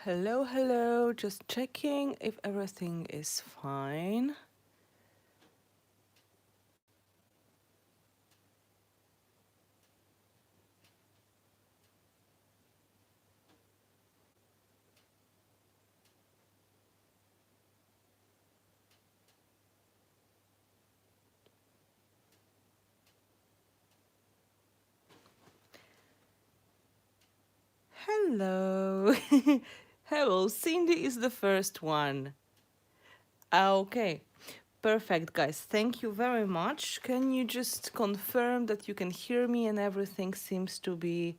Hello, hello. Just checking if everything is fine. Hello. Hello, Cindy is the first one. Okay, perfect, guys. Thank you very much. Can you just confirm that you can hear me and everything seems to be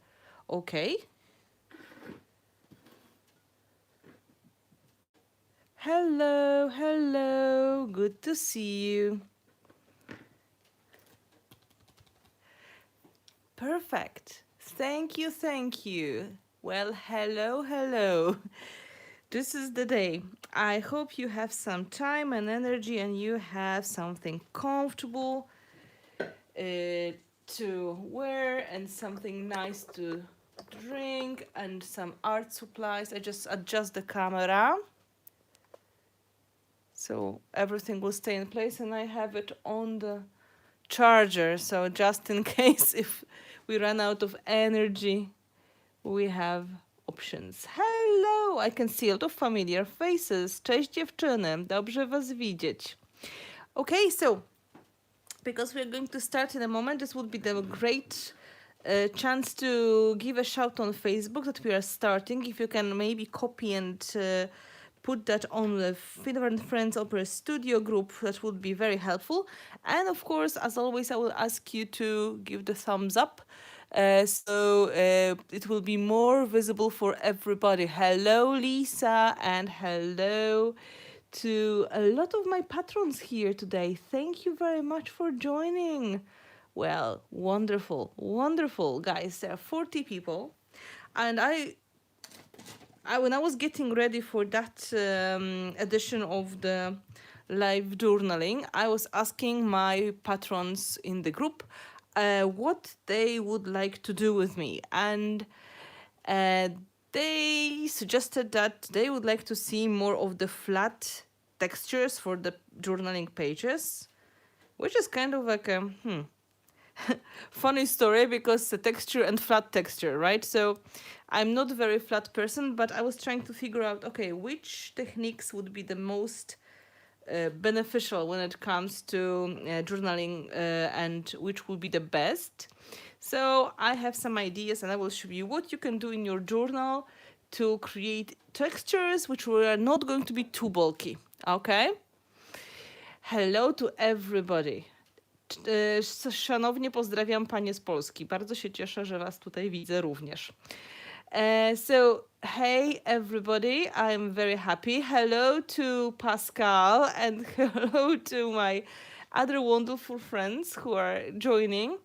okay? Hello, hello. Good to see you. Perfect. Thank you, thank you. Well, hello, hello. This is the day. I hope you have some time and energy and you have something comfortable to wear and something nice to drink and some art supplies. I just adjust the camera so everything will stay in place, and I have it on the charger, so just in case if we run out of energy, we have options. Hello! I can see a lot of familiar faces. Cześć dziewczyny, dobrze was widzieć. Okay, so because we're going to start in a moment, this would be the great chance to give a shout on Facebook that we are starting. If you can maybe copy and put that on the Finnabair and Friends Opera Studio group, that would be very helpful. And of course, as always, I will ask you to give the thumbs up. So it will be more visible for everybody. Hello, Lisa, and hello to a lot of my patrons here today. Thank you very much for joining. Well, wonderful, wonderful, guys. There are 40 people, and when I was getting ready for that edition of the live journaling, I was asking my patrons in the group what they would like to do with me, and uh, they suggested that they would like to see more of the flat textures for the journaling pages, which is kind of like a funny story because the texture and flat texture, right? So I'm not a very flat person, but I was trying to figure out, okay, which techniques would be the most beneficial when it comes to journaling and which would be the best. So I have some ideas and I will show you what you can do in your journal to create textures which are not going to be too bulky. Okay? Hello to everybody. Szanownie pozdrawiam panie z Polski. Bardzo się cieszę, że was tutaj widzę również. So, hey everybody, I'm very happy. Hello to Pascal and hello to my other wonderful friends who are joining.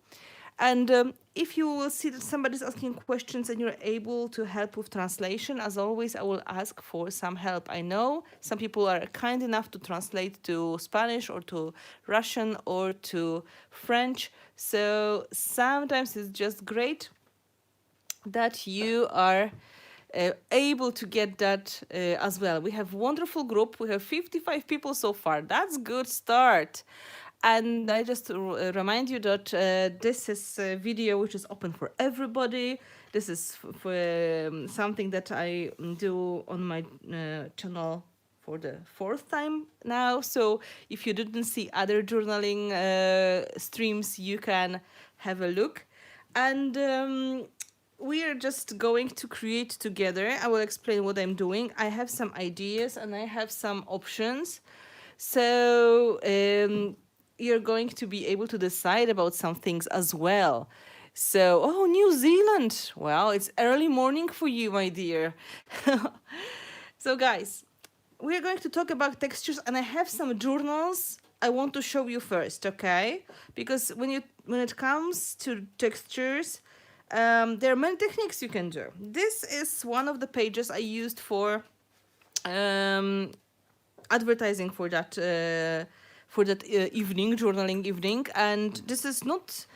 And if you will see that somebody's asking questions and you're able to help with translation, as always, I will ask for some help. I know some people are kind enough to translate to Spanish or to Russian or to French. So sometimes it's just great that you are able to get that as well. We have wonderful group. We have 55 people so far. That's good start. And I just remind you that this is a video which is open for everybody. This is for something that I do on my channel for the fourth time now. So if you didn't see other journaling streams, you can have a look. And we are just going to create together. I will explain what I'm doing. I have some ideas and I have some options. So you're going to be able to decide about some things as well. So, oh, New Zealand. Well, it's early morning for you, my dear. So, guys, we're going to talk about textures, and I have some journals I want to show you first, okay? Because when it comes to textures, there are many techniques you can do. This is one of the pages I used for advertising for that evening, journaling evening, and this is not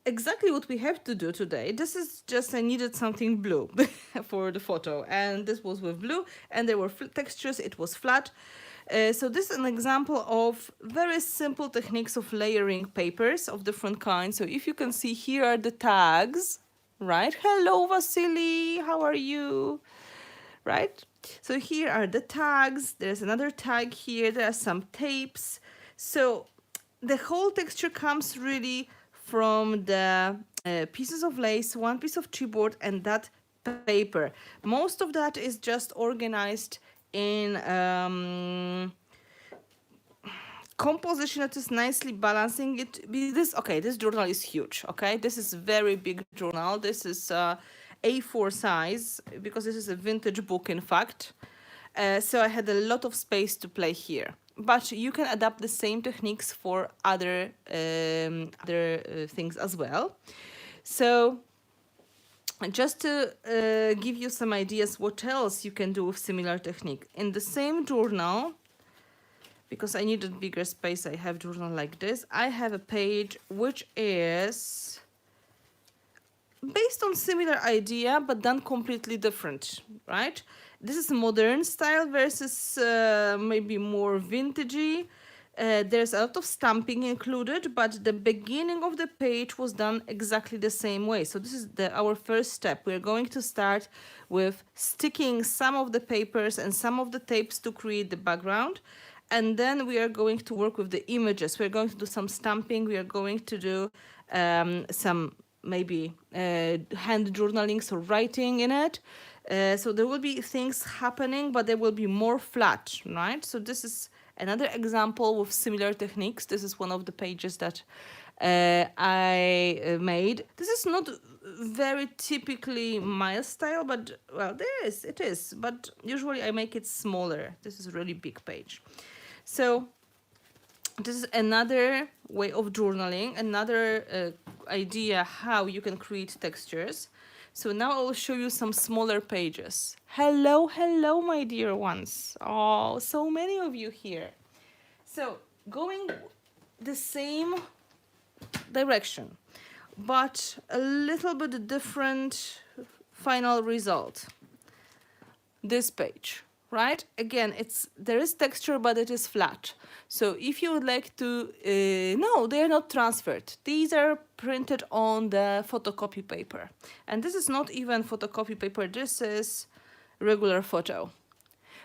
exactly what we have to do today. This is just I needed something blue for the photo, and this was with blue, and there were textures. It was flat. So this is an example of very simple techniques of layering papers of different kinds. So if you can see, here are the tags, right? Hello, Vasily, how are you? Right? So here are the tags. There's another tag here. There are some tapes. So the whole texture comes really from the pieces of lace, one piece of chipboard, and that paper. Most of that is just organized in composition that is nicely balancing it. This journal is huge. Okay, this is very big journal. This is A4 size, because this is a vintage book, in fact. So I had a lot of space to play here. But you can adapt the same techniques for other things as well. So just to give you some ideas what else you can do with similar technique. In the same journal, because I needed bigger space, I have journal like this. I have a page which is based on similar idea, but done completely different, right? This is modern style versus maybe more vintagey. There's a lot of stamping included, but the beginning of the page was done exactly the same way. So this is our first step. We're going to start with sticking some of the papers and some of the tapes to create the background. And then we are going to work with the images. We're going to do some stamping. We are going to do some maybe hand journaling, so writing in it. So there will be things happening, but they will be more flat, right? So this is another example with similar techniques. This is one of the pages that I made. This is not very typically my style, but well, it is. But usually I make it smaller. This is a really big page. So this is another way of journaling, another idea how you can create textures. So now I will show you some smaller pages. Hello, hello, my dear ones. Oh, so many of you here. So going the same direction, but a little bit different final result. This page, right? Again, there is texture, but it is flat. So if you would like to, no, they are not transferred. These are printed on the photocopy paper. And this is not even photocopy paper. This is regular photo.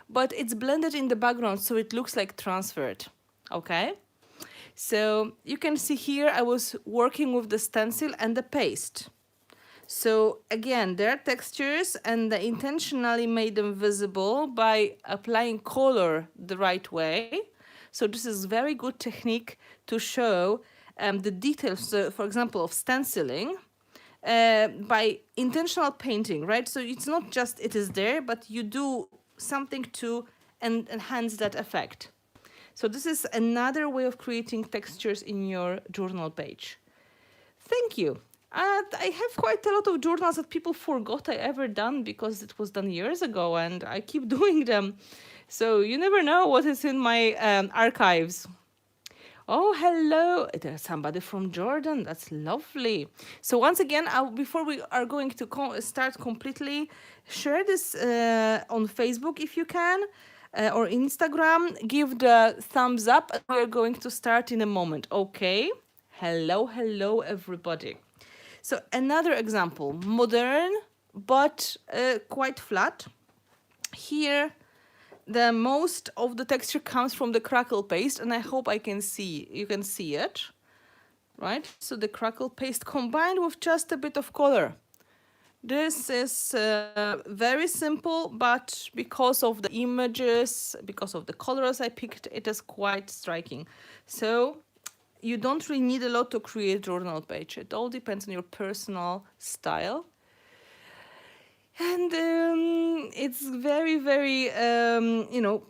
But it's blended in the background, so it looks like transferred, okay? So you can see here I was working with the stencil and the paste. So again, there are textures, and I intentionally made them visible by applying color the right way. So this is very good technique to show the details, for example, of stenciling by intentional painting, right? So it's not just it is there, but you do something to enhance that effect. So this is another way of creating textures in your journal page. Thank you. I have quite a lot of journals that people forgot I ever done because it was done years ago, and I keep doing them. So you never know what is in my archives. Oh, hello. There's somebody from Jordan. That's lovely. So once again, before we are going to start completely, share this on Facebook if you can, or Instagram. Give the thumbs up, and we're going to start in a moment. Okay. Hello, hello, everybody. So another example, modern, but quite flat. Here, the most of the texture comes from the crackle paste, and I hope you can see it, right? So the crackle paste combined with just a bit of color. This is very simple, but because of the images, because of the colors I picked, it is quite striking. So you don't really need a lot to create a journal page. It all depends on your personal style. And it's very, very,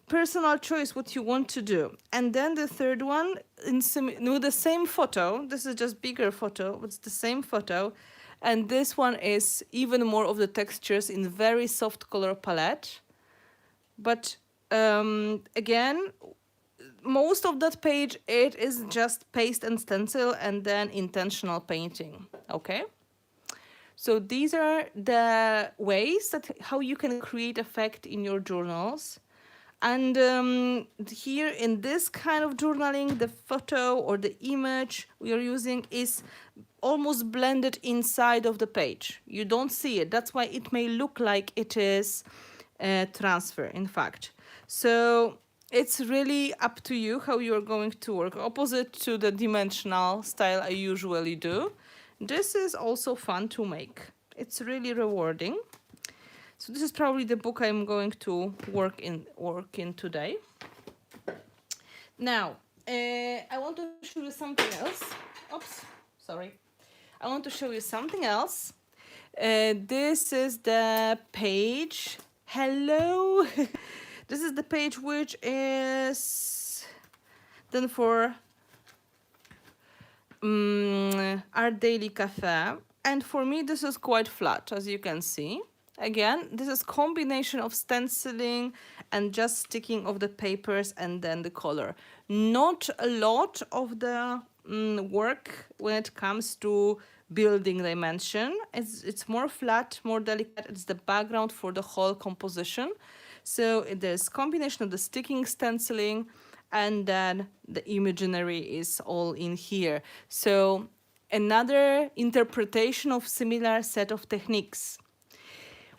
personal choice what you want to do. And then the third one, with the same photo, this is just bigger photo, it's the same photo. And this one is even more of the textures in very soft color palette. But again, most of that page, it is just paste and stencil and then intentional painting, okay? So these are the ways that how you can create effect in your journals. And here in this kind of journaling, the photo or the image we are using is almost blended inside of the page. You don't see it. That's why it may look like it is transfer, in fact. So it's really up to you how you're going to work. Opposite to the dimensional style I usually do. This is also fun to make. It's really rewarding. So this is probably the book I'm going to work in today. Now, I want to show you something else. Oops, sorry. I want to show you something else. This is the page. Hello. This is the page which is done for Art Daily Cafe, and for me this is quite flat, as you can see. Again, this is combination of stenciling and just sticking of the papers and then the color. Not a lot of the work when it comes to building dimension. It's more flat, more delicate. It's the background for the whole composition. So there's combination of the sticking, stenciling, and then the imaginary is all in here. So another interpretation of similar set of techniques.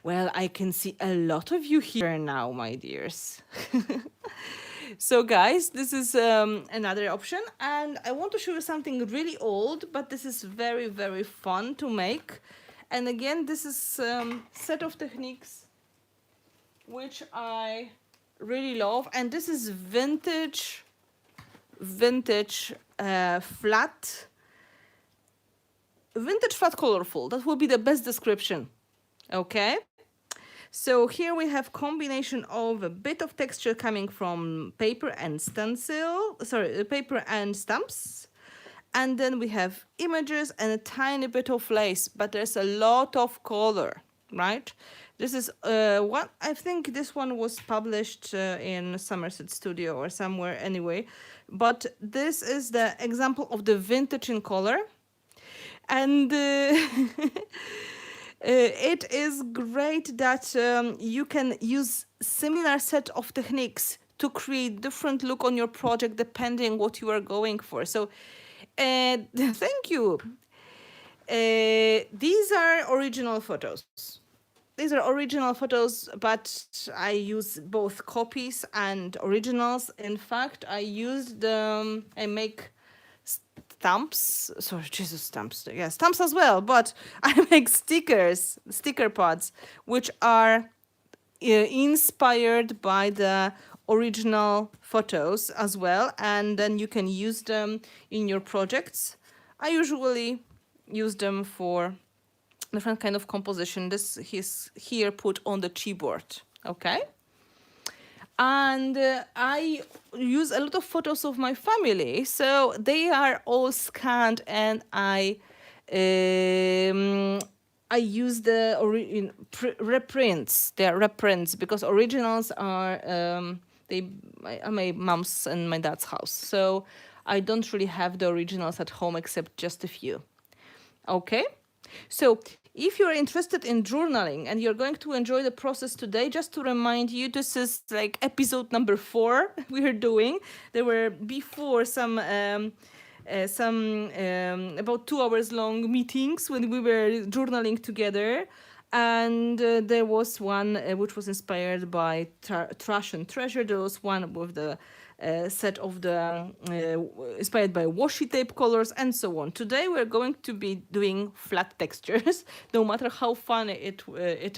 Well, I can see a lot of you here now, my dears. So guys, this is another option, and I want to show you something really old, but this is very, very fun to make. And again, this is set of techniques which I really love, and this is vintage flat colorful. That will be the best description. Okay, so here we have combination of a bit of texture coming from paper and paper and stamps, and then we have images and a tiny bit of lace, but there's a lot of color, right? This is one, I think this one was published in Somerset Studio or somewhere anyway, but this is the example of the vintage in color. And it is great that you can use similar set of techniques to create different look on your project depending what you are going for. So thank you. These are original photos. These are original photos, but I use both copies and originals. In fact, I used I make stamps, stamps, yeah, stamps as well, but I make sticker pods, which are inspired by the original photos as well, and then you can use them in your projects. I usually use them for different kind of composition. This is here put on the keyboard, okay? And I use a lot of photos of my family, so they are all scanned, and I use the reprints. They are reprints because originals are my mom's and my dad's house, so I don't really have the originals at home except just a few. Okay, so if you're interested in journaling and you're going to enjoy the process today, just to remind you, this is like episode number 4 we're doing. There were before some about 2 hours long meetings when we were journaling together. And there was one which was inspired by Trash and Treasure. There was one with the set of the inspired by washi tape colors and so on. Today we're going to be doing flat textures, no matter how fun it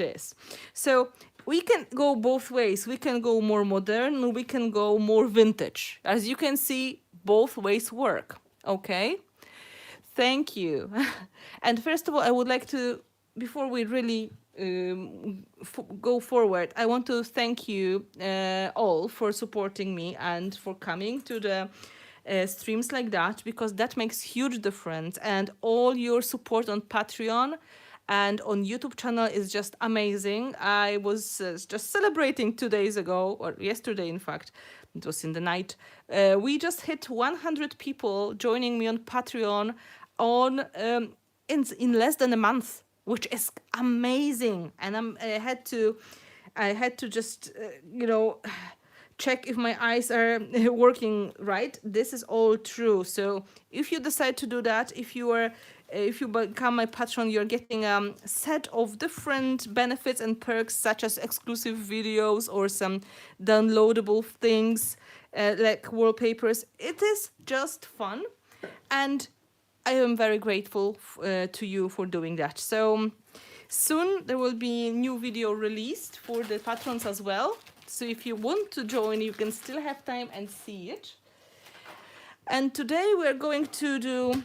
is. So we can go both ways. We can go more modern, we can go more vintage. As you can see, both ways work. Okay, thank you. And first of all, I would like to, before we really go forward, I want to thank you all for supporting me and for coming to the streams like that, because that makes huge difference. And all your support on Patreon and on YouTube channel is just amazing. I was just celebrating 2 days ago, or yesterday in fact, it was in the night. We just hit 100 people joining me on Patreon on in less than a month, which is amazing. And I had to just check if my eyes are working right. This is all true. So if you decide to do that, if you become my patron, you're getting a set of different benefits and perks, such as exclusive videos or some downloadable things like wallpapers. It is just fun, and I am very grateful to you for doing that. So soon there will be a new video released for the patrons as well. So if you want to join, you can still have time and see it. And today we're going to do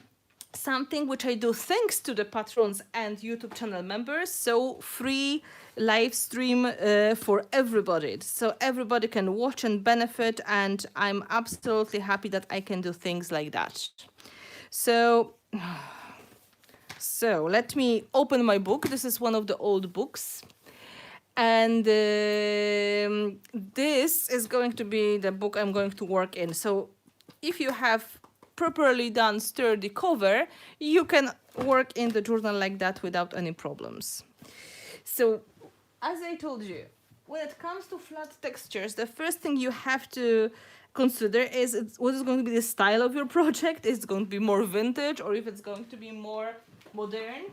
something which I do thanks to the patrons and YouTube channel members. So free live stream for everybody. So everybody can watch and benefit. And I'm absolutely happy that I can do things like that. So let me open my book. This is one of the old books. And this is going to be the book I'm going to work in. So if you have properly done sturdy cover, you can work in the journal like that without any problems. So as I told you, when it comes to flat textures, the first thing you have to consider is what is going to be the style of your project. Is it going to be more vintage, or if it's going to be more modern?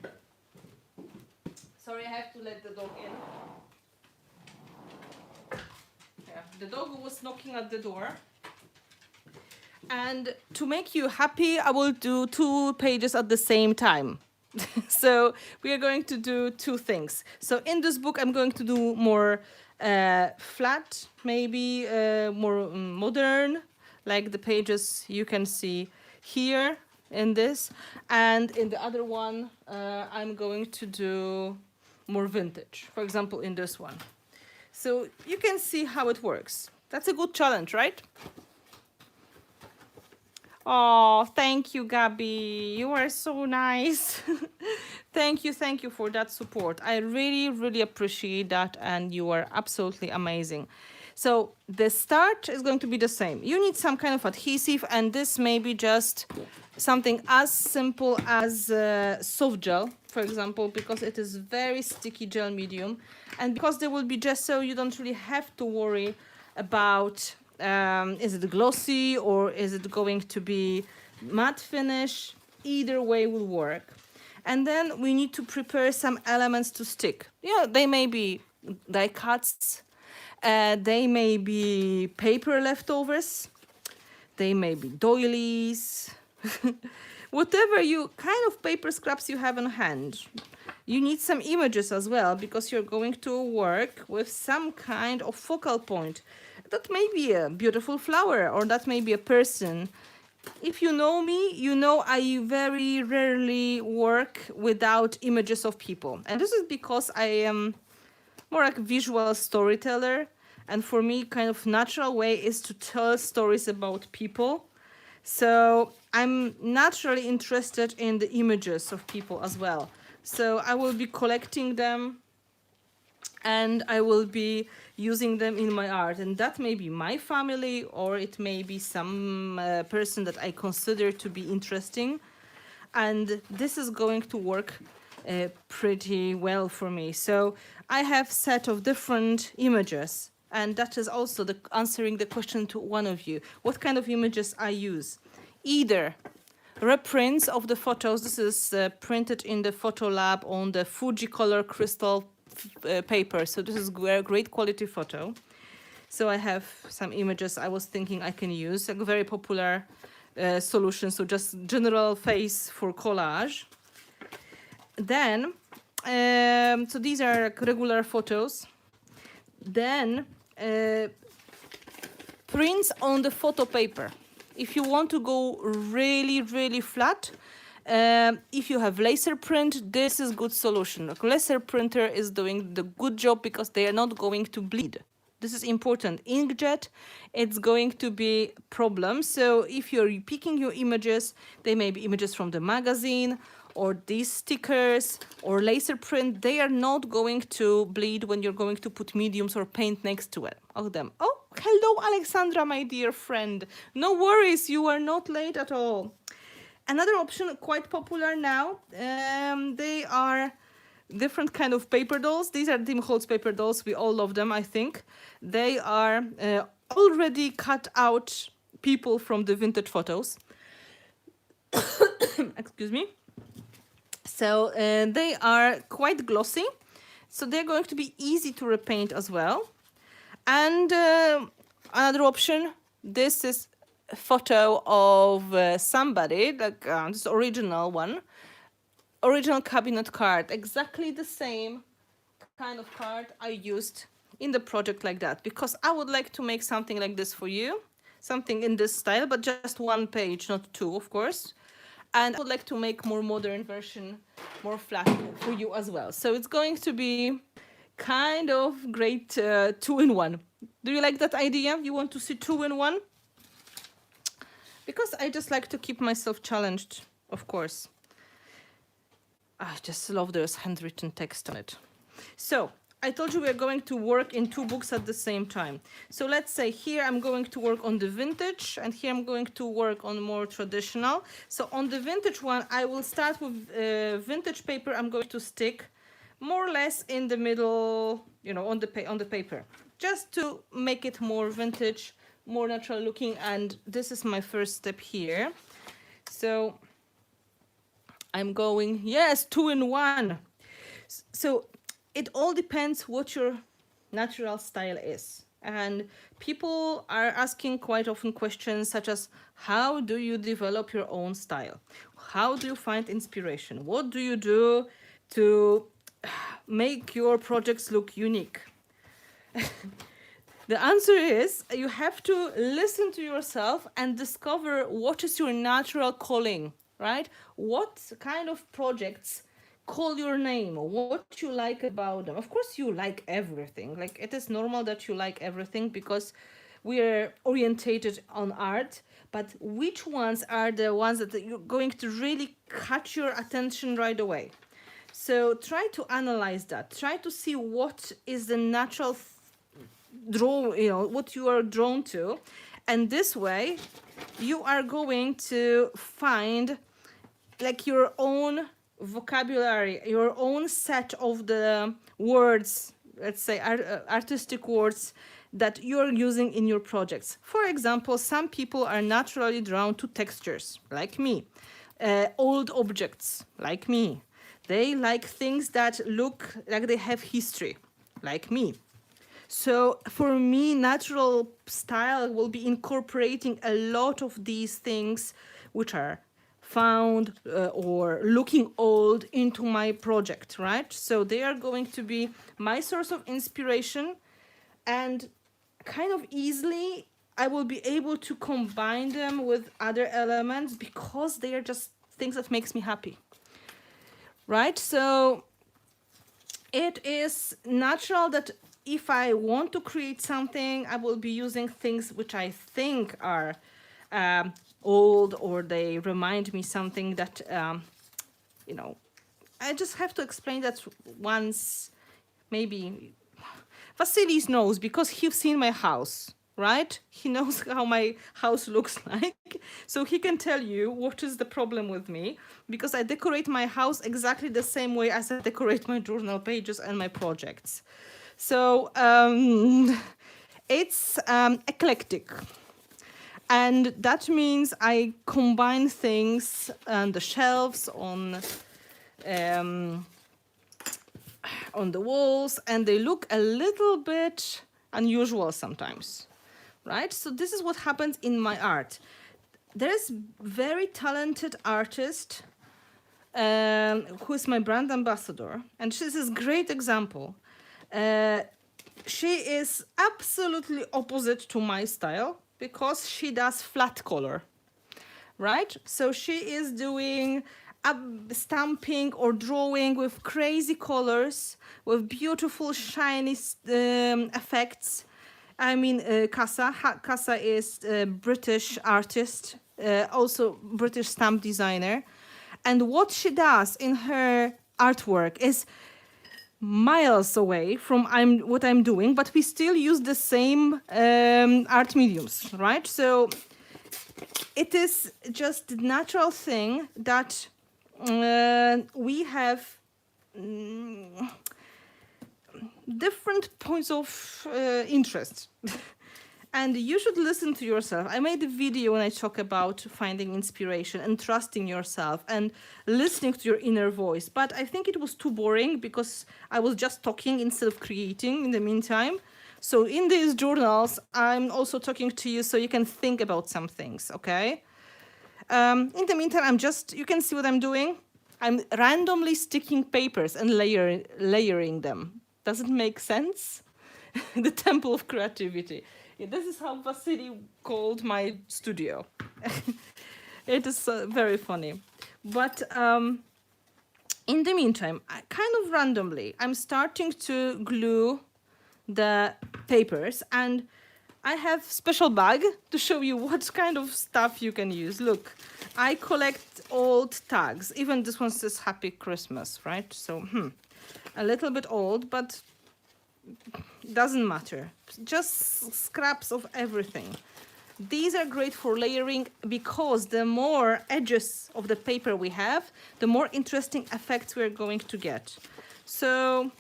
Sorry, I have to let the dog in. Yeah, the dog was knocking at the door. And to make you happy, I will do 2 pages at the same time. So we are going to do 2 things. So in this book, I'm going to do more flat, maybe more modern, like the pages you can see here in this. And in the other one, I'm going to do more vintage, for example, in this one. So you can see how it works. That's a good challenge, right? Oh, thank you, Gabby. You are so nice. Thank you for that support. I really, really appreciate that, and you are absolutely amazing. So the start is going to be the same. You need some kind of adhesive, and this may be just something as simple as soft gel, for example, because it is very sticky gel medium. And because there will be gesso, you don't really have to worry about is it glossy or is it going to be matte finish. Either way will work. And then we need to prepare some elements to stick. Yeah, they may be die cuts, they may be paper leftovers, they may be doilies, whatever you kind of paper scraps you have on hand. You need some images as well, because you're going to work with some kind of focal point. That may be a beautiful flower, or that may be a person. If you know me, you know I very rarely work without images of people. And this is because I am more like a visual storyteller. And for me, kind of natural way is to tell stories about people. So I'm naturally interested in the images of people as well. So I will be collecting them, and I will be using them in my art. And that may be my family, or it may be some person that I consider to be interesting. And this is going to work pretty well for me. So I have set of different images. And that is also answering the question to one of you. What kind of images I use? Either reprints of the photos. This is printed in the photo lab on the Fuji color crystal paper. So this is great quality photo. So I have some images I was thinking I can use. A very popular solution. So just general face for collage. Then, so these are regular photos. Then prints on the photo paper. If you want to go really, really flat, if you have laser print, this is good solution. Like laser printer is doing the good job because they are not going to bleed. This is important. Inkjet, it's going to be problem. So if you're picking your images, they may be images from the magazine or these stickers or laser print. They are not going to bleed when you're going to put mediums or paint next to it. Of them. Oh, hello, Alexandra, my dear friend. No worries, you are not late at all. Another option, quite popular now, they are different kind of paper dolls. These are Tim Holtz paper dolls. We all love them, I think. They are already cut out people from the vintage photos. Excuse me. So they are quite glossy. So they're going to be easy to repaint as well. And another option, this is a photo of somebody, like this original one. Original cabinet card, exactly the same kind of card I used in the project like that, because I would like to make something like this for you, something in this style, but just one page, not two, of course. And I would like to make more modern version, more flat for you as well. So it's going to be kind of great two-in-one. Do you like that idea? You want to see two-in-one? Because I just like to keep myself challenged, of course. I just love there's handwritten text on it. So I told you we're going to work in two books at the same time. So let's say here I'm going to work on the vintage and here I'm going to work on more traditional. So on the vintage one, I will start with vintage paper. I'm going to stick more or less in the middle, you know, on the paper, just to make it more vintage, more natural looking. And this is my first step here. So I'm going, yes, two-in-one. So it all depends what your natural style is. And people are asking quite often questions such as, how do you develop your own style? How do you find inspiration? What do you do to make your projects look unique? The answer is you have to listen to yourself and discover what is your natural calling. Right? What kind of projects call your name? What you like about them? Of course, you like everything. Like, it is normal that you like everything because we are orientated on art. But which ones are the ones that you're going to really catch your attention right away? So try to analyze that. Try to see what is the natural what you are drawn to. And this way, you are going to find like your own vocabulary, your own set of the words, let's say artistic words that you're using in your projects. For example, some people are naturally drawn to textures, like me, old objects, like me. They like things that look like they have history, like me. So for me, natural style will be incorporating a lot of these things which are found or looking old into my project, right? So they are going to be my source of inspiration, and kind of easily I will be able to combine them with other elements because they are just things that makes me happy, right? So it is natural that if I want to create something, I will be using things which I think are old, or they remind me something that, I just have to explain that once, maybe. Vasilis knows because he's seen my house, right? He knows how my house looks like. So he can tell you what is the problem with me, because I decorate my house exactly the same way as I decorate my journal pages and my projects. So it's eclectic. And that means I combine things on the shelves, on the walls, and they look a little bit unusual sometimes, right? So this is what happens in my art. There's very talented artist who is my brand ambassador, and she's this great example. She is absolutely opposite to my style, because she does flat color, right? So she is doing stamping or drawing with crazy colors, with beautiful shiny effects. I mean, Casa is a British artist, also British stamp designer. And what she does in her artwork is miles away from what I'm doing, but we still use the same art mediums, right? So it is just the natural thing that we have different points of interest. And you should listen to yourself. I made a video when I talk about finding inspiration and trusting yourself and listening to your inner voice. But I think it was too boring because I was just talking instead of creating in the meantime. So in these journals, I'm also talking to you so you can think about some things, okay? In the meantime, you can see what I'm doing. I'm randomly sticking papers and layering them. Does it make sense? The temple of creativity. Yeah, this is how Vasily called my studio. It is very funny. But in the meantime, kind of randomly, I'm starting to glue the papers, and I have special bag to show you what kind of stuff you can use. Look, I collect old tags. Even this one says Happy Christmas, right? So, a little bit old, but doesn't matter. Just scraps of everything. These are great for layering because the more edges of the paper we have, the more interesting effects we're going to get. So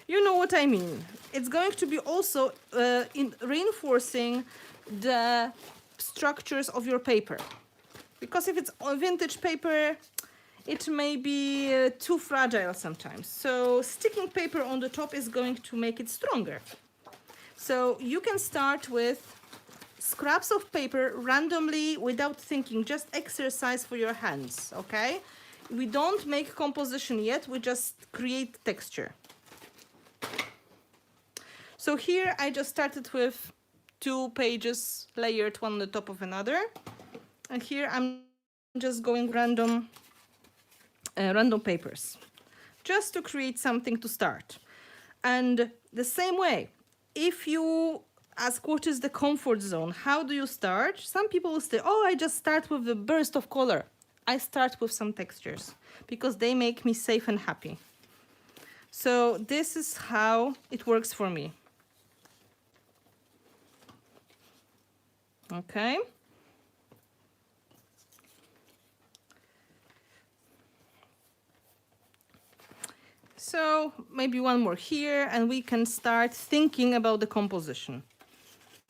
you know what I mean. It's going to be also in reinforcing the structures of your paper. Because if it's vintage paper, it may be too fragile sometimes. So sticking paper on the top is going to make it stronger. So you can start with scraps of paper randomly without thinking, just exercise for your hands, okay? We don't make composition yet, we just create texture. So here I just started with 2 pages layered one on the top of another. And here I'm just going random papers, just to create something to start. And the same way, if you ask what is the comfort zone, how do you start? Some people will say, oh, I just start with a burst of color. I start with some textures because they make me safe and happy. So this is how it works for me. Okay. So maybe one more here, and we can start thinking about the composition.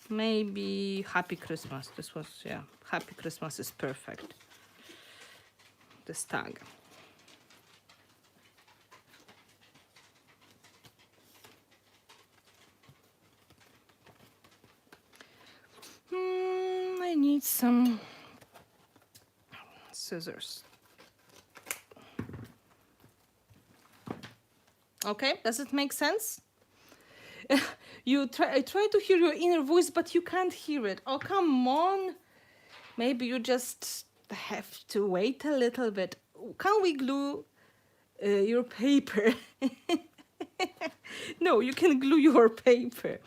Maybe Happy Christmas. This was, yeah, Happy Christmas is perfect. This tag. I need some scissors. Okay, does it make sense? I try to hear your inner voice, but you can't hear it. Oh, come on. Maybe you just have to wait a little bit. Can we glue your paper? No, you can glue your paper.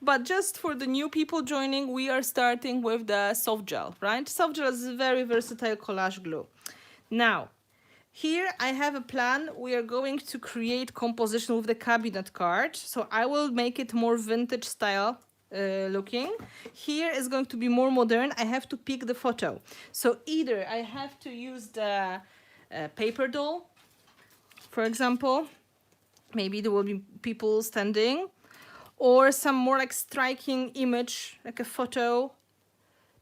But just for the new people joining, we are starting with the soft gel, right? Soft gel is a very versatile collage glue. Now, here I have a plan. We are going to create composition with the cabinet card. So I will make it more vintage style looking. Here is going to be more modern. I have to pick the photo. So either I have to use the paper doll, for example. Maybe there will be people standing, or some more like striking image, like a photo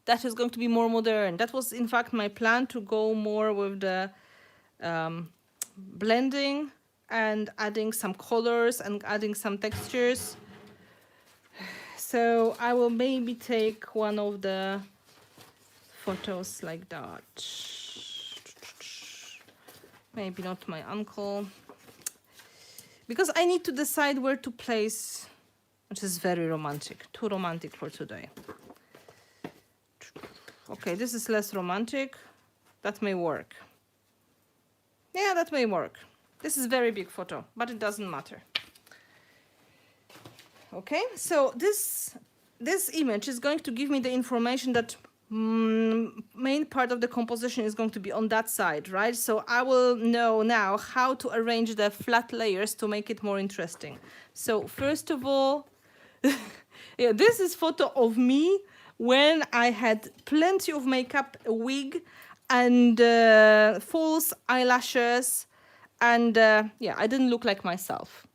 that is going to be more modern. That was in fact my plan, to go more with the blending and adding some colors and adding some textures. So I will maybe take one of the photos like that. Maybe not my uncle, because I need to decide where to place, which is very romantic, too romantic for today. Okay, this is less romantic. That may work. Yeah, that may work. This is very big photo, but it doesn't matter. Okay, so this image is going to give me the information that main part of the composition is going to be on that side, right? So I will know now how to arrange the flat layers to make it more interesting. So first of all, yeah, this is photo of me when I had plenty of makeup, a wig, and false eyelashes, and yeah, I didn't look like myself.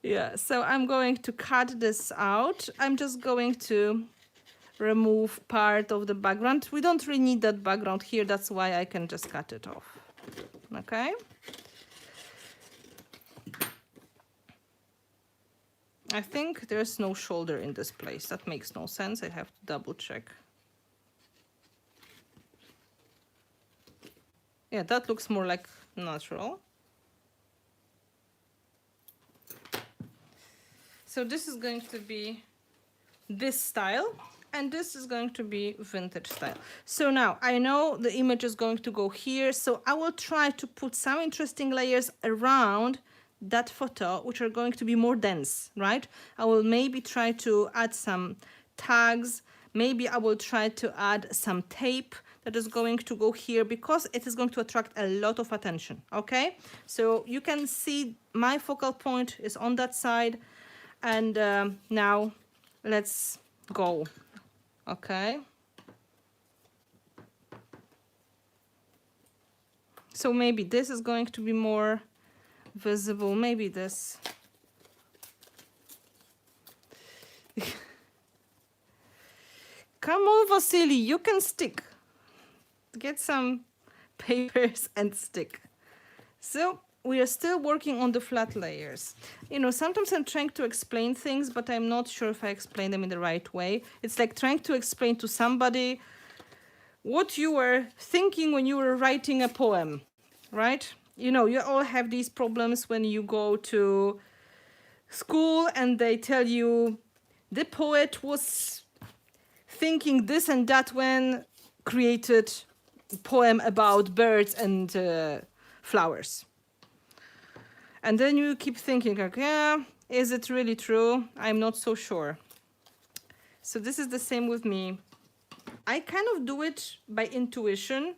Yeah, so I'm going to cut this out. I'm just going to remove part of the background. We don't really need that background here, that's why I can just cut it off. Okay. I think there's no shoulder in this place. That makes no sense. I have to double check. Yeah, that looks more like natural. So this is going to be this style, and this is going to be vintage style. So now I know the image is going to go here, so I will try to put some interesting layers around that photo, which are going to be more dense, right? I will maybe try to add some tags. Maybe I will try to add some tape that is going to go here because it is going to attract a lot of attention, okay? So you can see my focal point is on that side. And now let's go, okay? So maybe this is going to be more visible, maybe this. Come on, Vasily, you can stick. Get some papers and stick. So we are still working on the flat layers. You know, sometimes I'm trying to explain things, but I'm not sure if I explain them in the right way. It's like trying to explain to somebody what you were thinking when you were writing a poem, right? You know, you all have these problems when you go to school and they tell you the poet was thinking this and that when created a poem about birds and flowers. And then you keep thinking, like, yeah, is it really true? I'm not so sure. So this is the same with me. I kind of do it by intuition.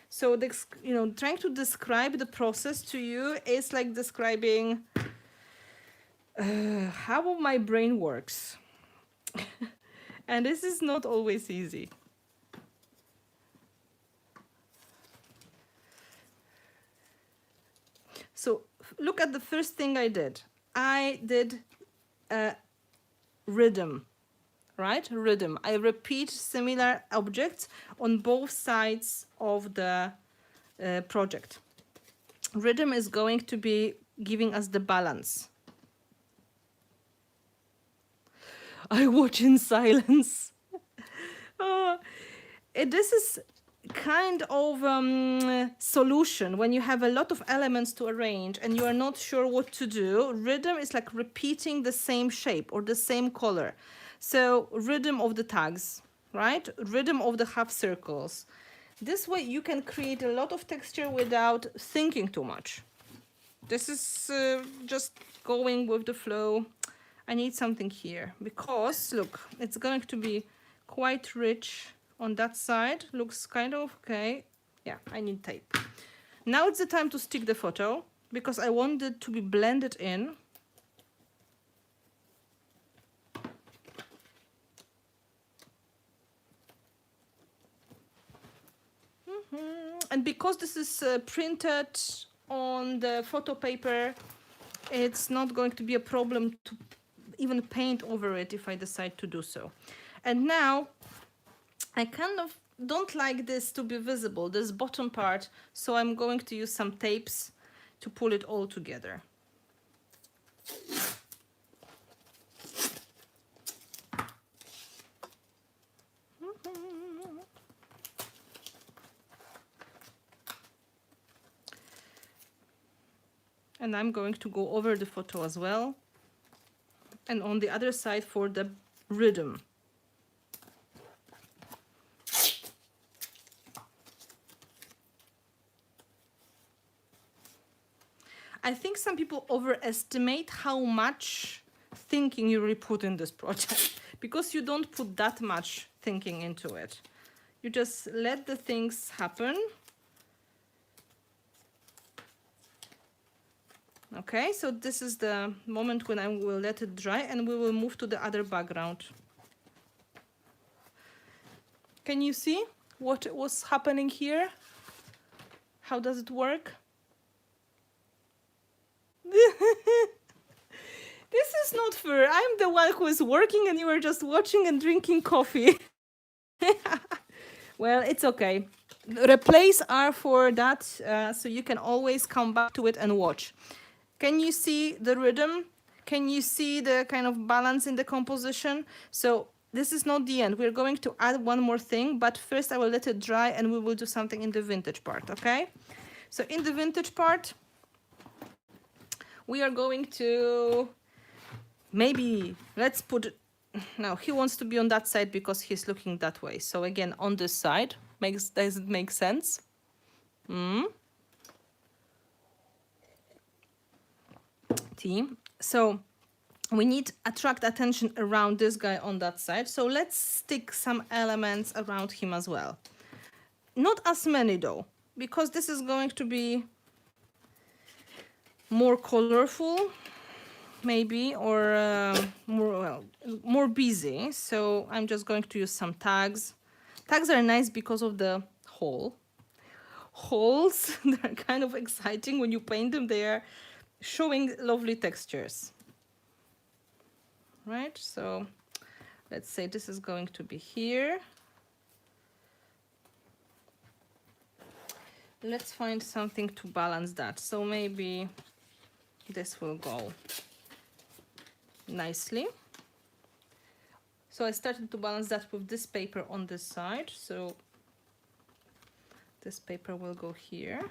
So, you know, trying to describe the process to you is like describing how my brain works. And this is not always easy. So look at the first thing I did. I did rhythm, right? Rhythm. I repeat similar objects on both sides of the project. Rhythm is going to be giving us the balance. I watch in silence. This is kind of solution when you have a lot of elements to arrange and you are not sure what to do. Rhythm is like repeating the same shape or the same color. So rhythm of the tags, right? Rhythm of the half circles. This way you can create a lot of texture without thinking too much. This is just going with the flow. I need something here because look, it's going to be quite rich on that side. Looks kind of okay. Yeah, I need tape. Now it's the time to stick the photo because I want it to be blended in. And because this is printed on the photo paper, it's not going to be a problem to even paint over it if I decide to do so. And now I kind of don't like this to be visible, this bottom part, so I'm going to use some tapes to pull it all together. And I'm going to go over the photo as well. And on the other side for the rhythm. I think some people overestimate how much thinking you really put in this project because you don't put that much thinking into it. You just let the things happen. Okay, so this is the moment when I will let it dry and we will move to the other background. Can you see what was happening here? How does it work? This is not fair. I'm the one who is working and you are just watching and drinking coffee. Well, it's okay. Replays are for that, so you can always come back to it and watch. Can you see the rhythm? Can you see the kind of balance in the composition? So this is not the end. We're going to add one more thing, but first I will let it dry and we will do something in the vintage part, okay? So in the vintage part, we are going to maybe, let's put, now he wants to be on that side because he's looking that way. So again, on this side, does it make sense? So we need attract attention around this guy on that side. So let's stick some elements around him as well. Not as many though, because this is going to be more colorful, maybe, or more busy. So I'm just going to use some tags. Tags are nice because of the hole. Holes, they're kind of exciting when you paint them. They are showing lovely textures. Right, so let's say this is going to be here. Let's find something to balance that. So maybe this will go nicely. So I started to balance that with this paper on this side. So this paper will go here.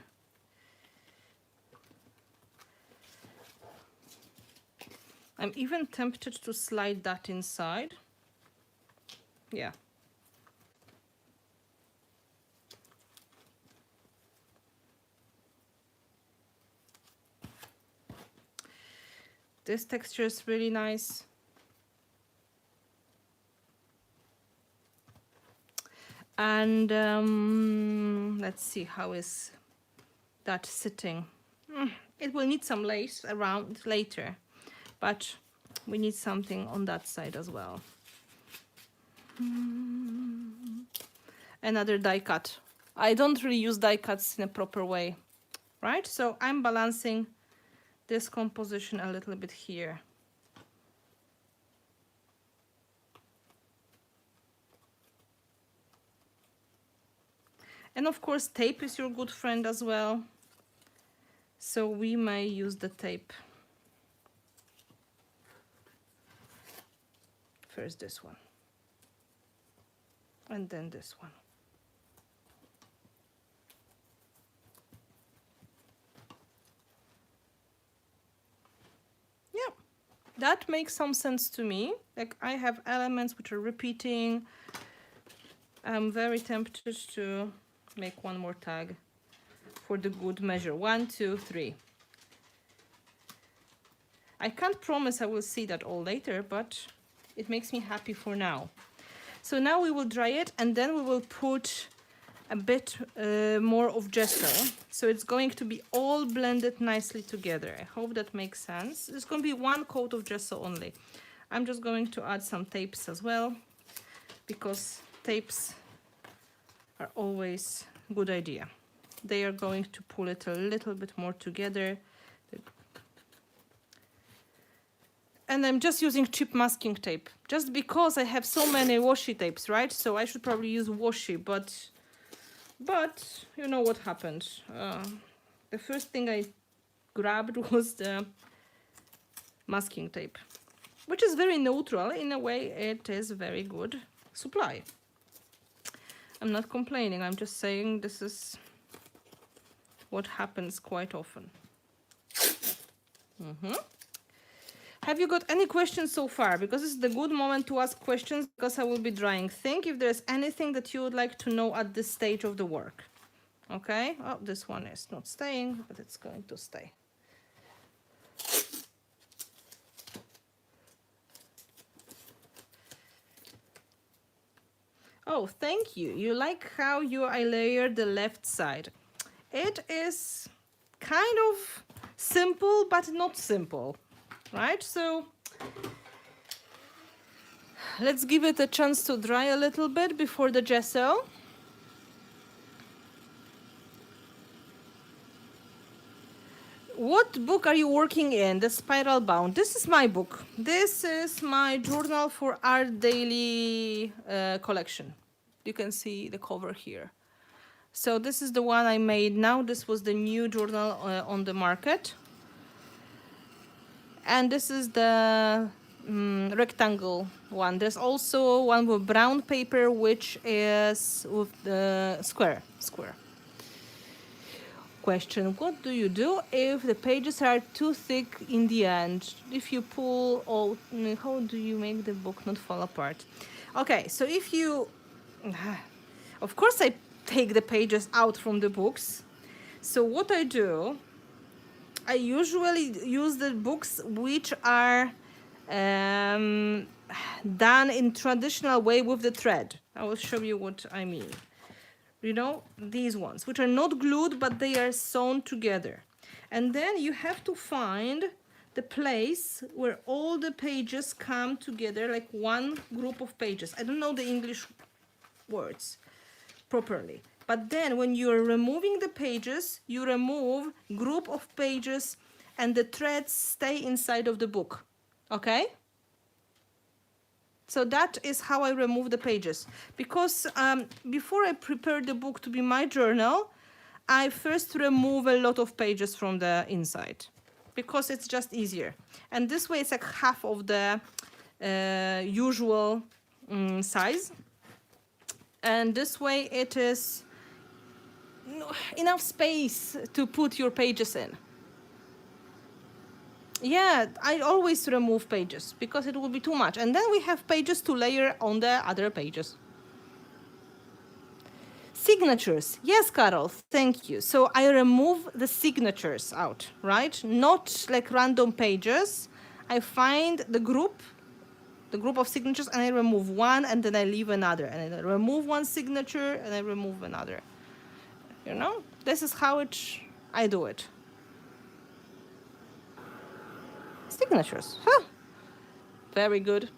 I'm even tempted to slide that inside. Yeah. This texture is really nice. And let's see, how is that sitting? It will need some lace around later, but we need something on that side as well. Another die cut. I don't really use die cuts in a proper way, right? So I'm balancing this composition a little bit here. And of course, tape is your good friend as well. So we may use the tape. First this one. And then this one. Yeah, that makes some sense to me. Like I have elements which are repeating. I'm very tempted to make one more tag for the good measure. 1, 2, 3. I can't promise I will see that all later, but it makes me happy for now. So now we will dry it and then we will put a bit more of gesso. So it's going to be all blended nicely together. I hope that makes sense. It's going to be one coat of gesso only. I'm just going to add some tapes as well, because tapes are always a good idea. They are going to pull it a little bit more together. And I'm just using cheap masking tape, just because I have so many washi tapes, right? So I should probably use washi, but you know what happened. The first thing I grabbed was the masking tape, which is very neutral. In a way, it is very good supply. I'm not complaining. I'm just saying this is what happens quite often. Have you got any questions so far? Because this is the good moment to ask questions, because I will be drying. Think if there's anything that you would like to know at this stage of the work. Okay? Oh, this one is not staying, but it's going to stay. Oh, thank you. You like how I layered the left side. It is kind of simple, but not simple, right? So let's give it a chance to dry a little bit before the gesso. What book are you working in? The Spiral Bound. This is my book. This is my journal for Art Daily collection. You can see the cover here. So this is the one I made now. This was the new journal on the market. And this is the rectangle one. There's also one with brown paper, which is with the square. Question: what do you do if the pages are too thick in the end? If you pull all, how do you make the book not fall apart? Okay, so if you, of course I take the pages out from the books. So what I do, I usually use the books which are done in traditional way with the thread. I will show you what I mean. You know, these ones, which are not glued, but they are sewn together. And then you have to find the place where all the pages come together, like one group of pages. I don't know the English words properly. But then when you're removing the pages, you remove group of pages and the threads stay inside of the book. Okay? So that is how I remove the pages. Because before I prepare the book to be my journal, I first remove a lot of pages from the inside. Because it's just easier. And this way it's like half of the usual size. And this way it is enough space to put your pages in. Yeah, I always remove pages because it will be too much. And then we have pages to layer on the other pages. Signatures. Yes, Carol, thank you. So I remove the signatures out, right? Not like random pages. I find the group of signatures, and I remove one, and then I leave another. And I remove one signature, and I remove another. You know, this is how I do it. Signatures. Huh. Very good.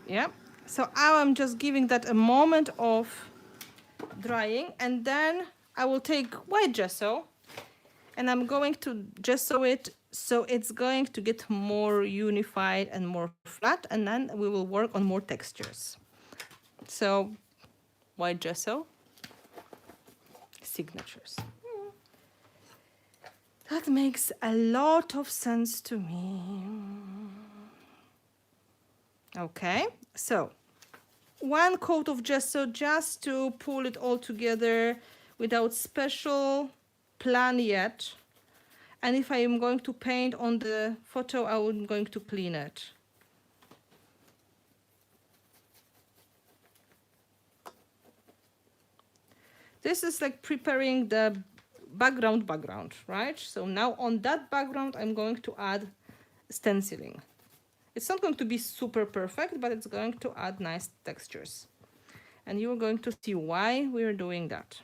Yeah. So now I'm just giving that a moment of drying, and then I will take white gesso and I'm going to gesso it so it's going to get more unified and more flat, and then we will work on more textures. So white gesso, signatures. That makes a lot of sense to me. Okay, so one coat of gesso just to pull it all together without special plan yet. And if I am going to paint on the photo, I'm going to clean it. This is like preparing the background, right? So now on that background, I'm going to add stenciling. It's not going to be super perfect, but it's going to add nice textures. And you're going to see why we're doing that.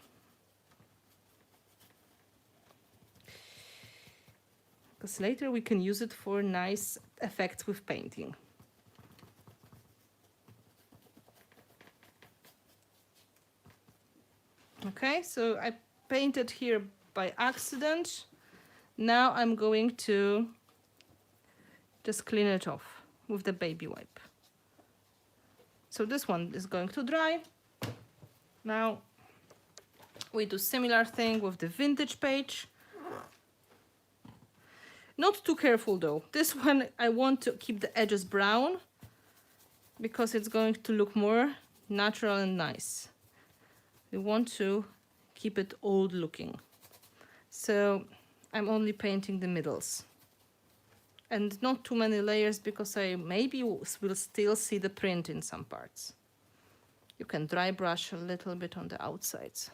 Because later we can use it for nice effects with painting. Okay, so I painted here by accident. Now I'm going to just clean it off with the baby wipe. So this one is going to dry. Now we do similar thing with the vintage page. Not too careful though. This one I want to keep the edges brown because it's going to look more natural and nice. We want to keep it old looking. So I'm only painting the middles. And not too many layers because I maybe will still see the print in some parts. You can dry brush a little bit on the outsides.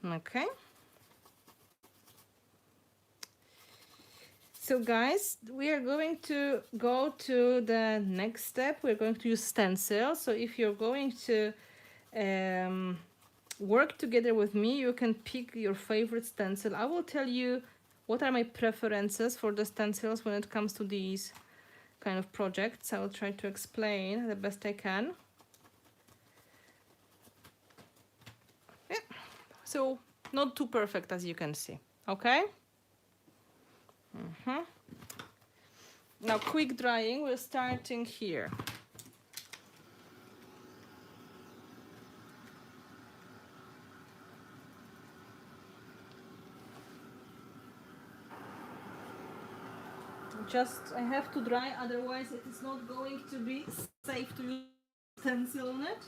Okay. So guys, we are going to go to the next step. We're going to use stencil. So if you're going to work together with me, you can pick your favorite stencil. I will tell you what are my preferences for the stencils when it comes to these kind of projects. I will try to explain the best I can. Yeah. So not too perfect, as you can see. Okay. Now quick drying, we're starting here. Just I have to dry, otherwise it is not going to be safe to use stencil on it.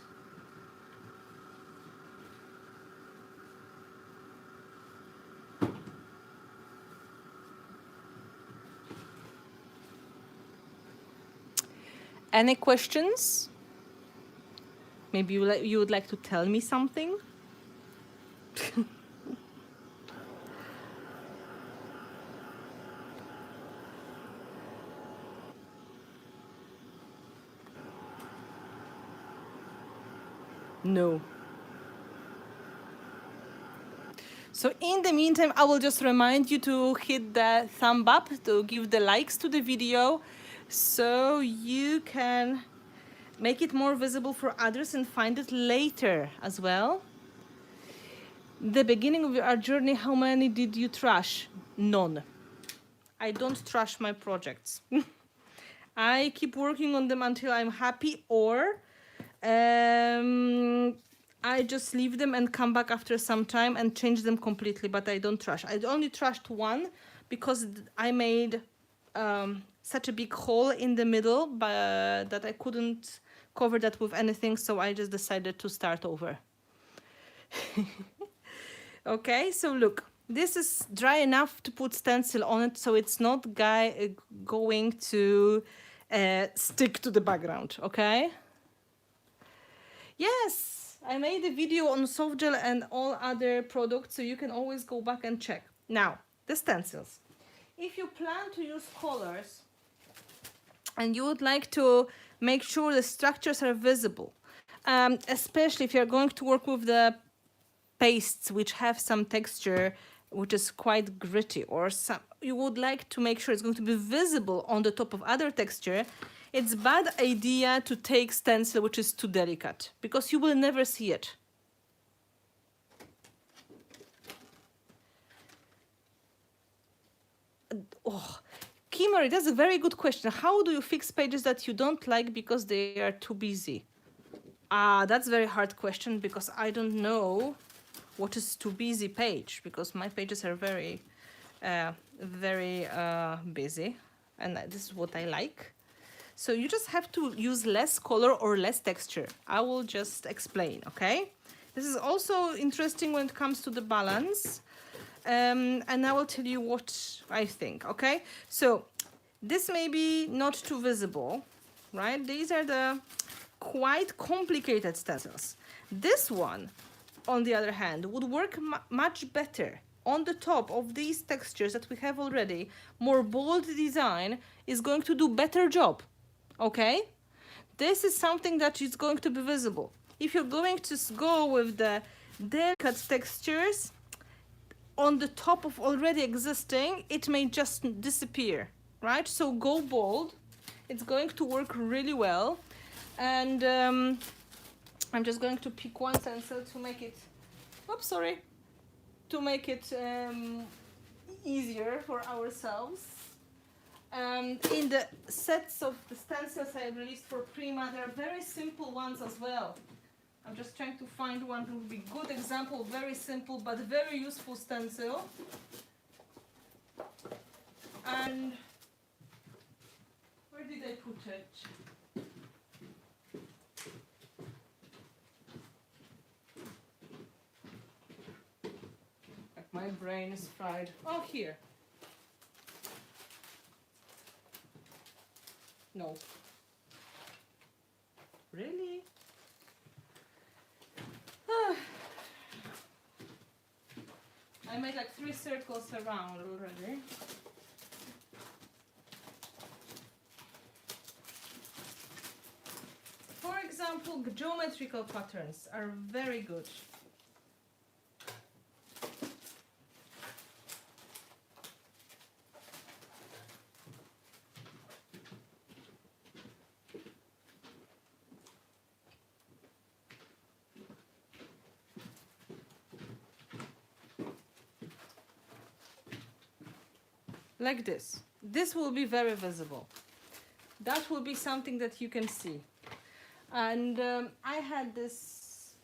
Any questions? Maybe you would like to tell me something? No. So in the meantime, I will just remind you to hit the thumb up, to give the likes to the video, so you can make it more visible for others and find it later as well. The beginning of our journey, how many did you trash? None. I don't trash my projects. I keep working on them until I'm happy, or I just leave them and come back after some time and change them completely, but I don't trash. I only trashed one because I made such a big hole in the middle that I couldn't cover that with anything, so I just decided to start over. Okay, so look, this is dry enough to put stencil on it, so it's not going to stick to the background, okay? Yes, I made a video on soft gel and all other products, so you can always go back and check. Now, the stencils. If you plan to use colors and you would like to make sure the structures are visible, especially if you're going to work with the pastes which have some texture which is quite gritty, or you would like to make sure it's going to be visible on the top of other texture, it's a bad idea to take stencil which is too delicate, because you will never see it. Oh, Kimmery, that's a very good question. How do you fix pages that you don't like because they are too busy? That's a very hard question, because I don't know what is too busy page, because my pages are very busy, and this is what I like. So you just have to use less color or less texture. I will just explain, okay? This is also interesting when it comes to the balance, and I will tell you what I think, okay? So this may be not too visible, right? These are the quite complicated stencils. This one, on the other hand, would work much better on the top of these textures that we have already. More bold design is going to do better job, okay? This is something that is going to be visible. If you're going to go with the delicate textures on the top of already existing, it may just disappear, right? So go bold. It's going to work really well. And I'm just going to pick one stencil to make it, to make it easier for ourselves. In the sets of the stencils I released for Prima, there are very simple ones as well. I'm just trying to find one who would be a good example, very simple but very useful stencil. And where did I put it? My brain is fried. Oh, here. No. Really? I made like 3 circles around already. For example, geometrical patterns are very good. Like this. This will be very visible. That will be something that you can see. And I had this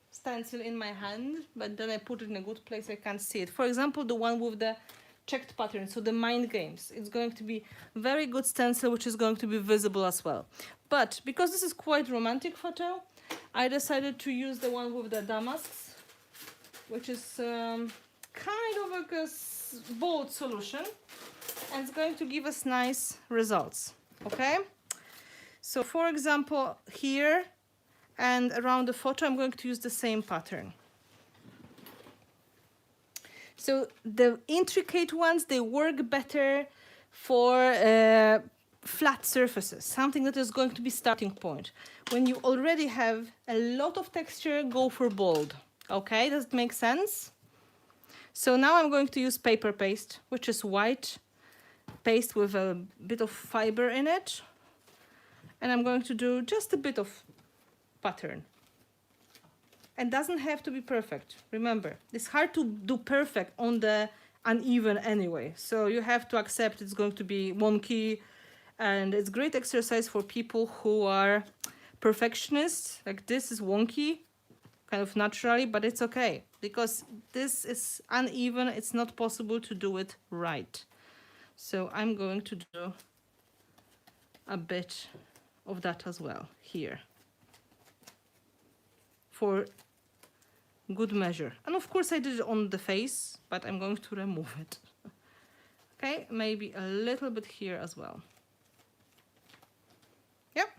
stencil in my hand, but then I put it in a good place. I can't see it. For example, the one with the checked pattern, so the mind games. It's going to be very good stencil, which is going to be visible as well. But because this is quite romantic photo, I decided to use the one with the damasks, which is kind of like a bold solution, and it's going to give us nice results. Okay, so for example, here and around the photo, I'm going to use the same pattern. So the intricate ones, they work better for flat surfaces, something that is going to be starting point. When you already have a lot of texture, go for bold. Okay, does it make sense? So now I'm going to use paper paste, which is white paste with a bit of fiber in it. And I'm going to do just a bit of pattern. It doesn't have to be perfect. Remember, it's hard to do perfect on the uneven anyway. So you have to accept it's going to be wonky. And it's great exercise for people who are perfectionists. Like this is wonky, kind of naturally, but it's okay. Because this is uneven, it's not possible to do it right. So I'm going to do a bit of that as well here for good measure. And of course I did it on the face, but I'm going to remove it. Okay, maybe a little bit here as well. Yep.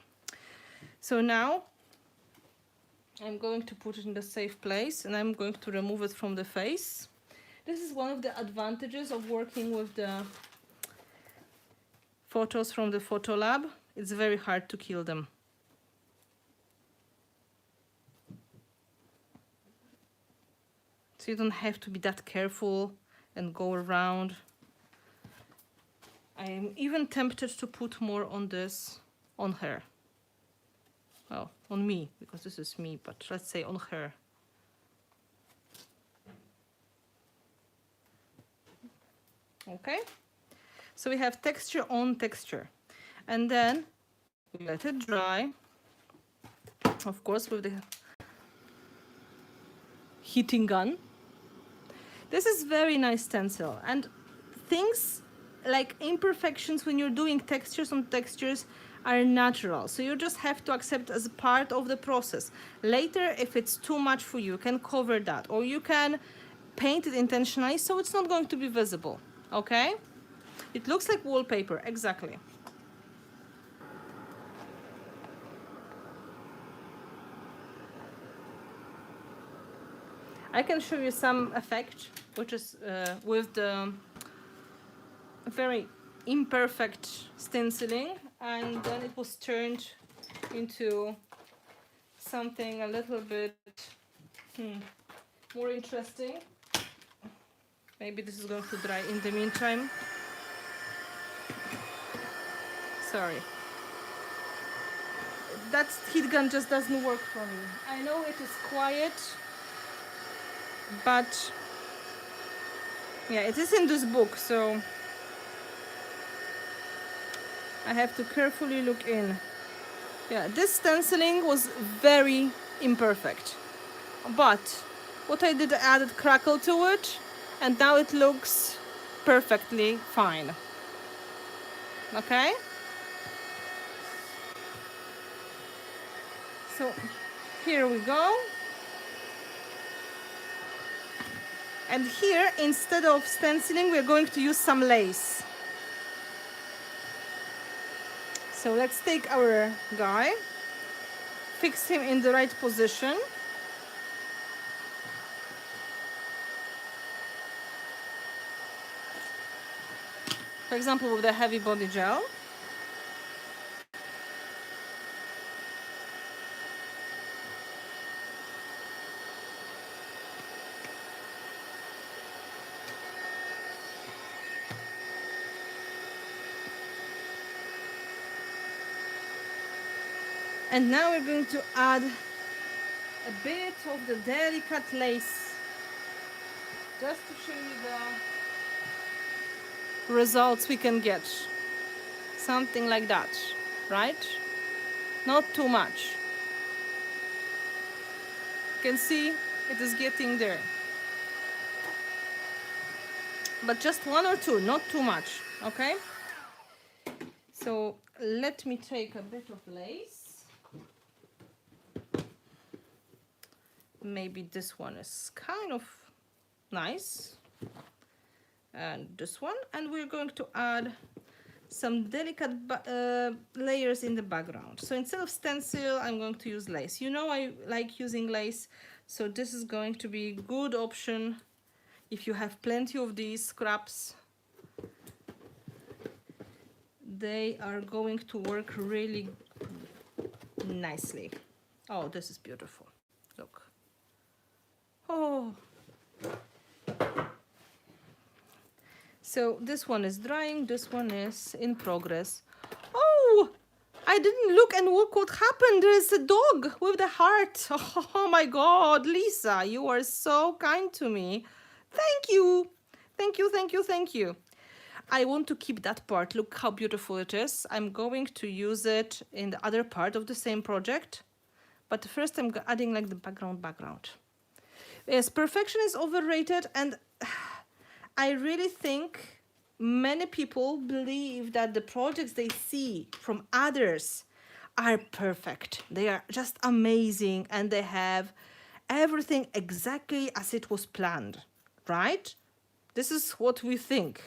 So now I'm going to put it in the safe place and I'm going to remove it from the face. This is one of the advantages of working with the photos from the photo lab. It's very hard to kill them. So you don't have to be that careful and go around. I'm even tempted to put more on this, on her. Well, on me, because this is me, but let's say on her. Okay? So we have texture on texture. And then we let it dry. Of course, with the heating gun. This is very nice stencil. And things like imperfections when you're doing textures on textures are natural. So you just have to accept as a part of the process. Later, if it's too much for you, you can cover that. Or you can paint it intentionally so it's not going to be visible. Okay? It looks like wallpaper, exactly. I can show you some effect, which is with the very imperfect stenciling, and then it was turned into something a little bit more interesting. Maybe this is going to dry in the meantime. Sorry. That heat gun just doesn't work for me. I know it is quiet, but yeah, it is in this book, so I have to carefully look in. Yeah, this stenciling was very imperfect, but what I did, I added crackle to it, and now it looks perfectly fine. Okay? So here we go. And here, instead of stenciling, we're going to use some lace. So let's take our guy, fix him in the right position. For example, with the heavy body gel. And now we're going to add a bit of the delicate lace, just to show you the results we can get. Something like that, right? Not too much. You can see it is getting there. But just one or two, not too much, okay? So let me take a bit of lace. Maybe this one is kind of nice. And this one. And we're going to add some delicate layers in the background. So instead of stencil, I'm going to use lace. You know I like using lace, so this is going to be a good option if you have plenty of these scraps. They are going to work really nicely. Oh, this is beautiful. Look. Oh. So this one is drying, this one is in progress. Oh, I didn't look and look what happened. There's a dog with a heart. Oh my God, Lisa, you are so kind to me. Thank you. Thank you, thank you, thank you. I want to keep that part. Look how beautiful it is. I'm going to use it in the other part of the same project. But first I'm adding like the background. Yes, perfection is overrated, and I really think many people believe that the projects they see from others are perfect. They are just amazing and they have everything exactly as it was planned, right? This is what we think.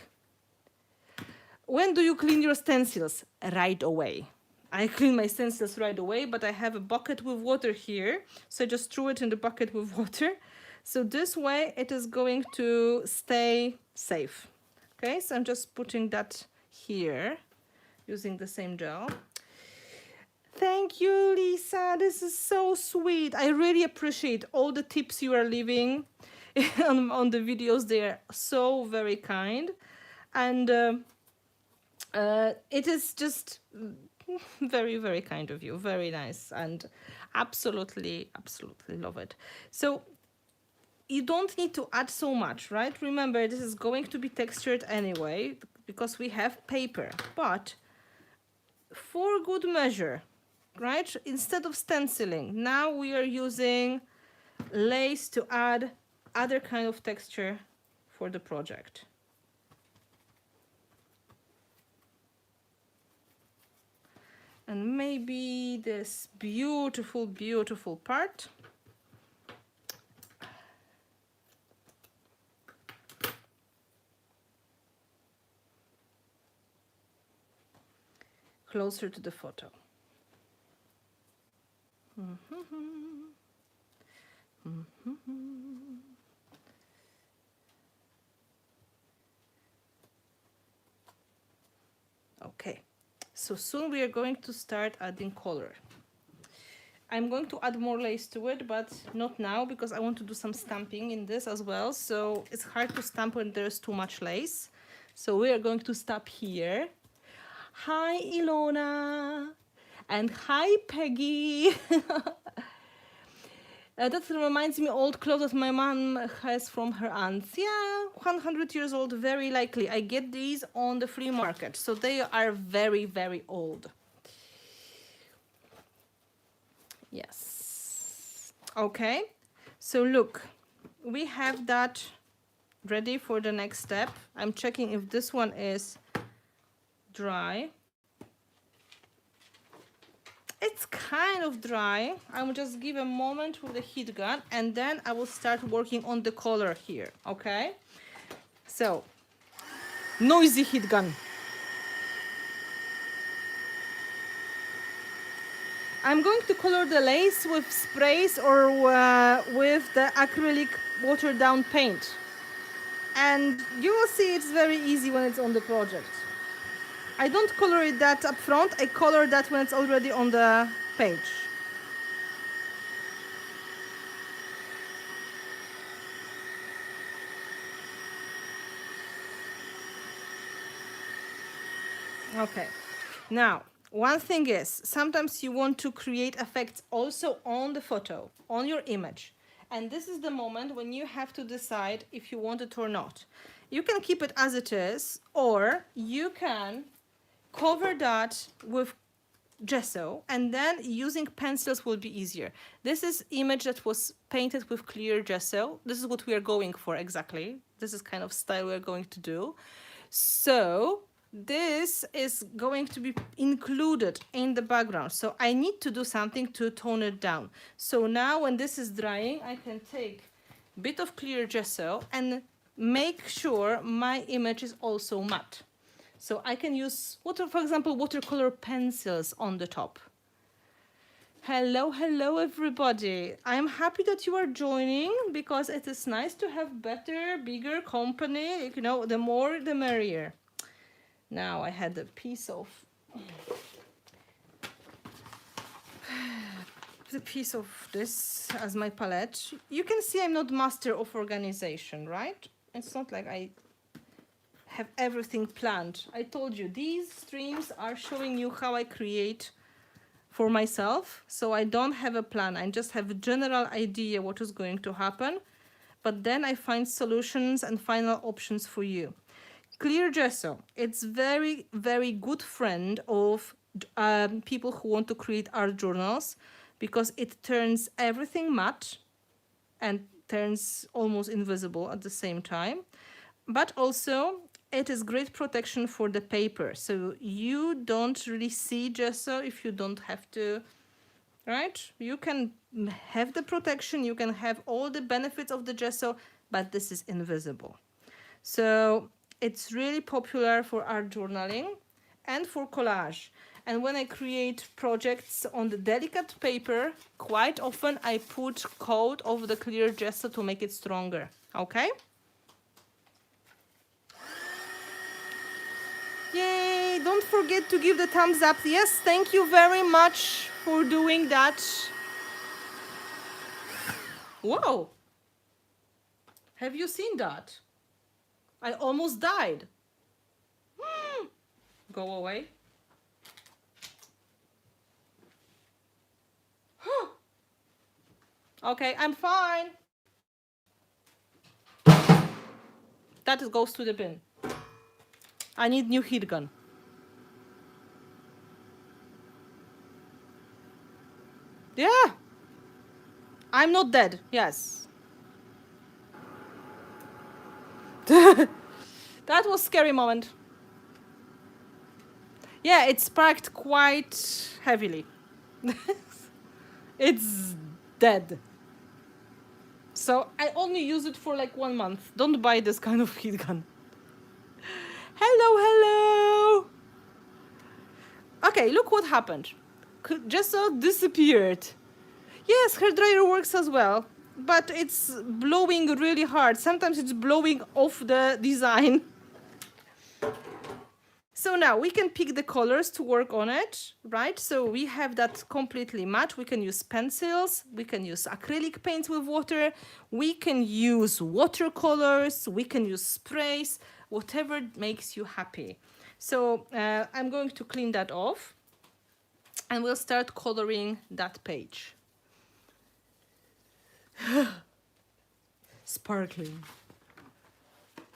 When do you clean your stencils? Right away. I clean my stencils right away, but I have a bucket with water here. So I just threw it in the bucket with water. So this way it is going to stay safe. Okay, so I'm just putting that here using the same gel. Thank you, Lisa. This is so sweet. I really appreciate all the tips you are leaving on the videos. They are so very kind. And it is just very, very kind of you. Very nice. And absolutely, absolutely love it. So you don't need to add so much, right? Remember, this is going to be textured anyway because we have paper. But for good measure, right? Instead of stenciling, now we are using lace to add other kind of texture for the project. And maybe this beautiful, beautiful part. Closer to the photo. Okay, so soon we are going to start adding color. I'm going to add more lace to it, but not now because I want to do some stamping in this as well. So it's hard to stamp when there's too much lace. So we are going to stop here. Hi, Ilona. And hi, Peggy. That reminds me old clothes that my mom has from her aunts. Yeah, 100 years old, very likely. I get these on the flea market. So they are very, very old. Yes. Okay. So look, we have that ready for the next step. I'm checking if this one is dry. It's kind of dry. I will just give a moment with the heat gun and then I will start working on the color here, okay? So, noisy heat gun. I'm going to color the lace with sprays or with the acrylic watered down paint. And you will see it's very easy when it's on the project. I don't color it that up front, I color that when it's already on the page. Okay, now one thing is, sometimes you want to create effects also on the photo, on your image. And this is the moment when you have to decide if you want it or not. You can keep it as it is, or you can cover that with gesso, and then using pencils will be easier. This is image that was painted with clear gesso. This is what we are going for exactly. This is kind of style we're going to do. So this is going to be included in the background. So I need to do something to tone it down. So now when this is drying, I can take a bit of clear gesso and make sure my image is also matte. So I can use, for example, watercolor pencils on the top. Hello, hello, everybody. I'm happy that you are joining because it is nice to have better, bigger company. You know, the more, the merrier. Now I had a piece of this as my palette. You can see I'm not master of organization, right? It's not like I have everything planned. I told you these streams are showing you how I create for myself. So I don't have a plan. I just have a general idea what is going to happen. But then I find solutions and final options for you. Clear gesso. It's very, very good friend of people who want to create art journals because it turns everything matte and turns almost invisible at the same time. But also it is great protection for the paper. So you don't really see gesso if you don't have to, right? You can have the protection, you can have all the benefits of the gesso, but this is invisible. So it's really popular for art journaling and for collage. And when I create projects on the delicate paper, quite often I put coat of the clear gesso to make it stronger, okay? Yay, don't forget to give the thumbs up. Yes, thank you very much for doing that. Whoa, have you seen that? I almost died. Go away. Okay, I'm fine. That goes to the bin. I need new heat gun. Yeah. I'm not dead. Yes. That was a scary moment. Yeah, it sparked quite heavily. It's dead. So I only use it for like 1 month. Don't buy this kind of heat gun. Hello, hello. Okay, look what happened. Gesso disappeared. Yes, hairdryer works as well, but it's blowing really hard. Sometimes it's blowing off the design. So now we can pick the colors to work on it, right? So we have that completely matte. We can use pencils. We can use acrylic paints with water. We can use watercolors. We can use sprays, whatever makes you happy. So I'm going to clean that off and we'll start coloring that page. Sparkling.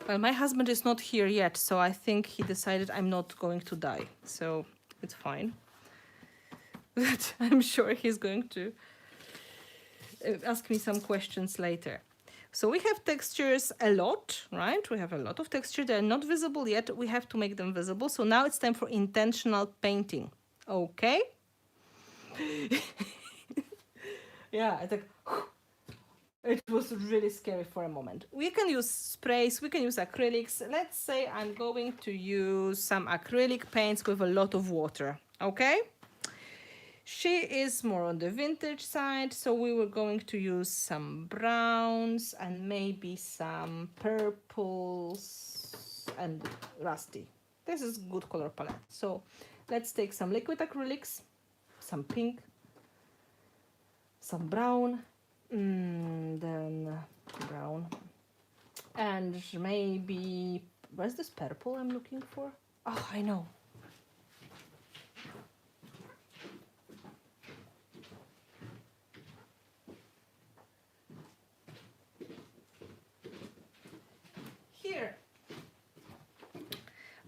Well, my husband is not here yet, so I think he decided I'm not going to die. So it's fine. But I'm sure he's going to ask me some questions later. So we have textures a lot, right? We have a lot of texture. They're not visible yet. We have to make them visible. So now it's time for intentional painting. Okay? Yeah, it's like... It was really scary for a moment. We can use sprays, we can use acrylics. Let's say I'm going to use some acrylic paints with a lot of water, okay? She is more on the vintage side, so we were going to use some browns and maybe some purples and rusty. This is good color palette. So let's take some liquid acrylics, some pink, some brown, then brown, and maybe, where's this purple I'm looking for? Oh, I know.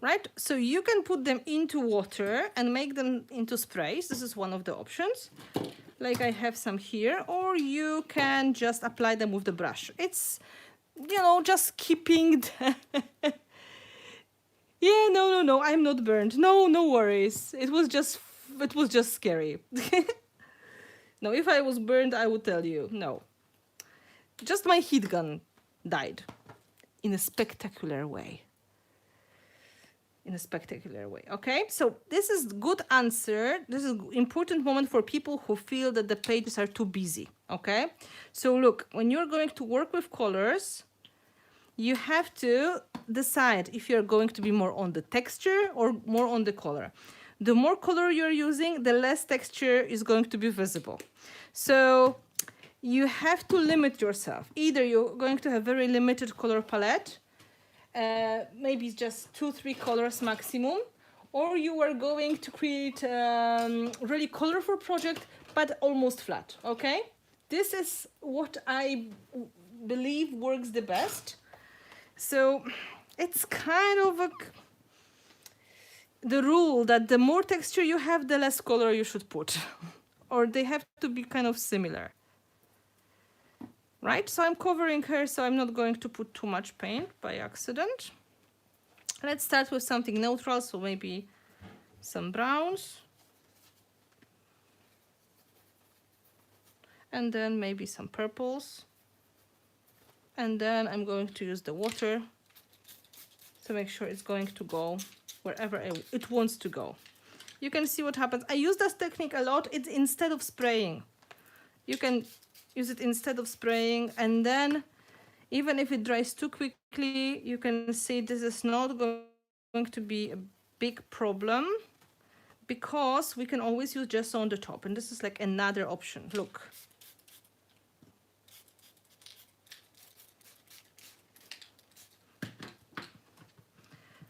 right? So you can put them into water and make them into sprays. This is one of the options. Like I have some here, or you can just apply them with the brush. It's, you know, just keeping the yeah, no, I'm not burned. No worries. It was just scary. No, if I was burned, I would tell you. No. Just my heat gun died in a spectacular way. In a spectacular way, okay? So this is good answer. This is important moment for people who feel that the pages are too busy, okay? So look, when you're going to work with colors, you have to decide if you're going to be more on the texture or more on the color. The more color you're using, the less texture is going to be visible. So you have to limit yourself. Either you're going to have very limited color palette, maybe just 2-3 colors maximum, or you are going to create a really colorful project, but almost flat, okay? This is what I believe works the best. So it's kind of the rule that the more texture you have, the less color you should put, or they have to be kind of similar. Right, so I'm covering her, so I'm not going to put too much paint by accident. Let's start with something neutral, so maybe some browns. And then maybe some purples. And then I'm going to use the water to make sure it's going to go wherever it wants to go. You can see what happens. I use this technique a lot. It's instead of spraying. You can use it instead of spraying, and then even if it dries too quickly, you can see this is not going to be a big problem because we can always use gesso on the top, and this is like another option. Look.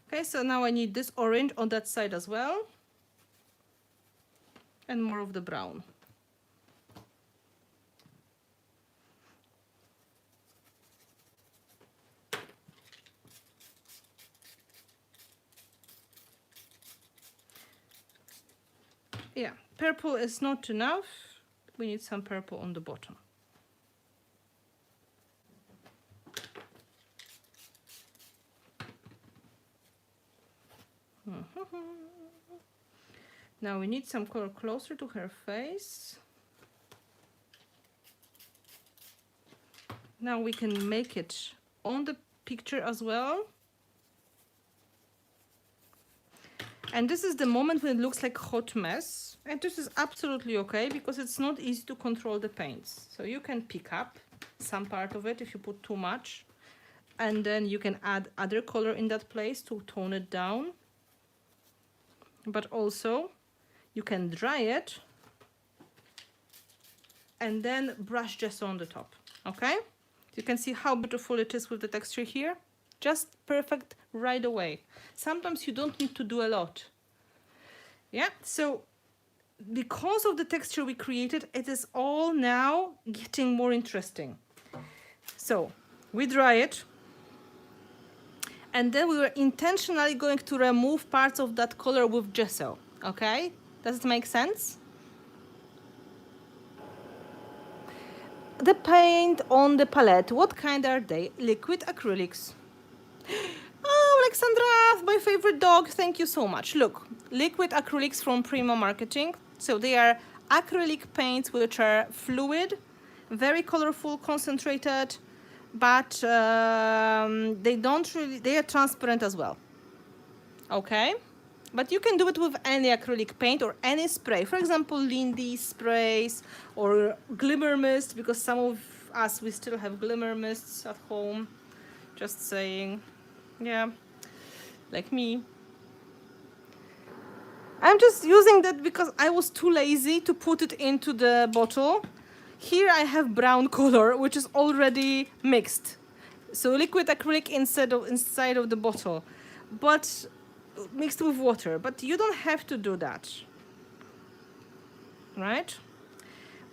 Okay, so now I need this orange on that side as well, and more of the brown. Yeah, purple is not enough. We need some purple on the bottom. Now we need some color closer to her face. Now we can make it on the picture as well. And this is the moment when it looks like hot mess. And this is absolutely okay because it's not easy to control the paints. So you can pick up some part of it if you put too much. And then you can add other color in that place to tone it down. But also you can dry it and then brush gesso on the top, okay? You can see how beautiful it is with the texture here. Just perfect right away. Sometimes you don't need to do a lot. Yeah, so because of the texture we created, it is all now getting more interesting. So we dry it, and then we were intentionally going to remove parts of that color with gesso, okay? Does it make sense? The paint on the palette, what kind are they? Liquid acrylics. Oh, Alexandra, my favorite dog. Thank you so much. Look, liquid acrylics from Prima Marketing. So they are acrylic paints which are fluid, very colorful, concentrated, but they are transparent as well. Okay? But you can do it with any acrylic paint or any spray. For example, Lindy sprays or glimmer mist, because some of us, we still have glimmer mists at home. Just saying. Yeah, like me. I'm just using that because I was too lazy to put it into the bottle. Here I have brown color, which is already mixed. So liquid acrylic inside of the bottle, but mixed with water. But you don't have to do that, right?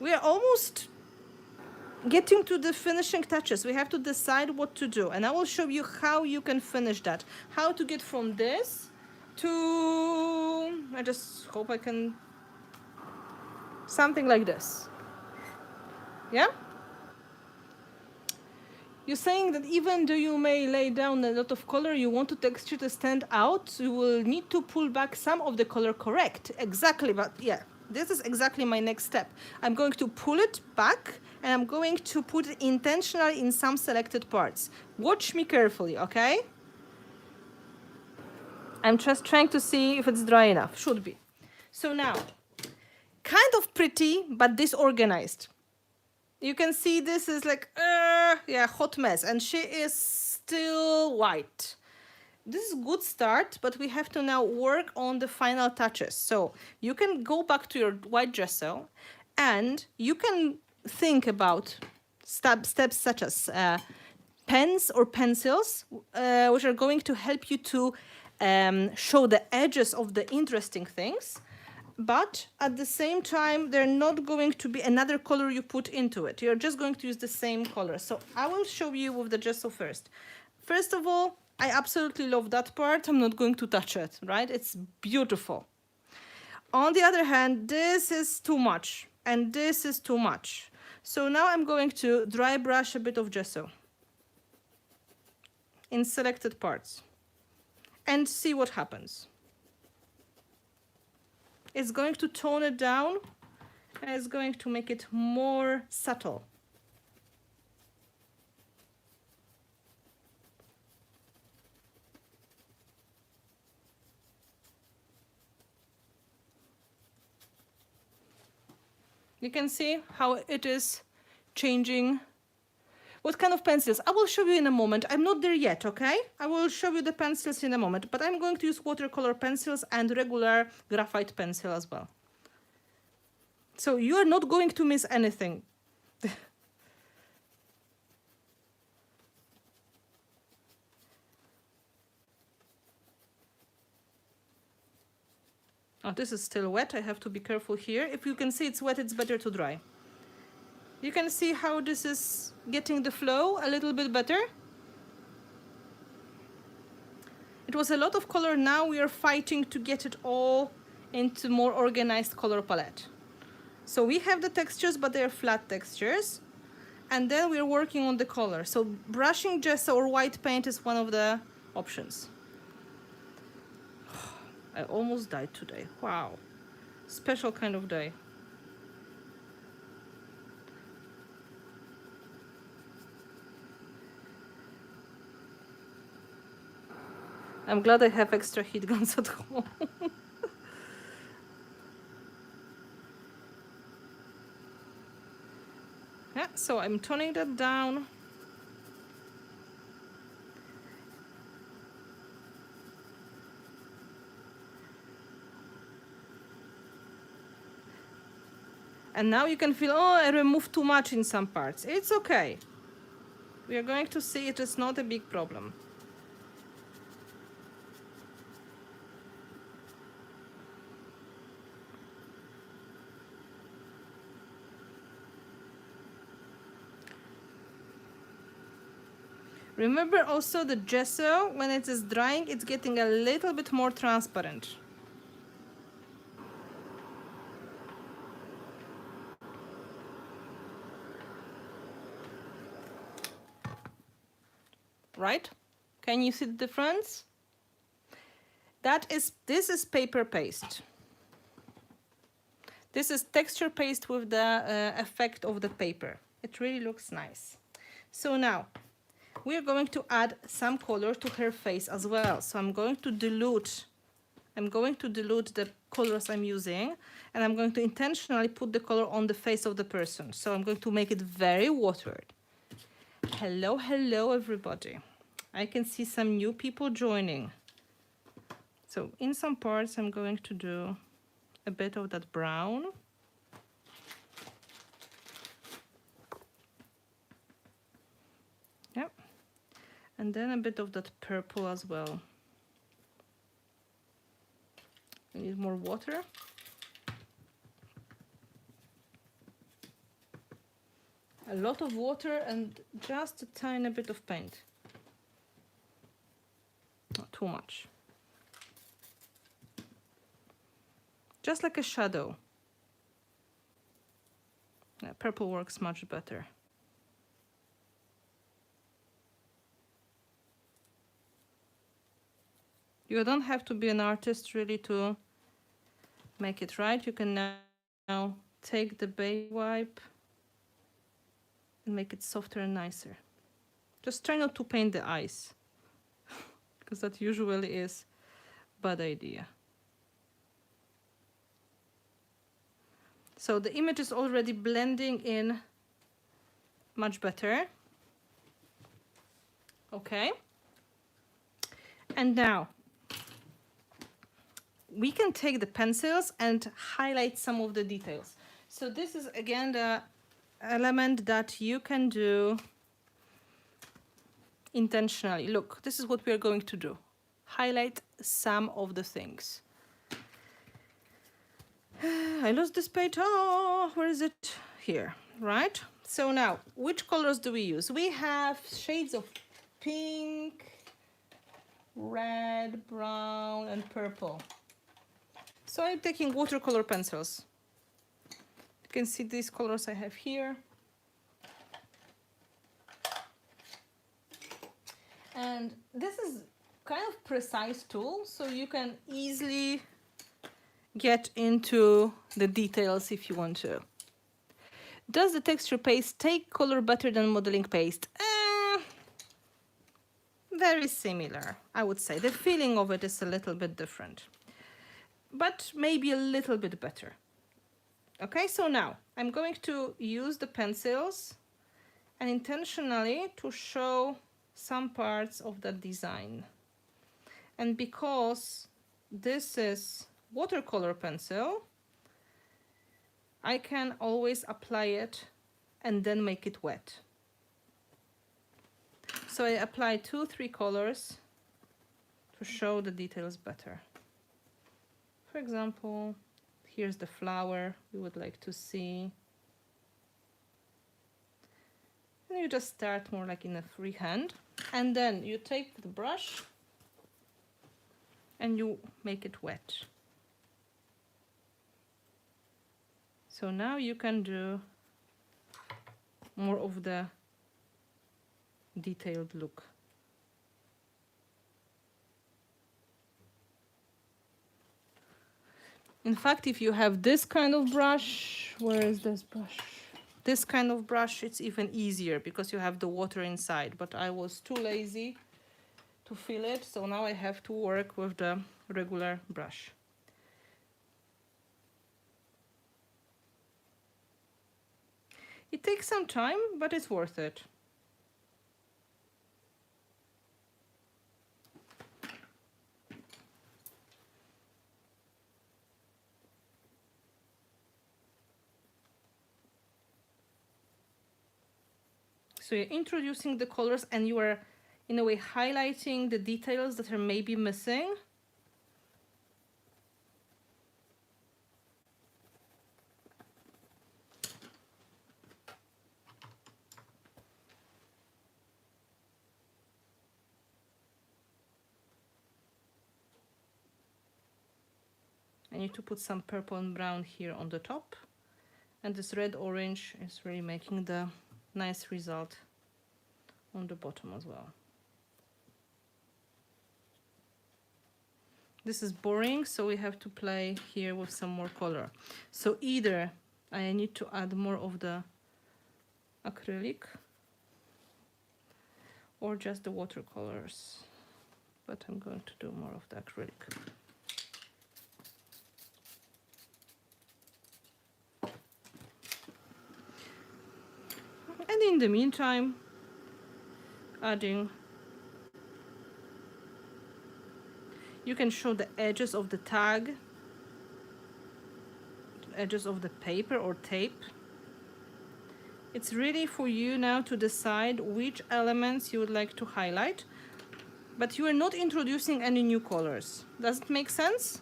We are almost getting to the finishing touches, we have to decide what to do. And I will show you how you can finish that. How to get from this to, I just hope I can, something like this. Yeah? You're saying that even though you may lay down a lot of color, you want the texture to stand out, you will need to pull back some of the color, correct? Exactly, but yeah, this is exactly my next step. I'm going to pull it back and I'm going to put it intentionally in some selected parts. Watch me carefully, okay? I'm just trying to see if it's dry enough, should be. So now, kind of pretty, but disorganized. You can see this is like, yeah, hot mess. And she is still white. This is a good start, but we have to now work on the final touches. So you can go back to your white gesso and you can think about steps such as pens or pencils, which are going to help you to show the edges of the interesting things. But at the same time, they're not going to be another color you put into it. You're just going to use the same color. So I will show you with the gesso first. First of all, I absolutely love that part. I'm not going to touch it, right? It's beautiful. On the other hand, this is too much and this is too much. So now I'm going to dry brush a bit of gesso in selected parts and see what happens. It's going to tone it down and it's going to make it more subtle. You can see how it is changing. What kind of pencils? I will show you in a moment. I'm not there yet, okay? I will show you the pencils in a moment, but I'm going to use watercolor pencils and regular graphite pencil as well. So you are not going to miss anything. Oh, this is still wet. I have to be careful here. If you can see it's wet, it's better to dry. You can see how this is getting the flow a little bit better. It was a lot of color. Now we are fighting to get it all into more organized color palette. So we have the textures, but they're flat textures. And then we're working on the color. So brushing gesso or white paint is one of the options. I almost died today. Wow. Special kind of day. I'm glad I have extra heat guns at home. Yeah, so I'm toning that down. And now you can feel, oh, I removed too much in some parts. It's okay. We are going to see it is not a big problem. Remember also the gesso, when it is drying, it's getting a little bit more transparent. Right? Can you see the difference? This is paper paste. This is texture paste with the effect of the paper. It really looks nice. So now, we're going to add some color to her face as well. So I'm going to dilute the colors I'm using, and I'm going to intentionally put the color on the face of the person. So I'm going to make it very watered. Hello, hello, everybody. I can see some new people joining. So in some parts, I'm going to do a bit of that brown. Yep. And then a bit of that purple as well. I need more water. a lot of water and just a tiny bit of paint. Not too much. Just like a shadow. Yeah, purple works much better. You don't have to be an artist really to make it right. You can now take the baby wipe and make it softer and nicer. Just try not to paint the eyes, because that usually is a bad idea. So the image is already blending in much better. Okay. And now we can take the pencils and highlight some of the details. So this is again the element that you can do intentionally. Look, this is what we are going to do. Highlight some of the things. I lost this page. Oh, where is it? Here, right? So now, which colors do we use? We have shades of pink, red, brown, and purple. So I'm taking watercolor pencils. You can see these colors I have here. And this is kind of precise tool, so you can easily get into the details if you want to. Does the texture paste take color better than modeling paste? Very similar, I would say. The feeling of it is a little bit different, but maybe a little bit better. Okay, so now I'm going to use the pencils and intentionally to show some parts of that design. And because this is watercolor pencil, I can always apply it and then make it wet. So I apply 2-3 colors to show the details better. For example, here's the flower we would like to see. And you just start more like in a free hand. And then you take the brush and you make it wet. So now you can do more of the detailed look. In fact, if you have this kind of brush, where is this brush? This kind of brush, it's even easier because you have the water inside, but I was too lazy to fill it, so now I have to work with the regular brush. It takes some time, but it's worth it. So you're introducing the colors and you are, in a way, highlighting the details that are maybe missing. I need to put some purple and brown here on the top. And this red-orange is really making the nice result on the bottom as well. This is boring, so we have to play here with some more color. So either I need to add more of the acrylic or just the watercolors, but I'm going to do more of the acrylic. And in the meantime, adding, you can show the edges of the tag, edges of the paper or tape. It's really for you now to decide which elements you would like to highlight, but you are not introducing any new colors. Does it make sense?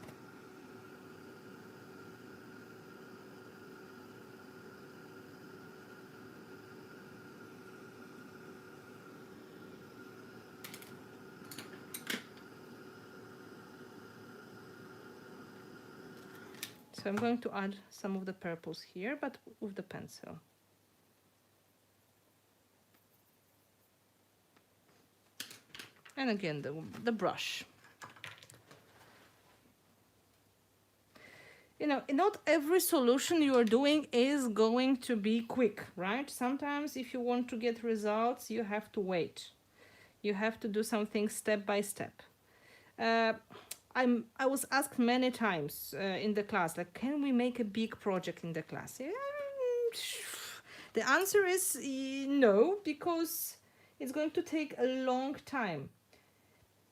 So I'm going to add some of the purples here, but with the pencil. And again, the brush. You know, not every solution you are doing is going to be quick, right? Sometimes if you want to get results, you have to wait. You have to do something step by step. I was asked many times in the class, like, can we make a big project in the class? Yeah, the answer is no, because it's going to take a long time.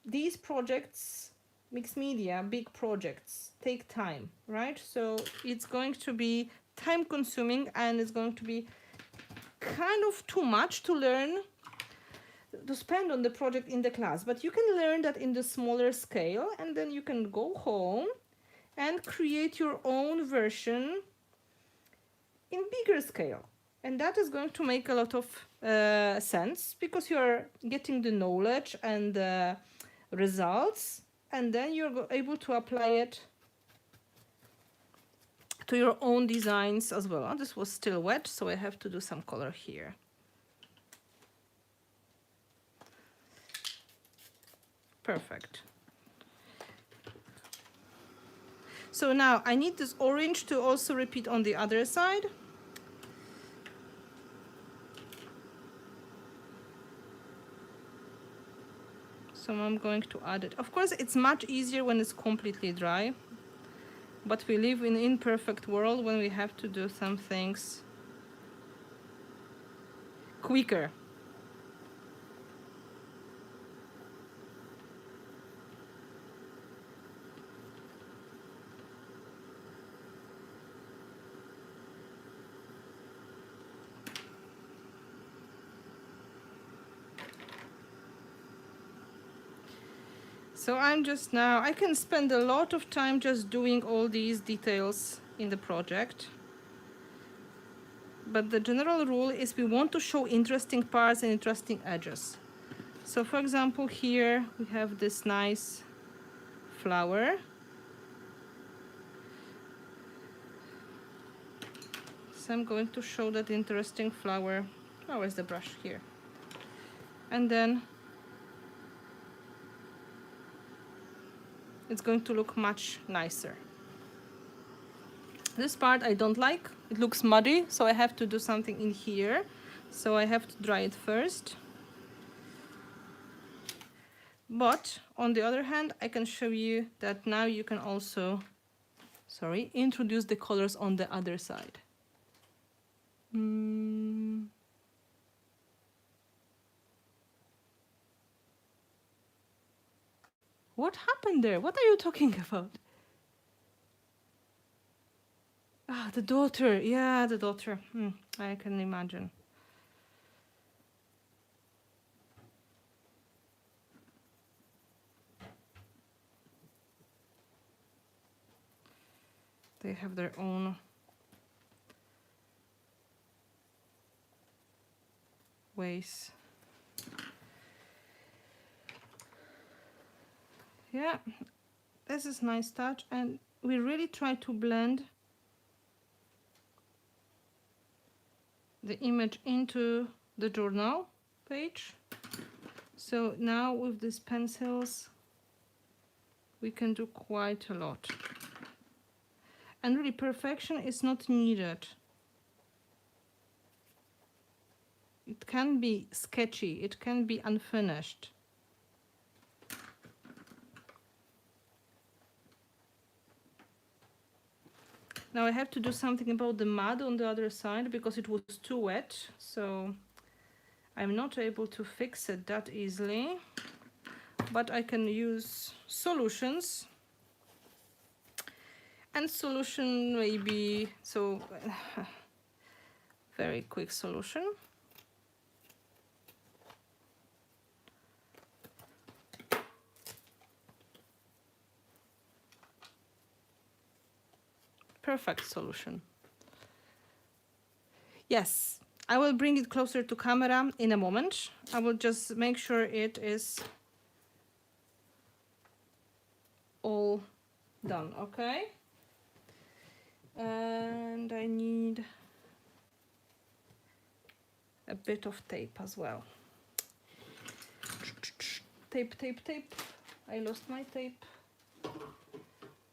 These projects, mixed media, big projects, take time, right? So it's going to be time consuming, and it's going to be kind of too much to learn, to spend on the project in the class. But you can learn that in the smaller scale, and then you can go home and create your own version in bigger scale. And that is going to make a lot of sense, because you're getting the knowledge and the results, and then you're able to apply it to your own designs as well. This was still wet, so I have to do some color here. Perfect. So now I need this orange to also repeat on the other side. So I'm going to add it. Of course, it's much easier when it's completely dry, but we live in an imperfect world when we have to do some things quicker. So I'm just now, I can spend a lot of time just doing all these details in the project. But the general rule is we want to show interesting parts and interesting edges. So for example, here we have this nice flower. So I'm going to show that interesting flower. Oh, where's the brush? Here. And then it's going to look much nicer. This part I don't like. It looks muddy, so I have to do something in here. So I have to dry it first. But on the other hand, I can show you that now you can also, introduce the colors on the other side. What happened there? What are you talking about? Ah, the daughter. Yeah, the daughter. I can imagine. They have their own ways. Yeah, this is nice touch, and we really try to blend the image into the journal page. So now with these pencils, we can do quite a lot. And really, perfection is not needed. It can be sketchy, it can be unfinished. Now I have to do something about the mud on the other side because it was too wet, so I'm not able to fix it that easily, but I can use solutions. And solution maybe, so very quick solution. Perfect solution. Yes, I will bring it closer to camera in a moment. I will just make sure it is all done, okay? And I need a bit of tape as well. Tape, tape, tape. I lost my tape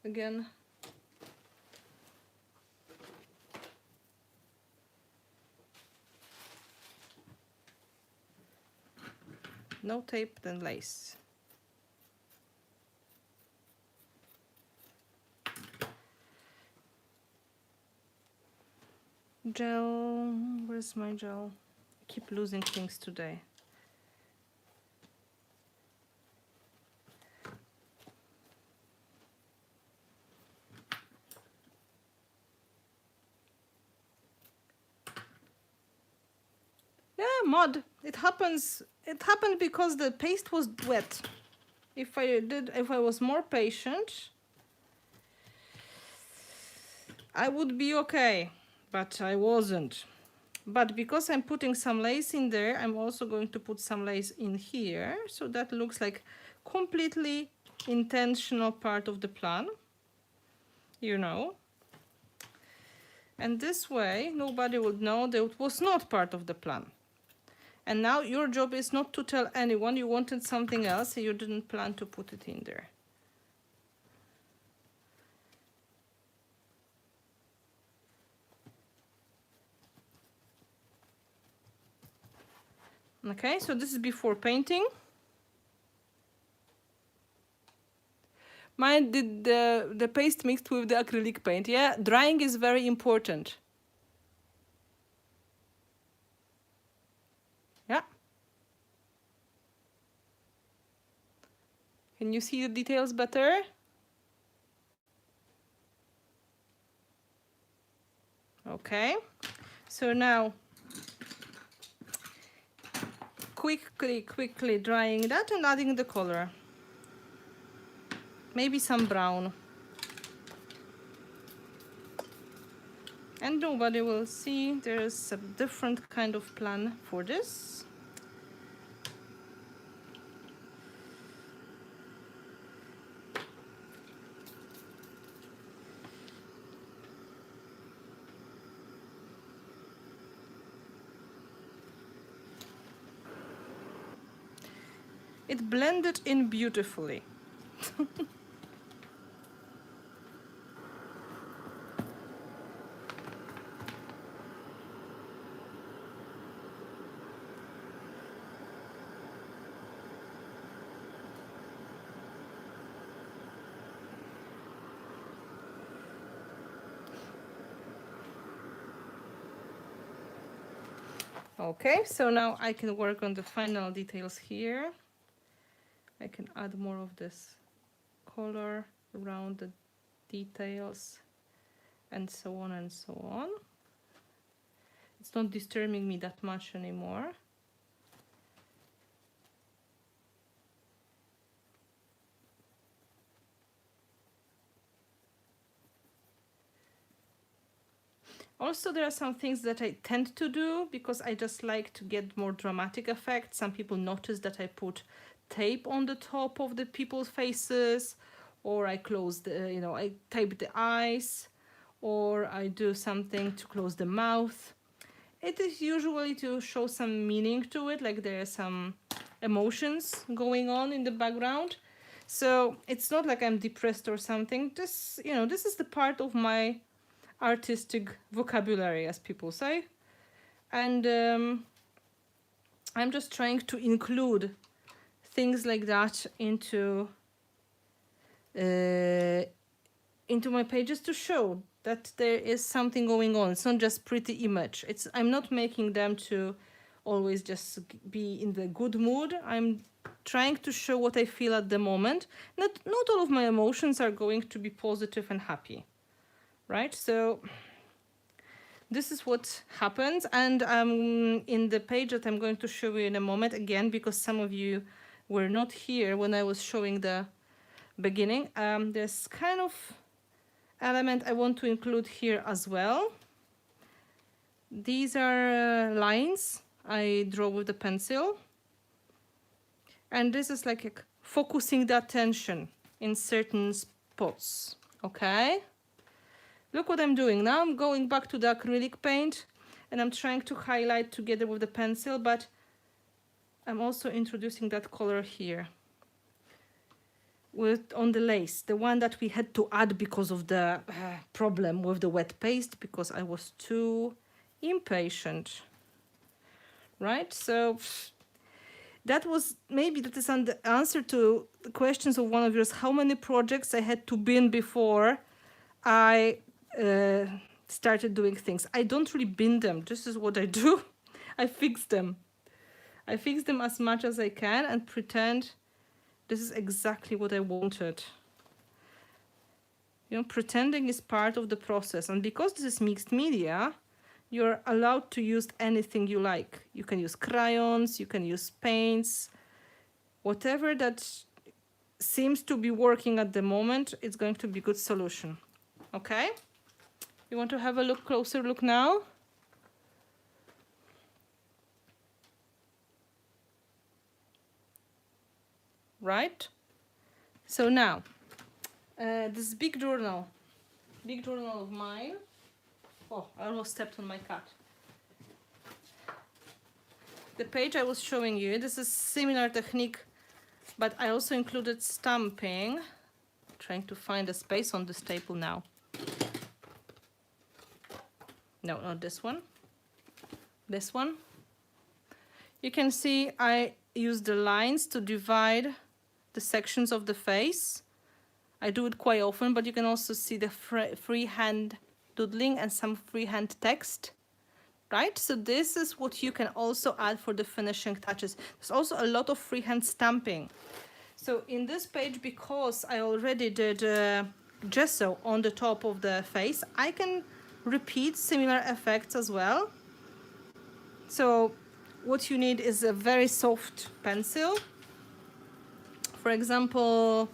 again. No tape, then lace. Gel, where's my gel? I keep losing things today. Yeah, mud. It happens. It happened because the paste was wet. If I was more patient, I would be okay, but I wasn't. But because I'm putting some lace in there, I'm also going to put some lace in here, so that looks like completely intentional part of the plan, you know. And this way, nobody would know that it was not part of the plan. And now your job is not to tell anyone you wanted something else and you didn't plan to put it in there. Okay, so this is before painting. Mine did the paste mixed with the acrylic paint. Yeah, drying is very important. Yeah. Can you see the details better? Okay, so now quickly drying that and adding the color. Maybe some brown. And nobody will see. There's a different kind of plan for this. It blended in beautifully. Okay, so now I can work on the final details here. I can add more of this color around the details and so on and so on. It's not disturbing me that much anymore. Also, there are some things that I tend to do because I just like to get more dramatic effect. Some people notice that I put tape on the top of the people's faces, or I close the, I tape the eyes, or I do something to close the mouth. It is usually to show some meaning to it, like there are some emotions going on in the background. So it's not like I'm depressed or something. This, this is the part of my artistic vocabulary, as people say. And I'm just trying to include things like that into my pages to show that there is something going on. It's not just pretty image. I'm not making them to always just be in the good mood. I'm trying to show what I feel at the moment. Not all of my emotions are going to be positive and happy, right? So this is what happens. And in the page that I'm going to show you in a moment, again, because some of you were not here when I was showing the beginning, there's kind of element I want to include here as well. These are lines I draw with the pencil. And this is like focusing the attention in certain spots, okay? Look what I'm doing. Now I'm going back to the acrylic paint and I'm trying to highlight together with the pencil, but I'm also introducing that color here on the lace, the one that we had to add because of the problem with the wet paste, because I was too impatient, right? So that is the answer to the questions of one of yours, how many projects I had to bin before I started doing things. I don't really bin them. This is what I do. I fix them. I fix them as much as I can and pretend this is exactly what I wanted. You know, pretending is part of the process. And because this is mixed media, you're allowed to use anything you like. You can use crayons, you can use paints, whatever that seems to be working at the moment, it's going to be a good solution. Okay? You want to have a closer look now? Right? So now, this big journal of mine. Oh, I almost stepped on my cat. The page I was showing you, this is similar technique, but I also included stamping. Trying to find a space on the staple now. No, not this one. This one. You can see I use the lines to divide the sections of the face. I do it quite often, but you can also see the freehand doodling and some freehand text, right? So this is what you can also add for the finishing touches. There's also a lot of freehand stamping. So in this page, because I already did gesso on the top of the face, I can repeat similar effects as well. So what you need is a very soft pencil. For example,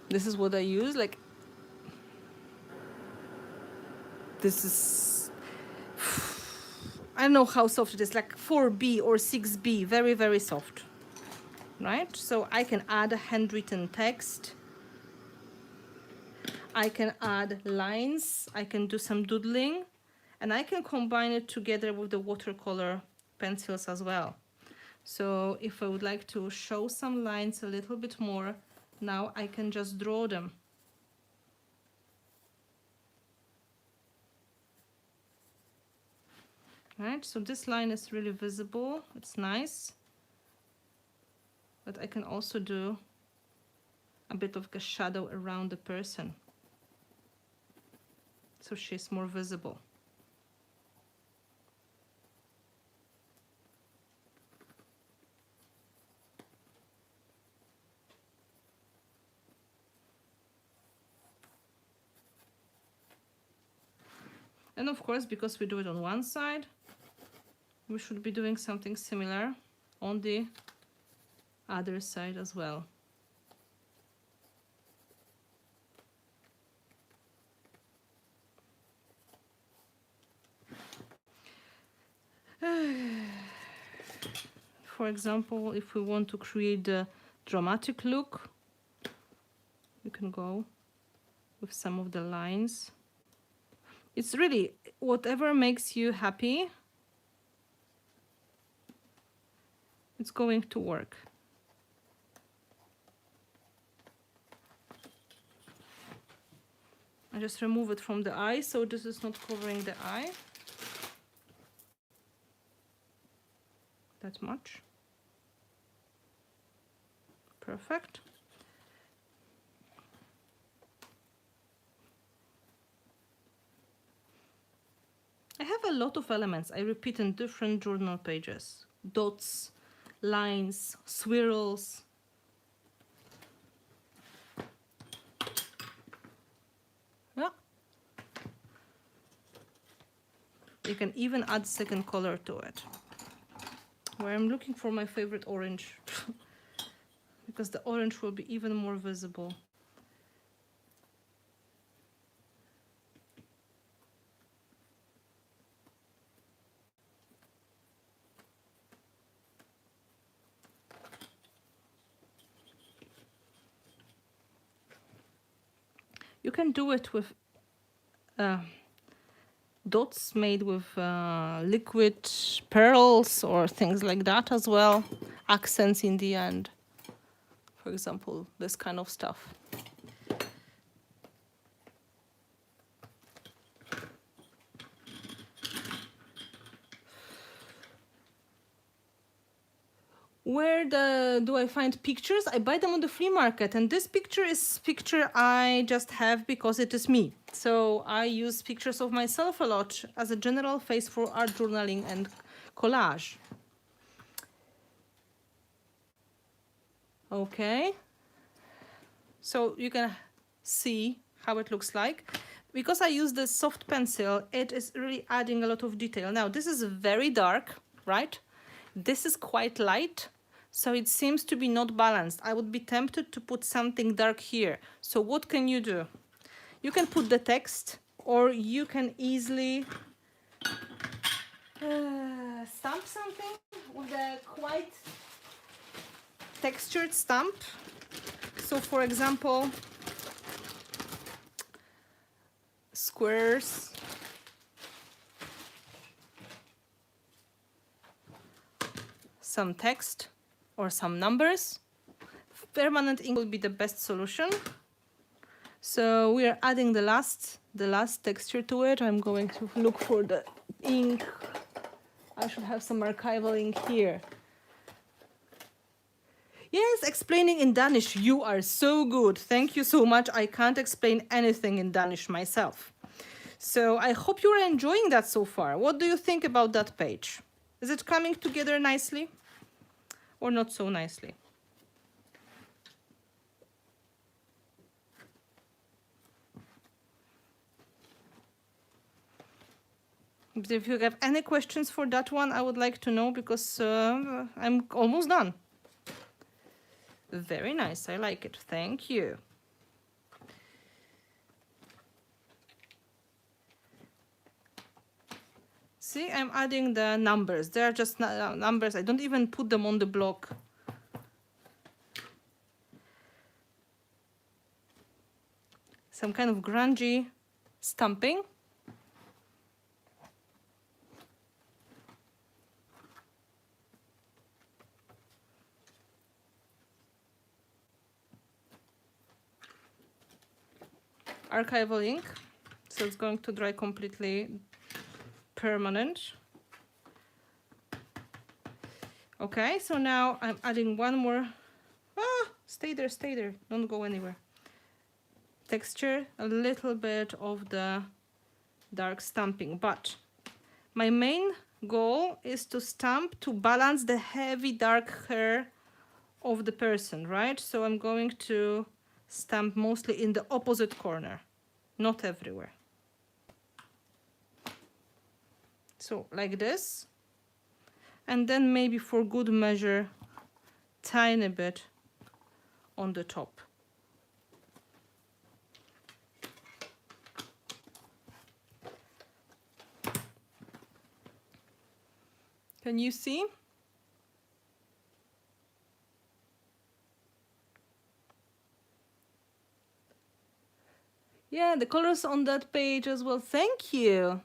this is what I use, like this is, I don't know how soft it is, like 4B or 6B, very, very soft, right? So I can add a handwritten text. I can add lines, I can do some doodling, and I can combine it together with the watercolor pencils as well. So if I would like to show some lines a little bit more, now I can just draw them. Right, so this line is really visible, it's nice. But I can also do a bit of a shadow around the person, so she's more visible. And of course, because we do it on one side, we should be doing something similar on the other side as well. For example, if we want to create the dramatic look, you can go with some of the lines. It's really whatever makes you happy, it's going to work. I just remove it from the eye, so this is not covering the eye that much. Perfect. I have a lot of elements I repeat in different journal pages. Dots, lines, swirls. Yeah. You can even add second color to it. Where I'm looking for my favorite orange. Because the orange will be even more visible. You can do it with dots made with liquid pearls or things like that as well. Accents in the end. For example, this kind of stuff. Where do I find pictures? I buy them on the flea market, and this picture is picture I just have because it is me. So I use pictures of myself a lot as a general face for art journaling and collage. Okay, so you can see how it looks like. Because I use the soft pencil, it is really adding a lot of detail. Now this is very dark, right? This is quite light, so it seems to be not balanced. I would be tempted to put something dark here. So what can you do? You can put the text, or you can easily stamp something with a quite textured stamp. So for example, squares, some text or some numbers. Permanent ink will be the best solution. So we are adding the last texture to it. I'm going to look for the ink. I should have some archival ink here. Yes, explaining in Danish. You are so good. Thank you so much. I can't explain anything in Danish myself. So I hope you're enjoying that so far. What do you think about that page? Is it coming together nicely or not so nicely? But if you have any questions for that one, I would like to know, because I'm almost done. Very nice. I like it. Thank you. See, I'm adding the numbers. They're just numbers. I don't even put them on the block. Some kind of grungy stamping. Archival ink, so it's going to dry completely permanent. Okay, so now I'm adding one more. Stay there, don't go anywhere. Texture, a little bit of the dark stamping, but my main goal is to stamp to balance the heavy dark hair of the person, right? So I'm going to stamp mostly in the opposite corner, not everywhere. So like this, and then maybe for good measure, tiny bit on the top. Can you see? Yeah, the colors on that page as well. Thank you.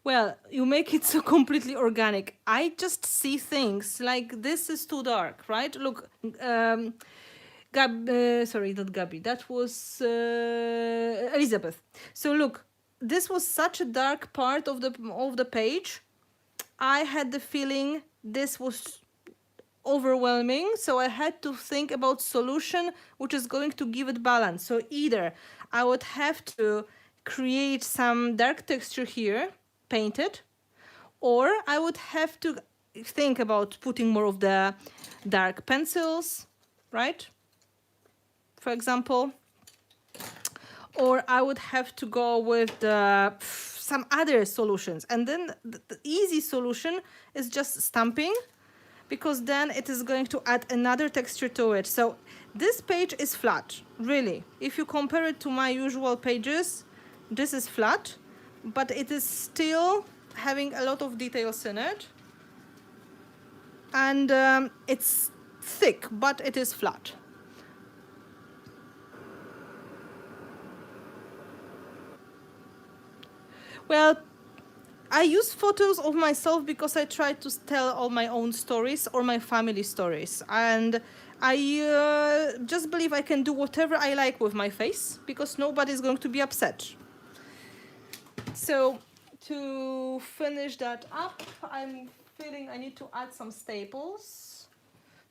Well, you make it so completely organic. I just see things like this is too dark, right? Look, sorry, not Gabby. That was Elizabeth. So look, this was such a dark part of the page. I had the feeling this was overwhelming, so I had to think about solution which is going to give it balance. So either I would have to create some dark texture here, paint it, or I would have to think about putting more of the dark pencils, right? For example, or I would have to go with some other solutions. And then the easy solution is just stamping, because then it is going to add another texture to it. So this page is flat, really. If you compare it to my usual pages, this is flat, but it is still having a lot of details in it. And it's thick, but it is flat. Well, I use photos of myself because I try to tell all my own stories or my family stories. And I just believe I can do whatever I like with my face because nobody's going to be upset. So to finish that up, I'm feeling I need to add some staples.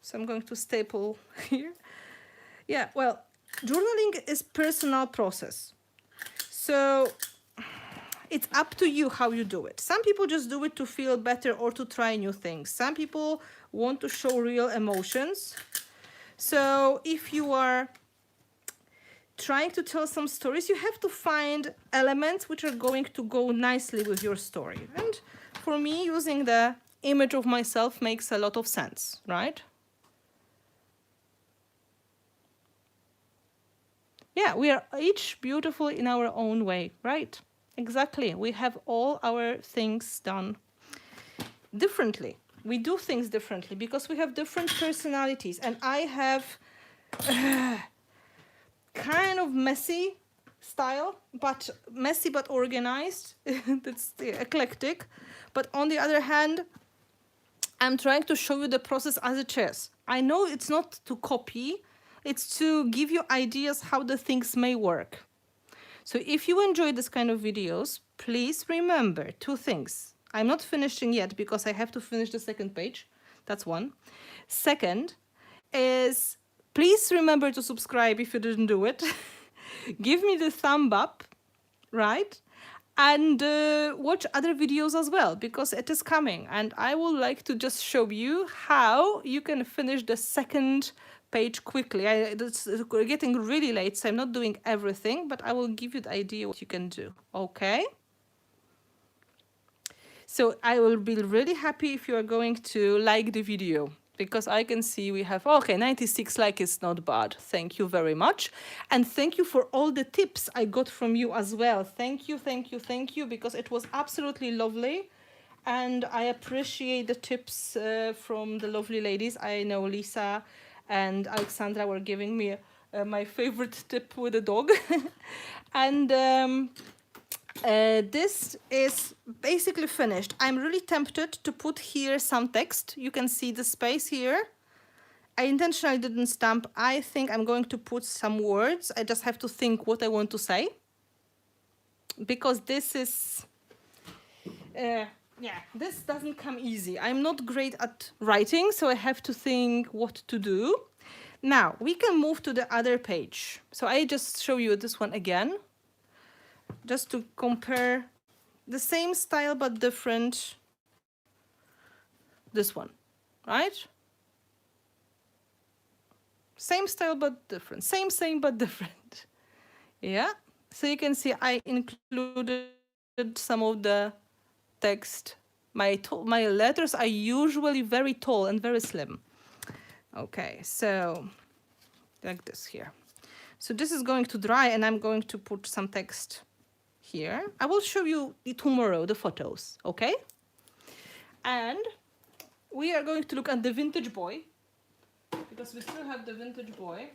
So I'm going to staple here. Yeah, well, journaling is personal process. So it's up to you how you do it. Some people just do it to feel better or to try new things. Some people want to show real emotions. So if you are trying to tell some stories, you have to find elements which are going to go nicely with your story. And for me, using the image of myself makes a lot of sense, right? Yeah, we are each beautiful in our own way, right? Exactly. We have all our things done differently. We do things differently because we have different personalities. And I have kind of messy style, but messy but organized. That's eclectic. But on the other hand, I'm trying to show you the process as it is. I know it's not to copy, it's to give you ideas how the things may work. So if you enjoy this kind of videos, please remember two things. I'm not finishing yet because I have to finish the second page. That's one. Second is please remember to subscribe if you didn't do it. Give me the thumb up, right? And watch other videos as well because it is coming. And I would like to just show you how you can finish the second page quickly. It's getting really late, so I'm not doing everything, but I will give you the idea what you can do, okay? So I will be really happy if you are going to like the video because I can see we have, okay, 96 likes is not bad. Thank you very much. And thank you for all the tips I got from you as well. Thank you, thank you, thank you, because it was absolutely lovely. And I appreciate the tips from the lovely ladies. I know Lisa and Alexandra were giving me my favorite tip with the dog. And this is basically finished. I'm really tempted to put here some text. You can see the space here. I intentionally didn't stamp. I think I'm going to put some words. I just have to think what I want to say. Because this is... yeah, this doesn't come easy. I'm not great at writing, so I have to think what to do. Now, we can move to the other page. So I just show you this one again, just to compare the same style but different. This one, right? Same style but different. Same but different. Yeah, so you can see I included some of the text. My letters are usually very tall and very slim. Okay, so like this here. So this is going to dry and I'm going to put some text here. I will show you tomorrow the photos, okay? And we are going to look at the vintage boy because we still have the vintage boy.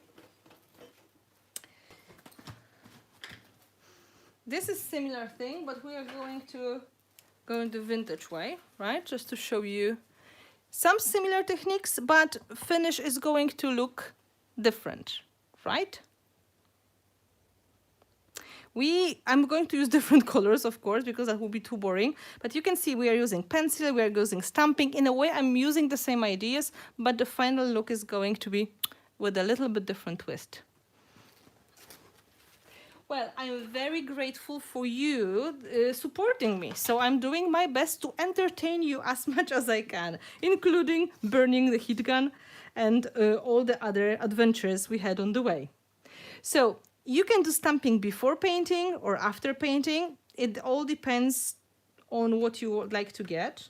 This is similar thing, but we are going to go in the vintage way, right? Just to show you some similar techniques, but finish is going to look different, right? I'm going to use different colors, of course, because that would be too boring. But you can see we are using pencil, we are using stamping. In a way, I'm using the same ideas, but the final look is going to be with a little bit different twist. Well, I'm very grateful for you supporting me. So I'm doing my best to entertain you as much as I can, including burning the heat gun and all the other adventures we had on the way. So you can do stamping before painting or after painting. It all depends on what you would like to get.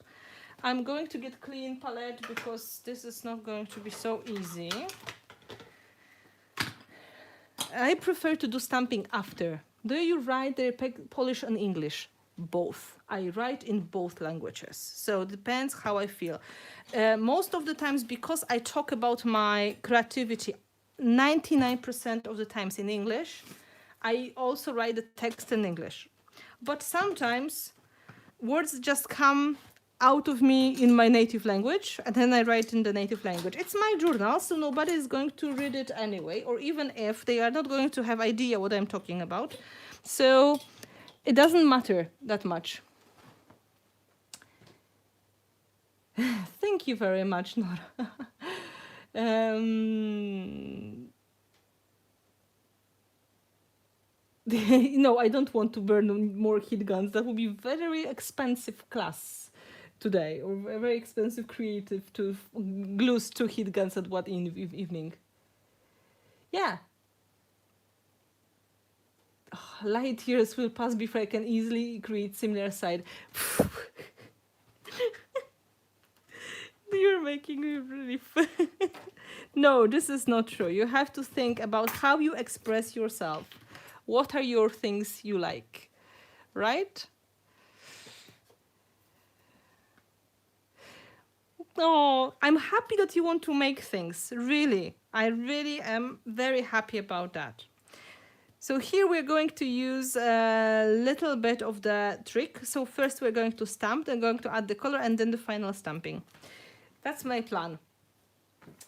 I'm going to get clean palette because this is not going to be so easy. I prefer to do stamping after. Do you write the Polish and English? Both. I write in both languages. So it depends how I feel. Most of the times, because I talk about my creativity 99% of the times in English, I also write the text in English. But sometimes words just come out of me in my native language, and then I write in the native language. It's my journal, so nobody is going to read it anyway, or even if they are not going to have idea what I'm talking about. So it doesn't matter that much. Thank you very much, Nora. No, I don't want to burn more heat guns. That would be very expensive class today, or very expensive creative to glue 2 heat guns at one evening. Yeah. Oh, light years will pass before I can easily create similar side. You're making me really No, this is not true. You have to think about how you express yourself. What are your things you like, right? Oh, I'm happy that you want to make things, really. I really am very happy about that. So here we're going to use a little bit of the trick. So first we're going to stamp, then going to add the color, and then the final stamping. That's my plan.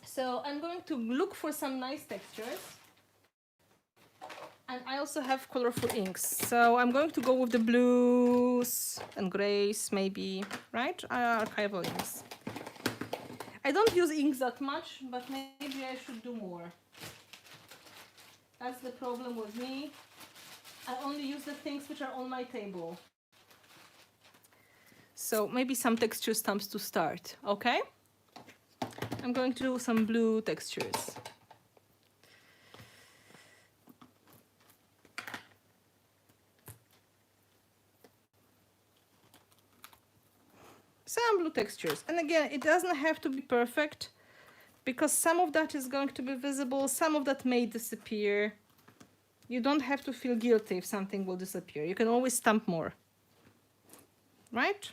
So I'm going to look for some nice textures. And I also have colorful inks. So I'm going to go with the blues and grays, maybe, right? Archival inks. I don't use inks that much, but maybe I should do more. That's the problem with me. I only use the things which are on my table. So maybe some texture stamps to start, okay? I'm going to do some blue textures. Some blue textures. And again, it doesn't have to be perfect, because some of that is going to be visible, some of that may disappear. You don't have to feel guilty if something will disappear. You can always stamp more, right?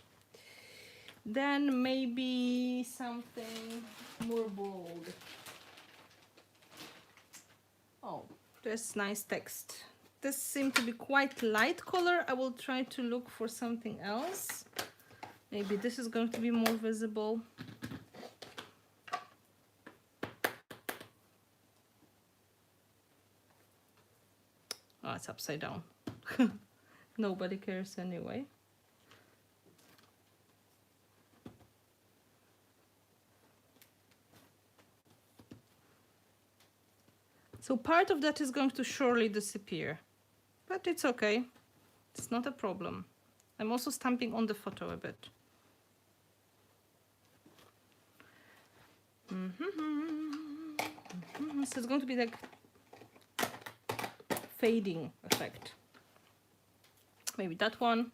Then maybe something more bold. Oh, there's nice text. This seems to be quite light color. I will try to look for something else. Maybe this is going to be more visible. Oh, it's upside down. Nobody cares anyway. So part of that is going to surely disappear, but it's okay. It's not a problem. I'm also stamping on the photo a bit. So it's going to be like fading effect. Maybe that one,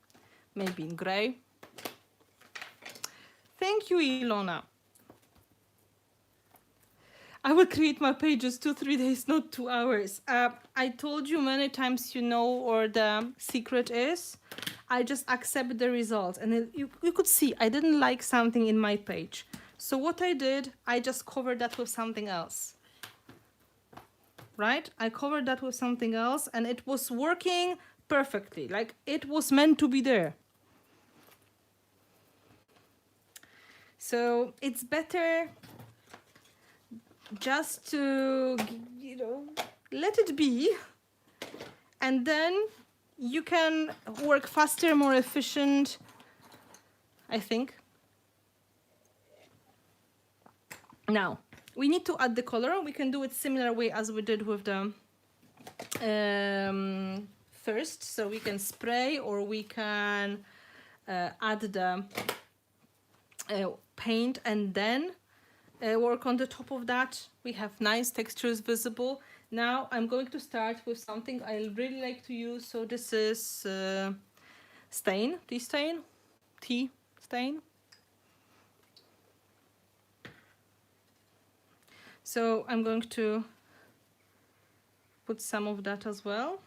maybe in gray. Thank you, Ilona. I will create my pages 2-3 days, not 2 hours. I told you many times, you know, or the secret is, I just accept the results. And you could see I didn't like something in my page. So what I did, I just covered that with something else. Right? I covered that with something else, and it was working perfectly. Like it was meant to be there. So it's better just to, you know, let it be, and then you can work faster, more efficient, I think. Now we need to add the color. We can do it similar way as we did with the first. So we can spray, or we can add the paint and then work on the top of that. We have nice textures visible. Now I'm going to start with something I really like to use. So this is tea stain. So I'm going to put some of that as well.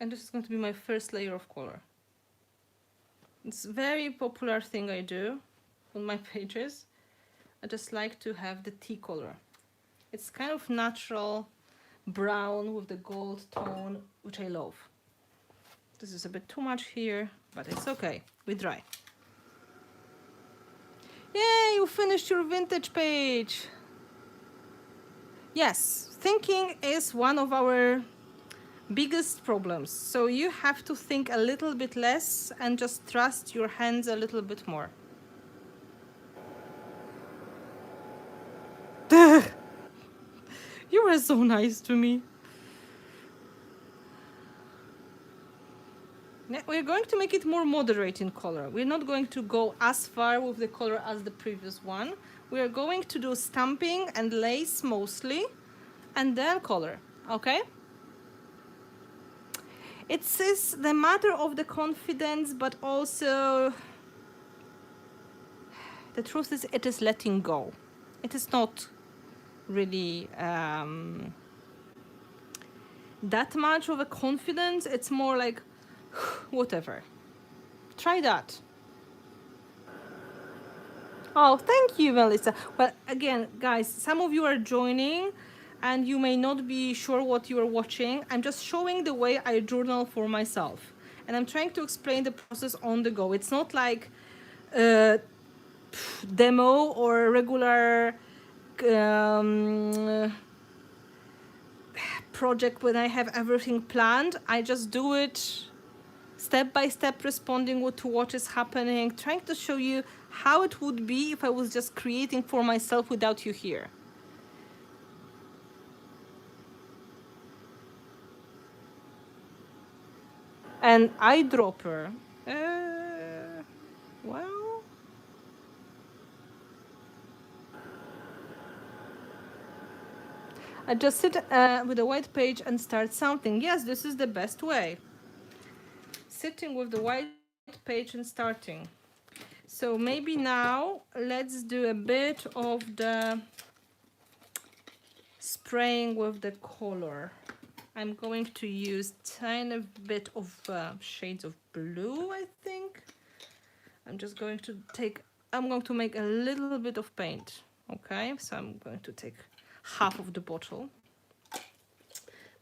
And this is going to be my first layer of color. It's a very popular thing I do on my pages. I just like to have the tea color. It's kind of natural, brown with the gold tone, which I love. This is a bit too much here, but it's okay. We dry. Yay, you finished your vintage page. Yes, thinking is one of our biggest problems. So you have to think a little bit less and just trust your hands a little bit more. You were so nice to me. We're going to make it more moderate in color. We're not going to go as far with the color as the previous one. We are going to do stamping and lace mostly, and then color, okay? It is the matter of the confidence, but also the truth is it is letting go. It is not really that much of a confidence. It's more like whatever. Try that. Oh, thank you, Melissa. Well, again, guys, some of you are joining and you may not be sure what you are watching. I'm just showing the way I journal for myself. And I'm trying to explain the process on the go. It's not like a demo or regular project when I have everything planned. I just do it step by step, responding to what is happening, trying to show you how it would be if I was just creating for myself without you here. And eyedropper, well, I just sit with a white page and start something. Yes, this is the best way. Sitting with the white page and starting. So maybe now let's do a bit of the spraying with the color. I'm going to use tiny bit of shades of blue, I think. I'm just going to take, I'm going to make a little bit of paint. Okay, so I'm going to take half of the bottle.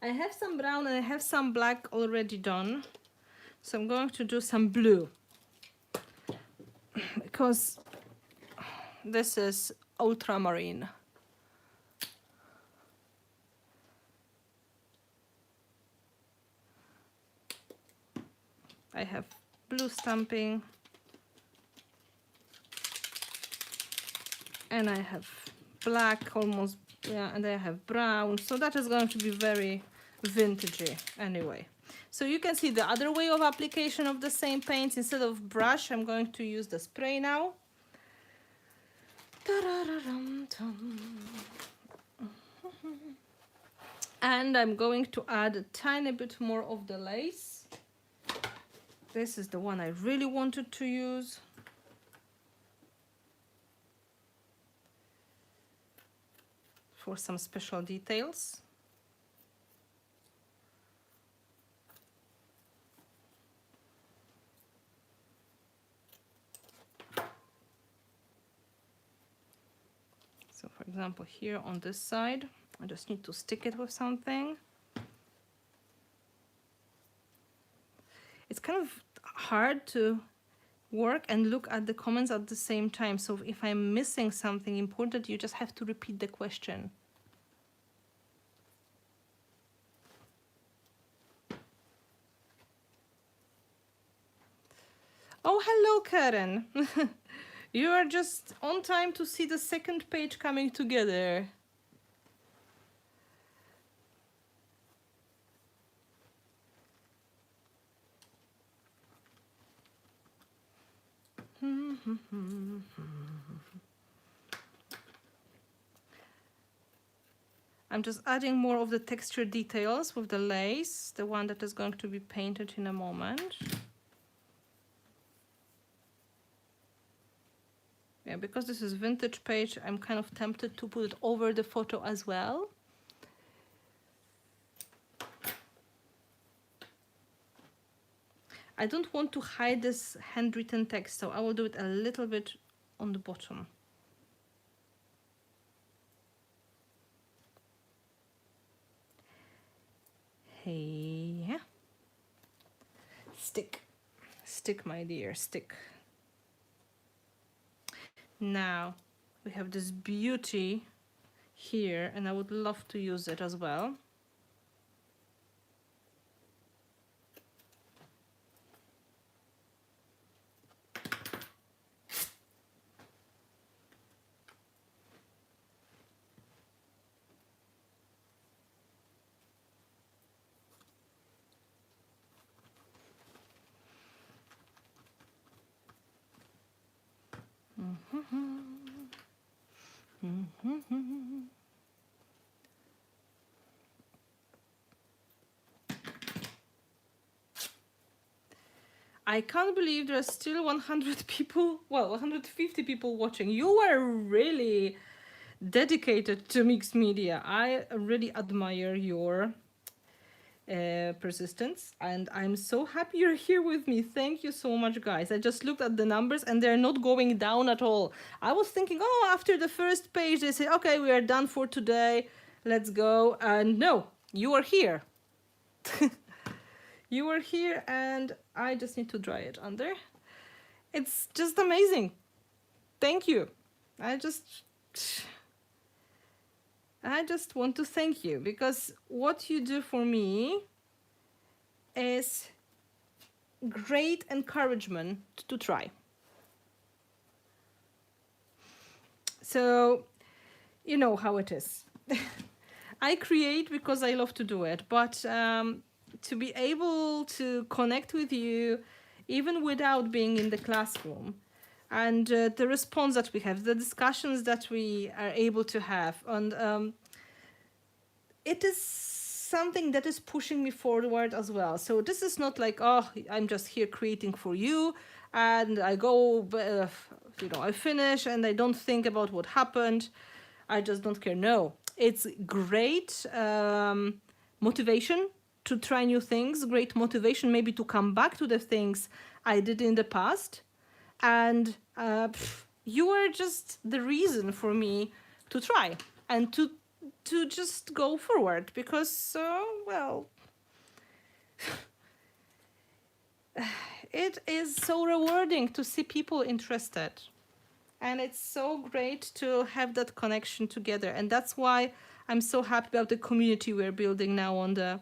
I have some brown and I have some black already done. So I'm going to do some blue. Because this is ultramarine. I have blue stamping. And I have black almost, yeah, and I have brown. So that is going to be very vintagey anyway. So you can see the other way of application of the same paints. Instead of brush, I'm going to use the spray now. And I'm going to add a tiny bit more of the lace. This is the one I really wanted to use. For some special details. So for example, here on this side, I just need to stick it with something. It's kind of hard to work and look at the comments at the same time. So if I'm missing something important, you just have to repeat the question. Oh, hello, Karen. You are just on time to see the second page coming together. I'm just adding more of the texture details with the lace, the one that is going to be painted in a moment. Yeah, because this is vintage page, I'm kind of tempted to put it over the photo as well. I don't want to hide this handwritten text, so I will do it a little bit on the bottom. Hey, stick, stick, my dear, stick. Now we have this beauty here, and I would love to use it as well. I can't believe there's still 100 people, well, 150 people watching. You are really dedicated to mixed media. I really admire your persistence, and I'm so happy you're here with me. Thank you so much, guys. I just looked at the numbers and they're not going down at all. I was thinking, oh, after the first page they say, okay, we are done for today, let's go. And no, you are here. You are here, and I just need to dry it under. It's just amazing. Thank you. I just want to thank you, because what you do for me is great encouragement to try. So, you know how it is. I create because I love to do it, but to be able to connect with you even without being in the classroom, and the response that we have, the discussions that we are able to have, and it is something that is pushing me forward as well. So this is not like, oh, I'm just here creating for you and I go, you know, I finish and I don't think about what happened. I just don't care. No, it's great motivation to try new things, great motivation maybe to come back to the things I did in the past. And you are just the reason for me to try and to just go forward, because, well, it is so rewarding to see people interested. And it's so great to have that connection together. And that's why I'm so happy about the community we're building now on the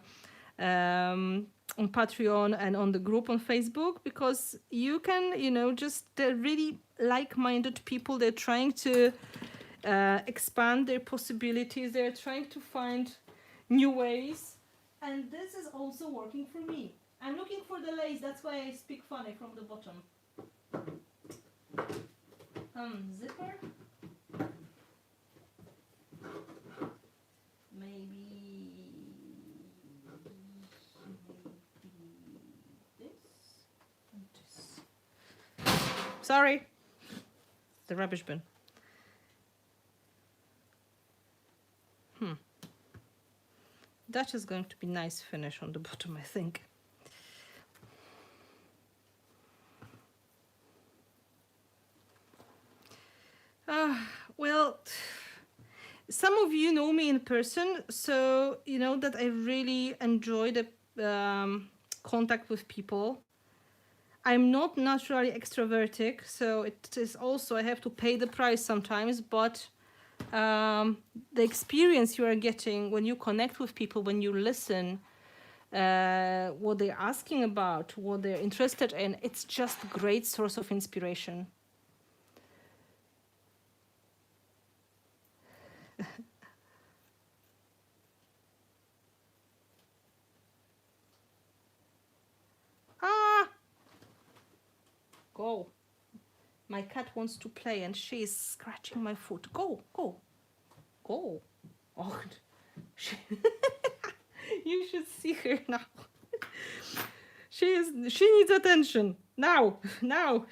on Patreon and on the group on Facebook, because you can, you know, just they're really like-minded people. They're trying to expand their possibilities. They're trying to find new ways. And this is also working for me. I'm looking for the lace. That's why I speak funny from the bottom. Zipper. Maybe this and this. Sorry, the rubbish bin. That is going to be nice finish on the bottom, I think. Well, some of you know me in person, so you know that I really enjoy the contact with people. I'm not naturally extrovertic, so it is also, I have to pay the price sometimes, but the experience you are getting when you connect with people, when you listen, what they're asking about, what they're interested in, it's just a great source of inspiration. Go. My cat wants to play and she is scratching my foot. Go, go, go. Oh, you should see her now. She needs attention. Now, now.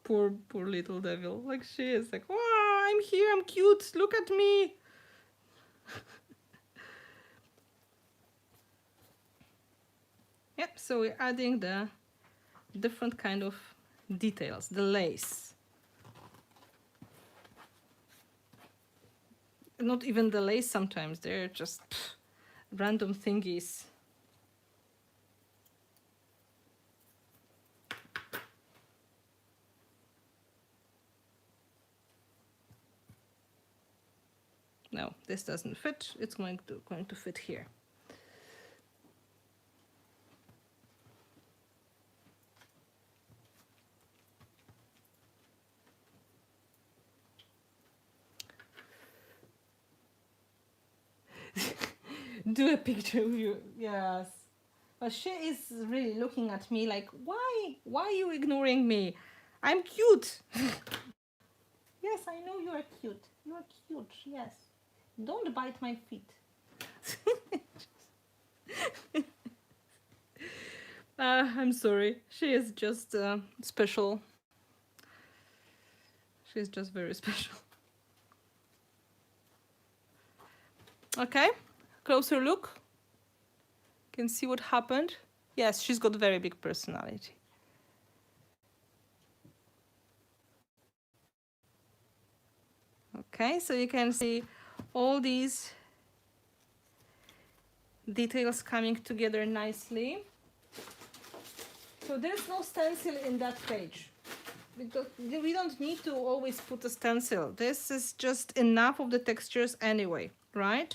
Poor little devil. Like, she is like, oh, I'm here, I'm cute, look at me. Yep, so we're adding the different kind of details, the lace. Not even the lace sometimes, they're just random thingies. No, this doesn't fit. It's going to fit here. Do a picture of you. Yes. But she is really looking at me like, why? Why are you ignoring me? I'm cute. Yes, I know you are cute. You are cute, yes. Don't bite my feet. I'm sorry. She is just special. She's just very special. Okay, closer look. Can see what happened. Yes, she's got very big personality. Okay, so you can see all these details coming together nicely. So there's no stencil in that page. We don't need to always put a stencil. This is just enough of the textures anyway, right?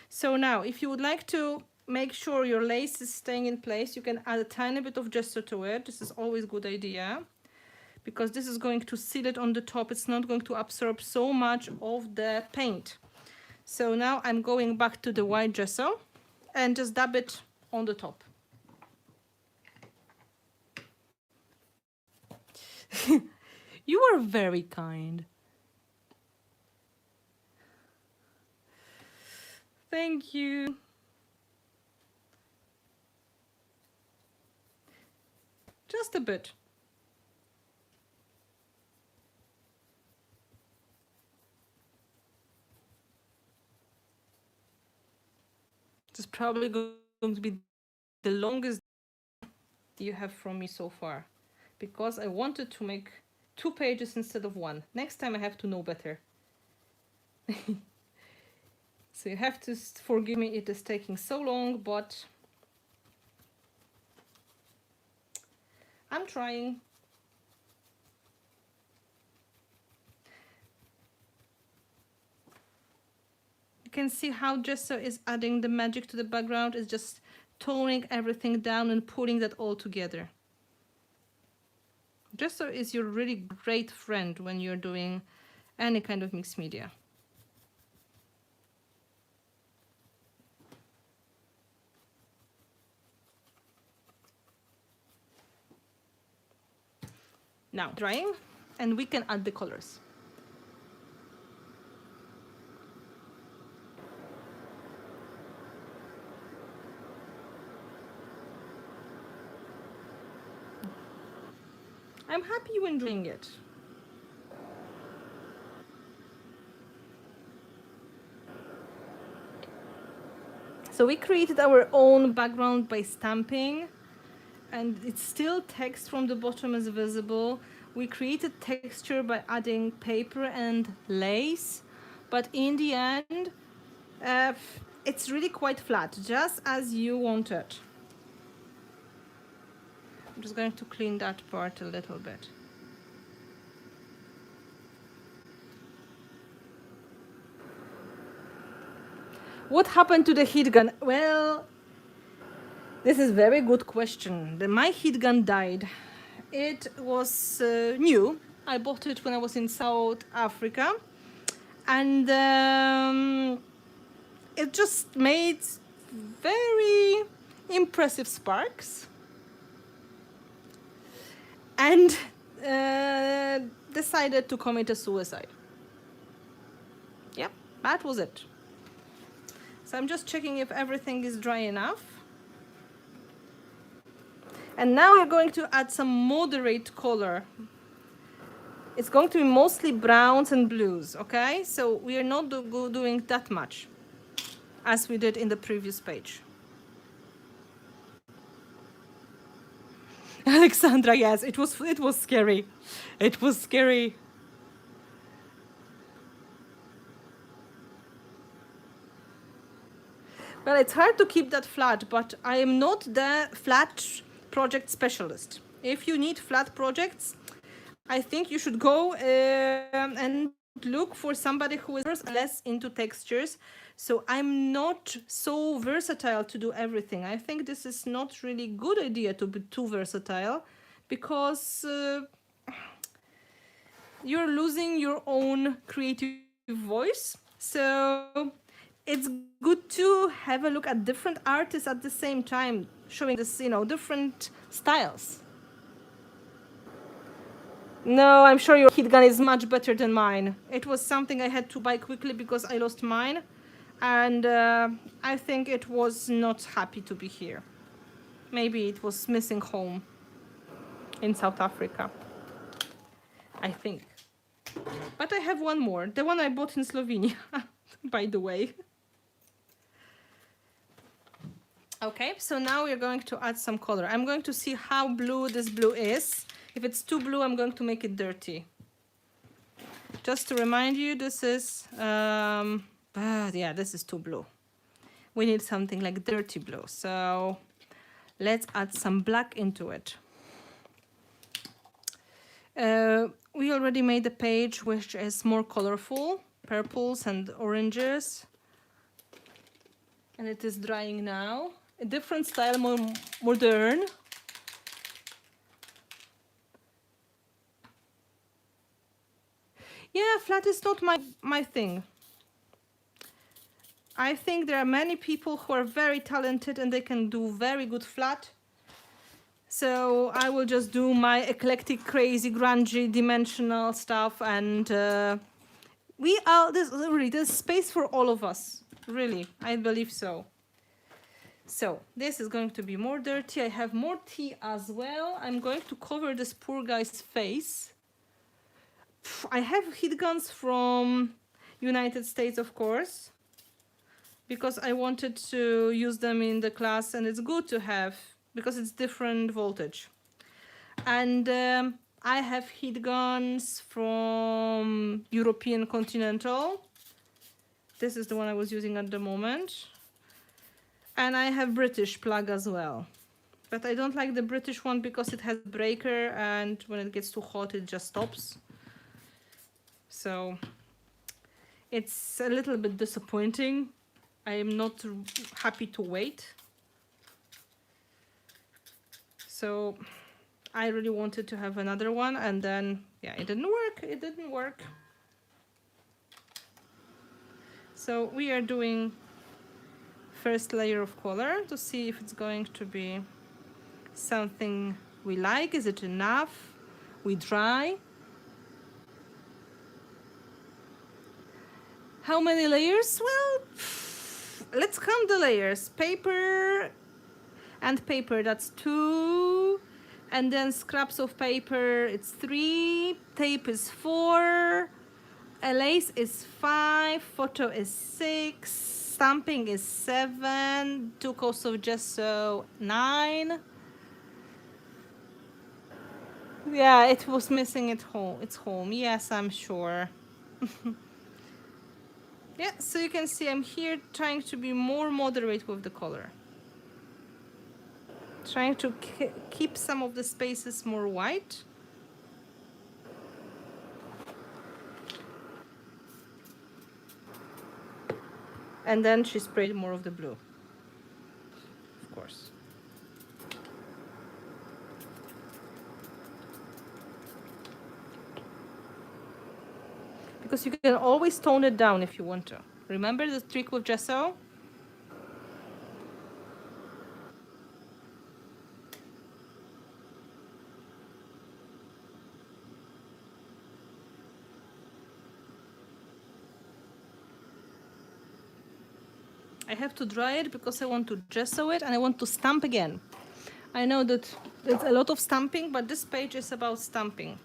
So now, if you would like to make sure your lace is staying in place, you can add a tiny bit of gesso to it. This is always a good idea, because this is going to seal it on the top. It's not going to absorb so much of the paint. So now I'm going back to the white gesso and just dab it on the top. You are very kind. Thank you. Just a bit. This is probably going to be the longest you have from me so far, because I wanted to make 2 pages instead of 1. Next time I have to know better. So you have to forgive me, it is taking so long, but I'm trying. You can see how gesso is adding the magic to the background. It's just toning everything down and putting that all together. Gesso is your really great friend when you're doing any kind of mixed media. Now drying, and we can add the colors. I'm happy you enjoying it. So we created our own background by stamping, and it's still text from the bottom is visible. We created texture by adding paper and lace, but in the end, it's really quite flat, just as you want it. I'm just going to clean that part a little bit. What happened to the heat gun? Well, this is a very good question. My heat gun died. It was new. I bought it when I was in South Africa, and it just made very impressive sparks, and decided to commit a suicide. Yep, that was it. So I'm just checking if everything is dry enough. And now we're going to add some moderate color. It's going to be mostly browns and blues, okay? So we are not doing that much as we did in the previous page. Alexandra, yes, it was scary. It was scary. Well, it's hard to keep that flat, but I am not the flat project specialist. If you need flat projects, I think you should go and look for somebody who is less into textures. So I'm not so versatile to do everything. I think this is not really good idea to be too versatile, because you're losing your own creative voice. So it's good to have a look at different artists at the same time, showing this, you know, different styles. No, I'm sure your heat gun is much better than mine. It was something I had to buy quickly because I lost mine. And I think it was not happy to be here. Maybe it was missing home in South Africa, I think. But I have one more, the one I bought in Slovenia, by the way. Okay, so now we're going to add some color. I'm going to see how blue this blue is. If it's too blue, I'm going to make it dirty. Just to remind you, this is, yeah, this is too blue. We need something like dirty blue. So let's add some black into it. We already made a page which is more colorful, purples and oranges. And it is drying now. A different style, more modern. Yeah, flat is not my thing. I think there are many people who are very talented and they can do very good flat. So I will just do my eclectic, crazy, grungy, dimensional stuff, and there's space for all of us. Really, I believe so. So this is going to be more dirty. I have more tea as well. I'm going to cover this poor guy's face. I have heat guns from United States, of course, because I wanted to use them in the class, and it's good to have because it's different voltage. And I have heat guns from European Continental. This is the one I was using at the moment. And I have British plug as well. But I don't like the British one because it has a breaker, and when it gets too hot, it just stops. So it's a little bit disappointing. I am not happy to wait. So I really wanted to have another one, and then, yeah, it didn't work. It didn't work. So we are doing first layer of color to see if it's going to be something we like. Is it enough? We dry. How many layers? Well, let's count the layers. Paper and paper, that's 2. And then scraps of paper, it's 3. Tape is 4. A lace is 5. Photo is 6. Stamping is 7. 2 coats of gesso, 9. Yeah, it was missing at home. It's home. Yes, I'm sure. Yeah, so you can see I'm here trying to be more moderate with the color. Trying to keep some of the spaces more white. And then she sprayed more of the blue, of course. Because you can always tone it down if you want to. Remember the trick with gesso? I have to dry it because I want to gesso it and I want to stamp again. I know that there's a lot of stamping, but this page is about stamping.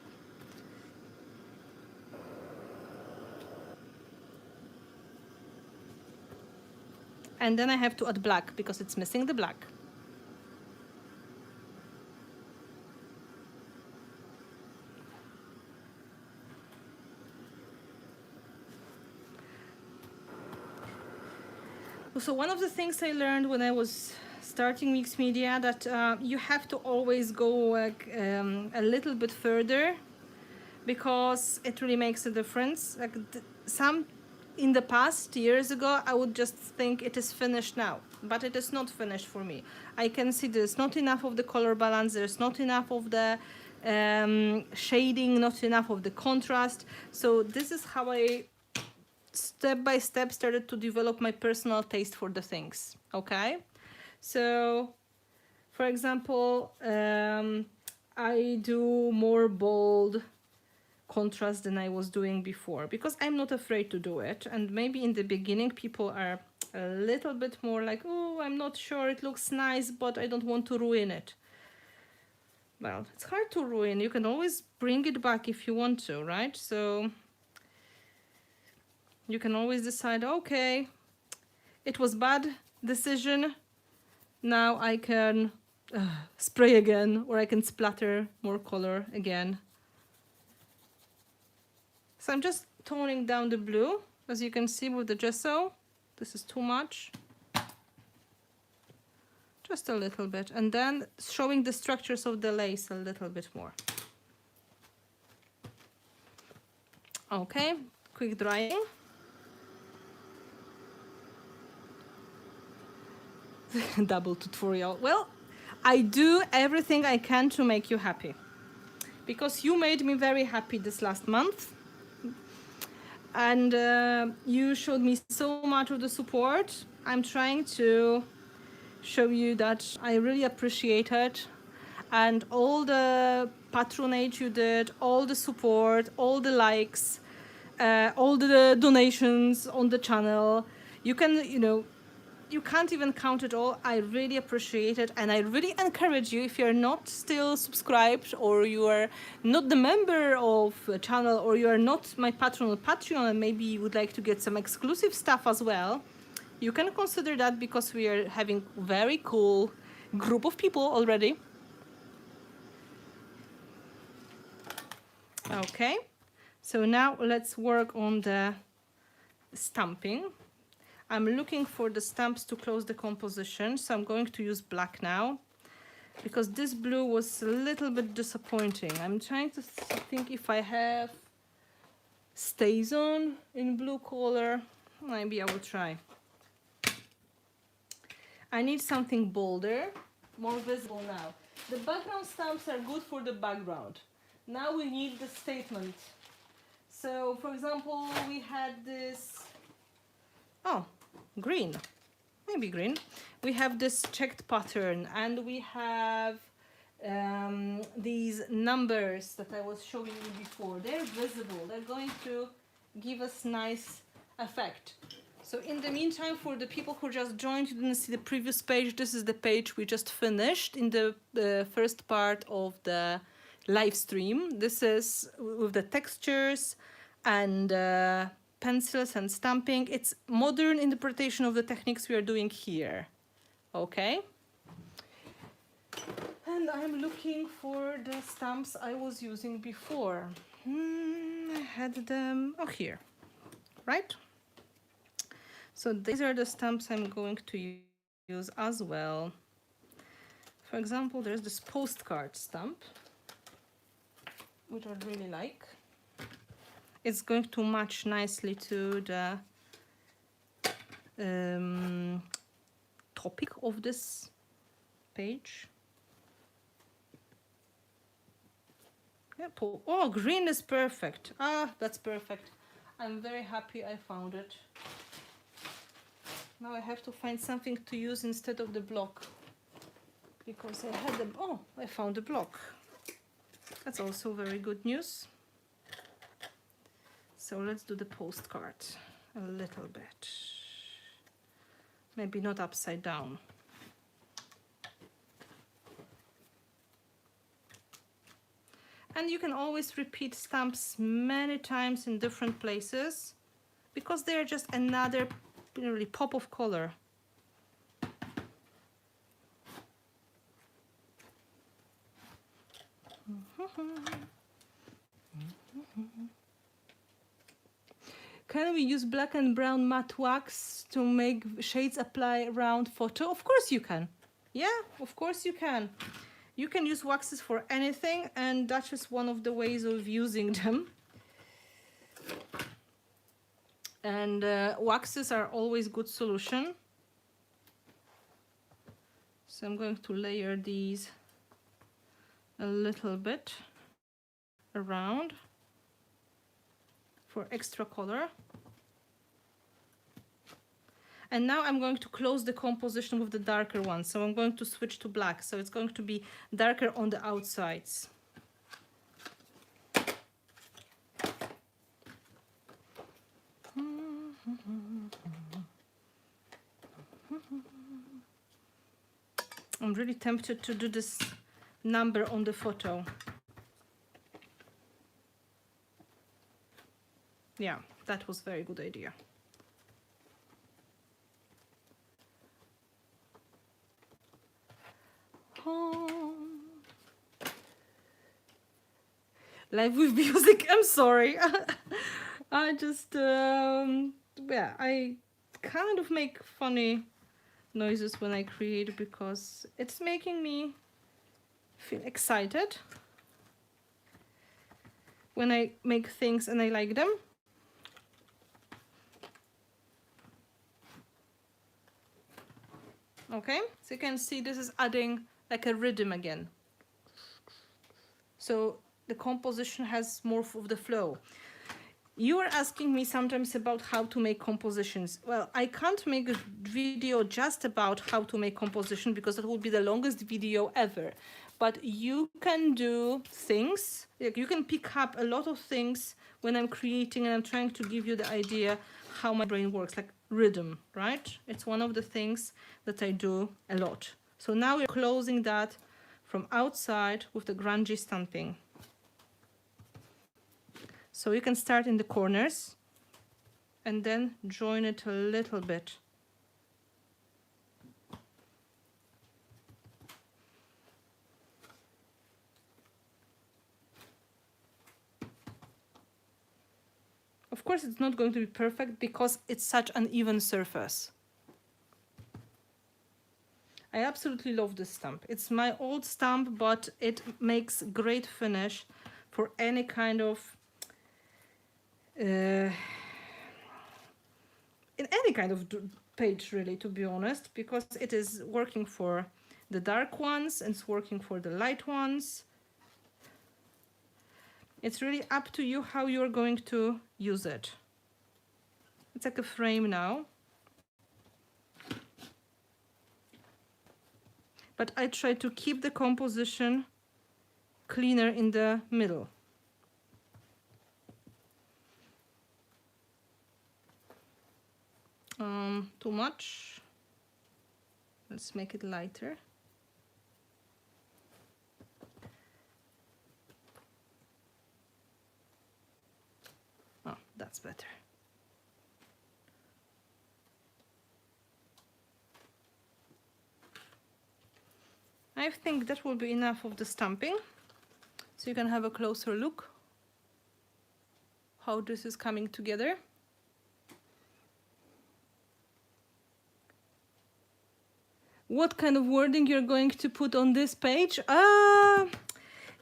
And then I have to add black because it's missing the black. So one of the things I learned when I was starting mixed media, that you have to always go like a little bit further, because it really makes a difference. Like some in the past years ago, I would just think it is finished now, but it is not finished for me. I can see there's not enough of the color balance, there's not enough of the shading, not enough of the contrast. So this is how I step by step started to develop my personal taste for the things. Okay, so for example, I do more bold contrast than I was doing before, because I'm not afraid to do it. And maybe in the beginning people are a little bit more like, oh, I'm not sure, it looks nice, but I don't want to ruin it. Well, it's hard to ruin. You can always bring it back if you want to, right? So you can always decide, okay, it was bad decision, now I can spray again, or I can splatter more color again. So I'm just toning down the blue, as you can see with the gesso. This is too much. Just a little bit. And then showing the structures of the lace a little bit more. Okay, quick drying. Double tutorial. Well, I do everything I can to make you happy, because you made me very happy this last month. And you showed me so much of the support. I'm trying to show you that I really appreciate it, and all the patronage you did, all the support, all the likes, all the donations on the channel. You can, you can't even count it all. I really appreciate it, and I really encourage you, if you're not still subscribed, or you are not the member of the channel, or you are not my patron on Patreon, and maybe you would like to get some exclusive stuff as well, you can consider that, because we are having very cool group of people already. Okay, so now let's work on the stamping. I'm looking for the stamps to close the composition, so I'm going to use black now, because this blue was a little bit disappointing. I'm trying to think if I have StazOn in blue color. Maybe I will try. I need something bolder, more visible now. The background stamps are good for the background. Now we need the statement. So, for example, we had this, green, maybe green. We have this checked pattern, and we have these numbers that I was showing you before. They're visible, they're going to give us nice effect. So in the meantime, for the people who just joined, you didn't see the previous page, this is the page we just finished in the first part of the live stream. This is with the textures and pencils and stamping. It's modern interpretation of the techniques we are doing here. Okay. And I'm looking for the stamps I was using before. I had them, here, right? So these are the stamps I'm going to use as well. For example, there's this postcard stamp, which I really like. It's going to match nicely to the topic of this page. Yeah, oh, green is perfect. That's perfect. I'm very happy I found it. Now I have to find something to use instead of the block, because I had the, I found the block. That's also very good news. So let's do the postcard a little bit. Maybe not upside down. And you can always repeat stamps many times in different places, because they're just another really pop of color. Can we use black and brown matte wax to make shades apply around photo? Of course you can. Yeah, of course you can. You can use waxes for anything, and that's just one of the ways of using them. And waxes are always good solution. So I'm going to layer these a little bit around for extra color. And now I'm going to close the composition with the darker one. So I'm going to switch to black. So it's going to be darker on the outsides. I'm really tempted to do this number on the photo. Yeah, that was a very good idea. Live with music, I'm sorry. I just, yeah, I kind of make funny noises when I create because it's making me feel excited when I make things and I like them. Okay, so you can see this is adding like a rhythm again. So the composition has more of the flow. You are asking me sometimes about how to make compositions. Well, I can't make a video just about how to make composition because that would be the longest video ever. But you can do things, like you can pick up a lot of things when I'm creating and I'm trying to give you the idea how my brain works, like rhythm, right? It's one of the things that I do a lot. So now we're closing that from outside with the grungy stamping. So you can start in the corners and then join it a little bit. Of course, it's not going to be perfect because it's such an even surface. I absolutely love this stamp. It's my old stamp, but it makes great finish for any kind of in any kind of page, really, to be honest, because it is working for the dark ones and it's working for the light ones. It's really up to you how you're going to use it. It's like a frame now. But I try to keep the composition cleaner in the middle. Too much. Let's make it lighter. Oh, that's better. I think that will be enough of the stamping. So you can have a closer look how this is coming together. What kind of wording you're going to put on this page?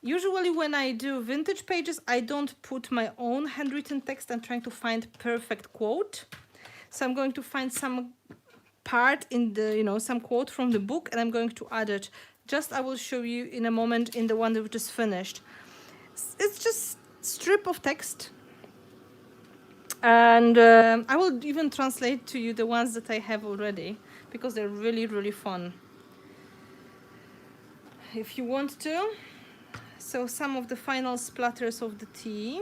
Usually when I do vintage pages, I don't put my own handwritten text. I'm trying to find perfect quote. So I'm going to find some part in the, some quote from the book, and I'm going to add it. I will show you in a moment in the one that we just finished. It's just strip of text. And I will even translate to you the ones that I have already, because they're really, really fun. If you want to. So some of the final splatters of the tea.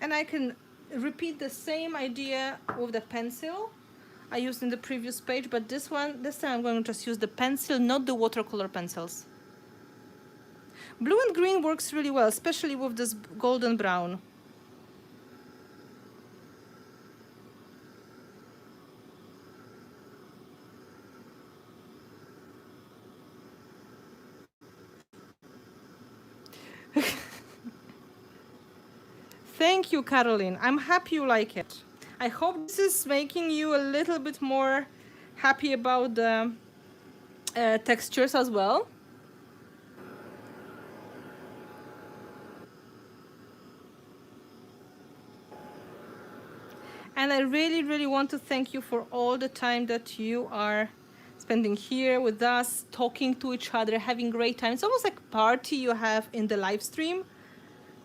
And I can repeat the same idea with the pencil I used in the previous page, but this time I'm going to just use the pencil, not the watercolor pencils. Blue and green works really well, especially with this golden brown. Thank you, Caroline. I'm happy you like it. I hope this is making you a little bit more happy about the textures as well. And I really, really want to thank you for all the time that you are spending here with us, talking to each other, having great time. It's almost like a party you have in the live stream,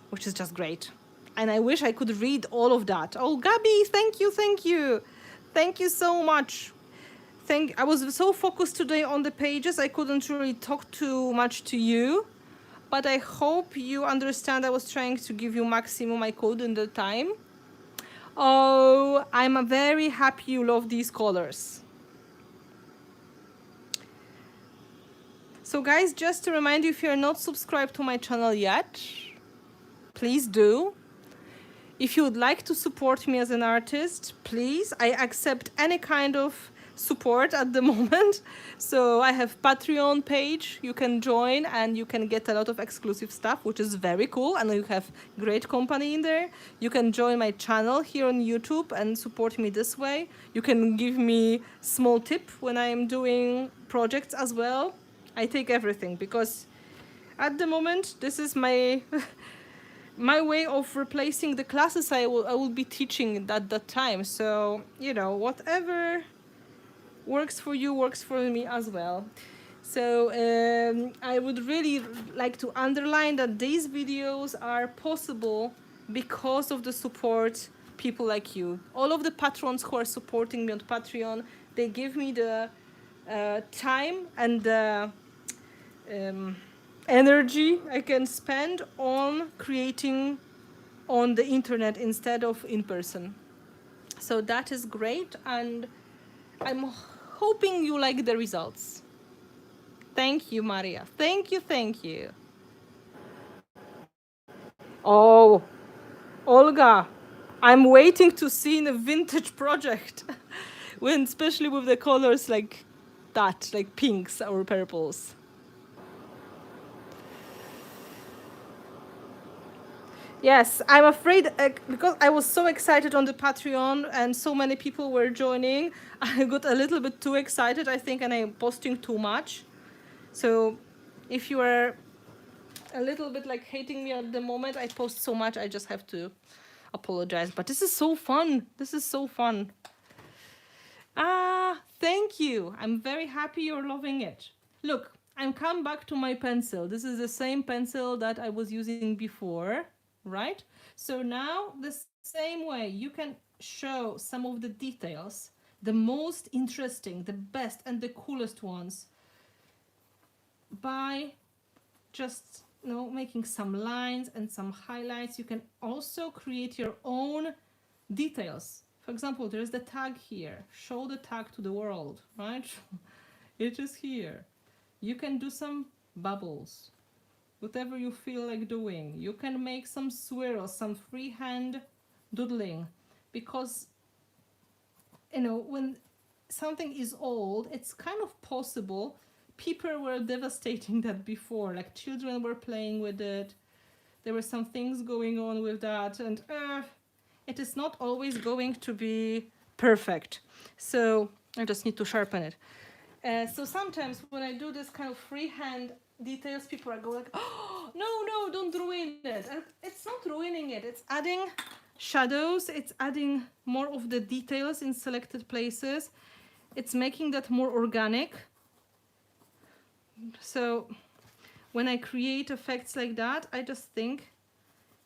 which is just great. And I wish I could read all of that. Oh, Gabby, thank you, thank you. Thank you so much. I was so focused today on the pages, I couldn't really talk too much to you. But I hope you understand I was trying to give you maximum I could in the time. Oh, I'm very happy you love these colors. So guys, just to remind you, if you're not subscribed to my channel yet, please do. If you would like to support me as an artist, please, I accept any kind of support at the moment. So I have Patreon page, you can join and you can get a lot of exclusive stuff, which is very cool, and you have great company in there. You can join my channel here on YouTube and support me this way. You can give me small tip when I am doing projects as well. I take everything because at the moment this is my my way of replacing the classes I will be teaching at that time. So, you know, whatever works for you works for me as well. So I would really like to underline that these videos are possible because of the support people like you. All of the patrons who are supporting me on Patreon, they give me the time and the energy I can spend on creating on the internet instead of in person. So that is great, and I'm hoping you like the results. Thank you, Maria. Thank you, thank you. Oh, Olga, I'm waiting to see in a vintage project, when especially with the colors like that, like pinks or purples. Yes, I'm afraid because I was so excited on the Patreon and so many people were joining, I got a little bit too excited, I think, and I'm posting too much. So if you are a little bit like hating me at the moment, I post so much, I just have to apologize. But this is so fun. This is so fun. Ah, thank you. I'm very happy you're loving it. Look, I'm come back to my pencil. This is the same pencil that I was using before, right? So now the same way you can show some of the details, the most interesting, the best and the coolest ones, by just, you know, making some lines and some highlights. You can also create your own details. For example, there's the tag here. Show the tag to the world, right? It is here. You can do some bubbles, whatever you feel like doing. You can make some swirls, some freehand doodling, because, you know, when something is old, it's kind of possible. People were devastating that before, like children were playing with it. There were some things going on with that, and it is not always going to be perfect. So I just need to sharpen it. So sometimes when I do this kind of freehand details, people are going like, oh, no, don't ruin it. And it's not ruining it. It's adding shadows. It's adding more of the details in selected places. It's making that more organic. So when I create effects like that, I just think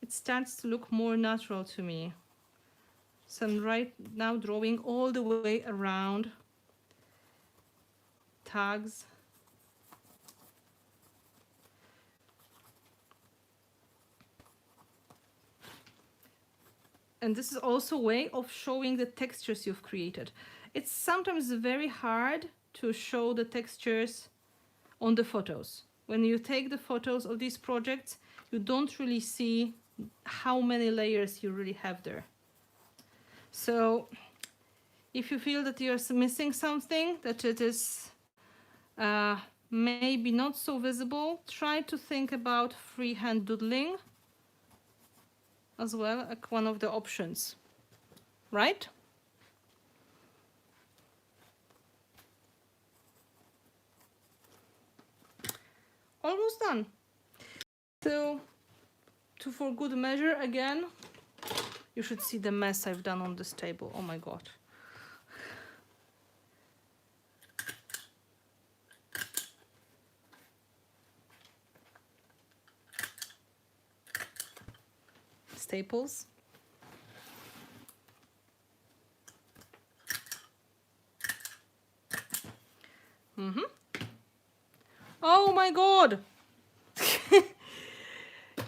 it starts to look more natural to me. So I'm right now drawing all the way around tags. And this is also a way of showing the textures you've created. It's sometimes very hard to show the textures on the photos. When you take the photos of these projects, you don't really see how many layers you really have there. So if you feel that you're missing something, that it is maybe not so visible, try to think about freehand doodling. as well, like one of the options, right? Almost done. So, for good measure again, you should see the mess I've done on this table. Oh my God. Staples. Oh my God.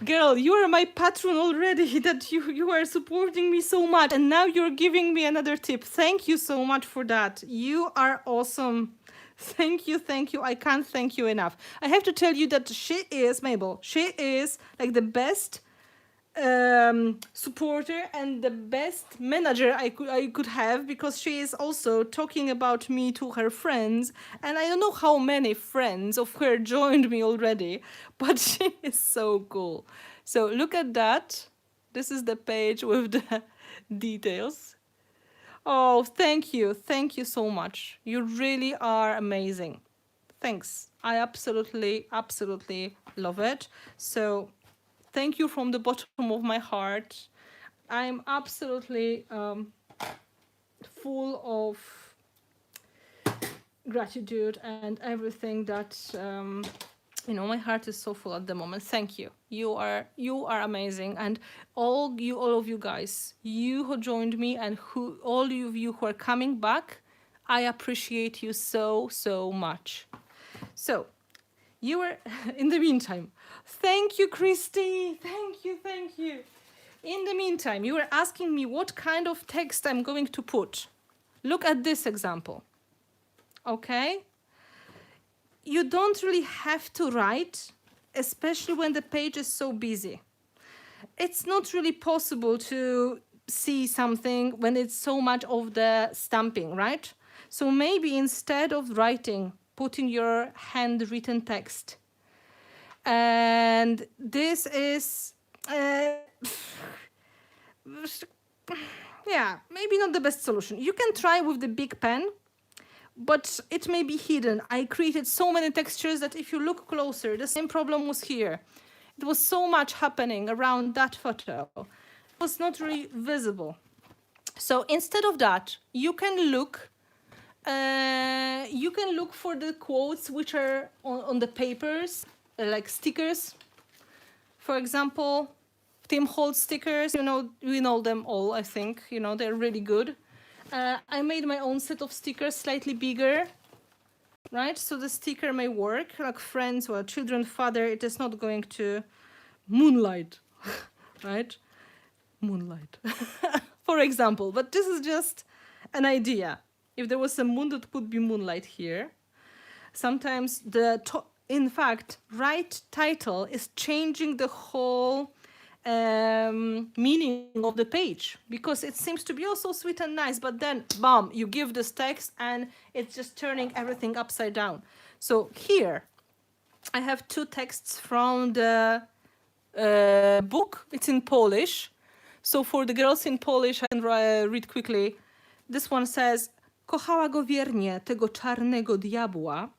Girl, you are my patron already, that you are supporting me so much, and now you're giving me another tip. Thank you so much for that. You are awesome. Thank you, thank you. I can't thank you enough. I have to tell you that she is, Mabel, she is like the best supporter and the best manager I could have, because she is also talking about me to her friends, and I don't know how many friends of her joined me already, but she is so cool. So look at that. This is the page with the details. Oh, thank you so much. You really are amazing. Thanks. I absolutely love it. So thank you from the bottom of my heart. I'm absolutely full of gratitude and everything that, my heart is so full at the moment. Thank you. You are amazing. And all of you guys, you who joined me and all of you who are coming back, I appreciate you so much. So, you were, in the meantime, thank you, Christy. Thank you. In the meantime, you were asking me what kind of text I'm going to put. Look at this example. Okay? You don't really have to write, especially when the page is so busy. It's not really possible to see something when it's so much of the stamping, right? So maybe instead of writing, put in your handwritten text. And this is, yeah, maybe not the best solution. You can try with the big pen, but it may be hidden. I created so many textures that if you look closer, the same problem was here. There was so much happening around that photo. It was not really visible. So instead of that, you can look for the quotes which are on the papers, like stickers. For example, Tim Holtz stickers, we know them all, I think, they're really good. I made my own set of stickers, slightly bigger, right? So the sticker may work, like friends or children, father, it is not going to moonlight, right? Moonlight, for example, but this is just an idea. If there was a moon, that could be moonlight here. Sometimes in fact, right title is changing the whole meaning of the page, because it seems to be also sweet and nice, but then bam, you give this text and it's just turning everything upside down. So here I have two texts from the book. It's in Polish, so for the girls in Polish I can read quickly. This one says: kochała go wiernie, tego czarnego diabła,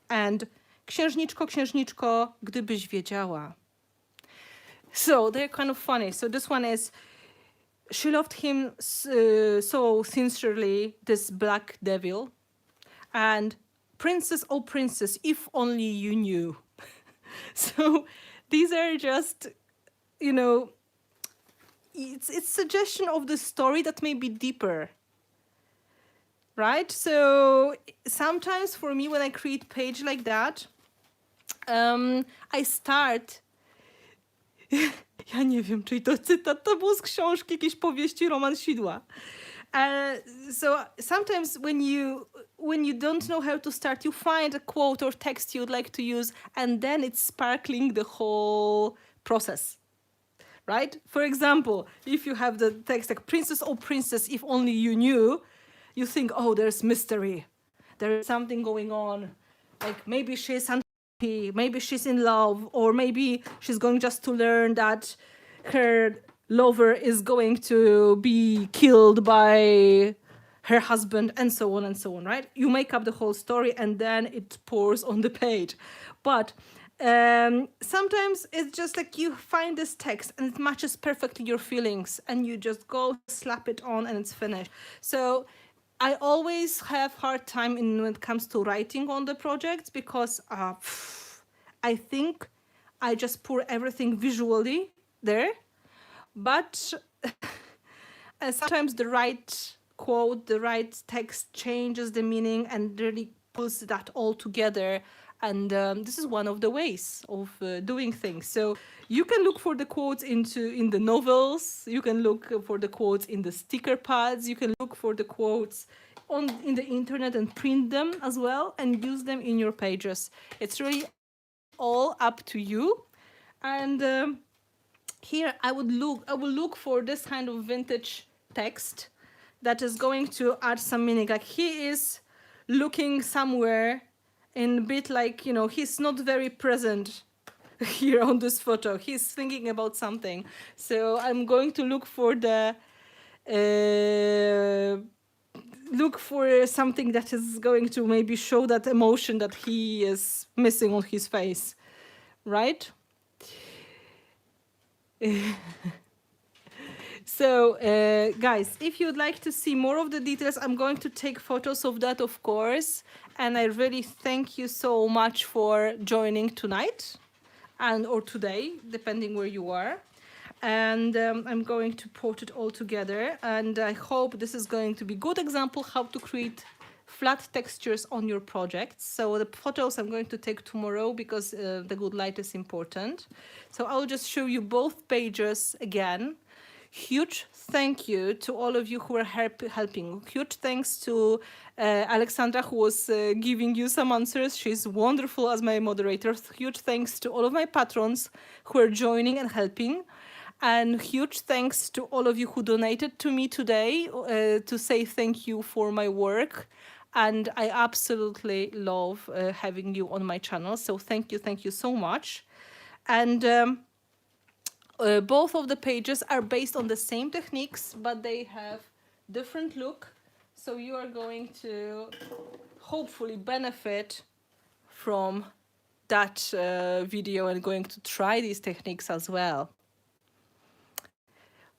and księżniczko, księżniczko, gdybyś wiedziała. So they're kind of funny. So this one is, she loved him so sincerely, this black devil. And princess, oh princess, if only you knew. So these are just, it's suggestion of the story that may be deeper. Right? So sometimes for me, when I create page like that, I start... Ja nie wiem, czy to cytat, to był z książki jakiejś powieści Roman Sidła. So sometimes when you don't know how to start, you find a quote or text you'd like to use, and then it's sparkling the whole process, right? For example, if you have the text like princess, oh princess, if only you knew, you think, oh, there's mystery. There is something going on. Like maybe she's unhappy, maybe she's in love, or maybe she's going just to learn that her lover is going to be killed by her husband, and so on and so on, right? You make up the whole story and then it pours on the page. But sometimes it's just like you find this text and it matches perfectly your feelings and you just go slap it on and it's finished. So I always have hard time when it comes to writing on the projects because I think I just pour everything visually there, but sometimes the right quote, the right text changes the meaning and really pulls that all together. And this is one of the ways of doing things. So you can look for the quotes in the novels. You can look for the quotes in the sticker pads. You can look for the quotes in the internet and print them as well and use them in your pages. It's really all up to you. And here I will look for this kind of vintage text that is going to add some meaning. Like he is looking somewhere in a bit like, you know, he's not very present here on this photo. He's thinking about something. So I'm going to look for the look for something that is going to maybe show that emotion that he is missing on his face, right? So guys, if you'd like to see more of the details, I'm going to take photos of that, of course. And I really thank you so much for joining tonight and or today, depending where you are. And I'm going to put it all together. And I hope this is going to be a good example how to create flat textures on your projects. So the photos I'm going to take tomorrow because the good light is important. So I'll just show you both pages again. Huge thank you to all of you who are helping. Huge thanks to Alexandra, who was giving you some answers. She's wonderful as my moderator. Huge thanks to all of my patrons who are joining and helping. And huge thanks to all of you who donated to me today to say thank you for my work. And I absolutely love having you on my channel. So thank you so much. And both of the pages are based on the same techniques, but they have different look. So you are going to hopefully benefit from that video and going to try these techniques as well.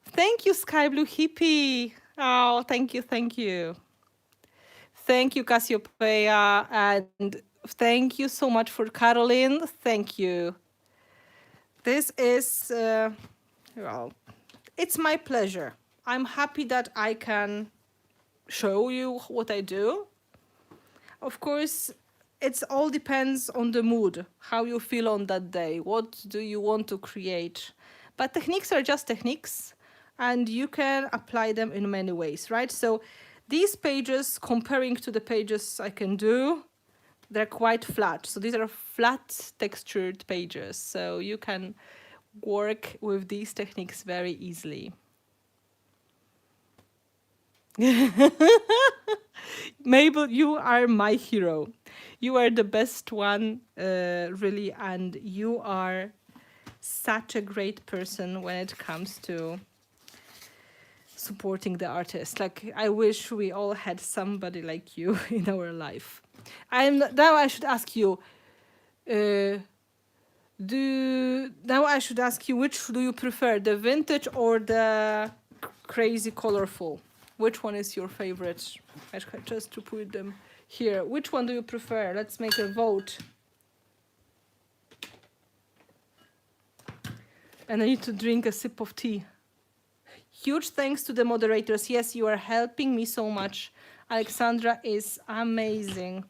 Thank you, Sky Blue Hippie. Oh, thank you. Thank you, Cassiopeia. And thank you so much for Caroline. Thank you. This is, well, it's my pleasure. I'm happy that I can show you what I do. Of course, it all depends on the mood, how you feel on that day. What do you want to create? But techniques are just techniques, and you can apply them in many ways, right? So these pages, comparing to the pages I can do, they're quite flat. So these are flat textured pages. So you can work with these techniques very easily. Mabel, you are my hero. You are the best one, really, and you are such a great person when it comes to supporting the artist. Like, I wish we all had somebody like you in our life. Now I should ask you, which do you prefer, the vintage or the crazy colorful? Which one is your favorite? Just to put them here. Which one do you prefer? Let's make a vote. And I need to drink a sip of tea. Huge thanks to the moderators. Yes, you are helping me so much. Alexandra is amazing.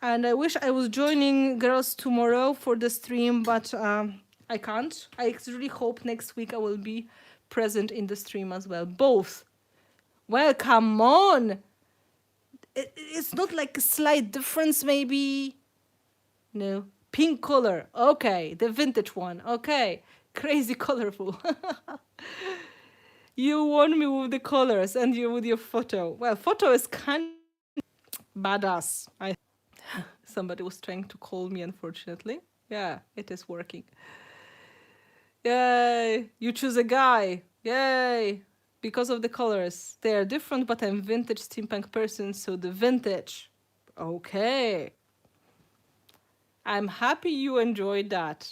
And I wish I was joining girls tomorrow for the stream, but I can't. I really hope next week I will be present in the stream as well. Both. Well, come on. It's not like a slight difference, maybe. No. Pink color. Okay. The vintage one. Okay. Crazy colorful. You won me with the colors and you with your photo. Well, photo is kind of badass. Somebody was trying to call me, unfortunately. Yeah, it is working. Yay, you choose a guy. Yay! Because of the colors. They are different, but I'm vintage steampunk person, so the vintage. Okay. I'm happy you enjoyed that.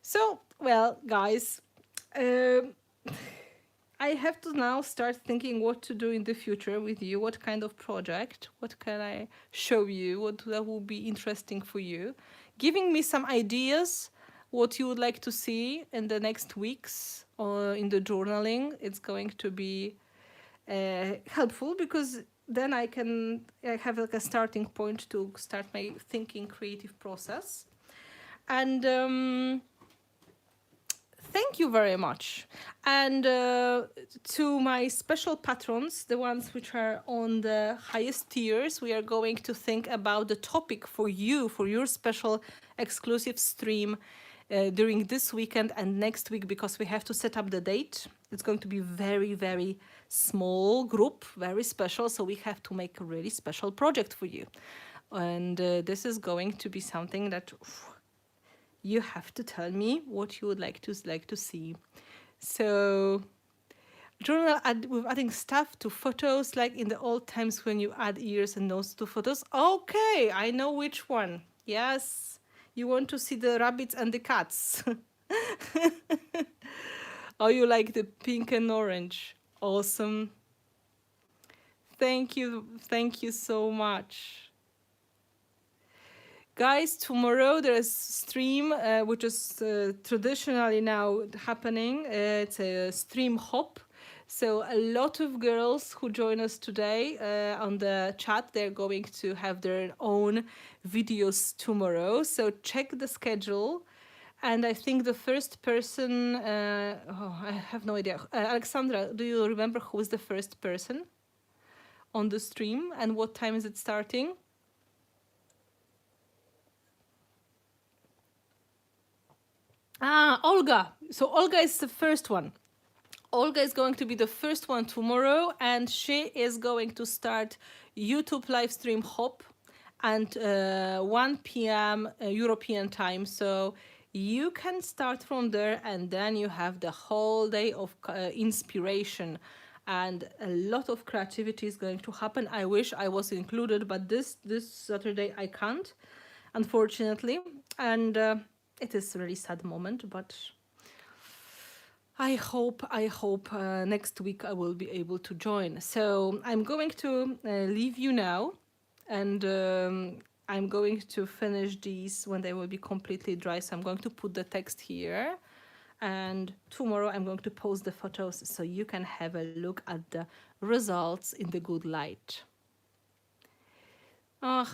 So, well, guys, um, I have to now start thinking what to do in the future with you, what kind of project, what can I show you, what that will be interesting for you, giving me some ideas, what you would like to see in the next weeks or in the journaling. It's going to be helpful because then I have like a starting point to start my thinking creative process. And thank you very much. And to my special patrons, the ones which are on the highest tiers, we are going to think about the topic for you, for your special exclusive stream during this weekend and next week, because we have to set up the date. It's going to be very, very small group, very special. So we have to make a really special project for you. And this is going to be something that you have to tell me what you would like to see. So journal with adding stuff to photos, like in the old times when you add ears and nose to photos. Okay, I know which one. Yes, you want to see the rabbits and the cats. Oh, you like the pink and orange. Awesome. Thank you so much. Guys, tomorrow there's stream, which is traditionally now happening. It's a stream hop. So a lot of girls who join us today on the chat, they're going to have their own videos tomorrow. So check the schedule. And I think the first person, I have no idea. Alexandra, do you remember who was the first person on the stream and what time is it starting? Olga. So Olga is the first one. Olga is going to be the first one tomorrow, and she is going to start YouTube live stream hop and 1 p.m. European time. So you can start from there, and then you have the whole day of inspiration, and a lot of creativity is going to happen. I wish I was included, but this Saturday I can't, unfortunately, and it is a really sad moment, but I hope next week I will be able to join. So I'm going to leave you now, and I'm going to finish these when they will be completely dry. So I'm going to put the text here, and tomorrow I'm going to post the photos so you can have a look at the results in the good light. Oh,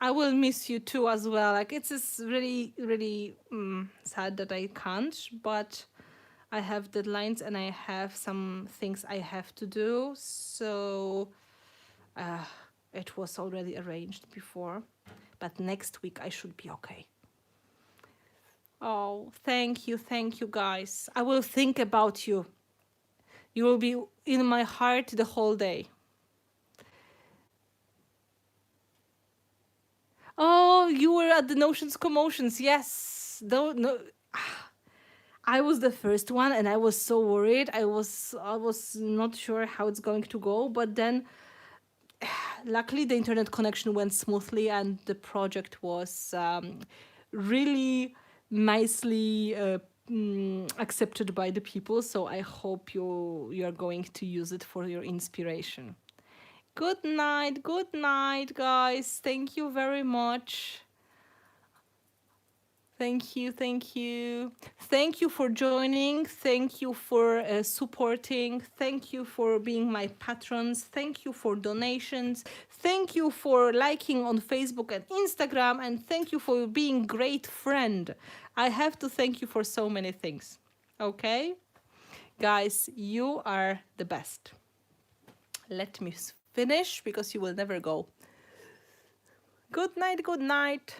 I will miss you too as well. Like, it's just really, really sad that I can't, but I have deadlines and I have some things I have to do. So it was already arranged before, but next week I should be okay. Oh, thank you guys. I will think about you. You will be in my heart the whole day. Oh, you were at the Notions Commotions. Yes. No. I was the first one and I was so worried. I was not sure how it's going to go, but then luckily the internet connection went smoothly and the project was really nicely accepted by the people. So I hope you're going to use it for your inspiration. Good night, guys. Thank you very much. Thank you. Thank you for joining. Thank you for supporting. Thank you for being my patrons. Thank you for donations. Thank you for liking on Facebook and Instagram. And thank you for being great friend. I have to thank you for so many things. Okay? Guys, you are the best. Let me finish because you will never go. Good night.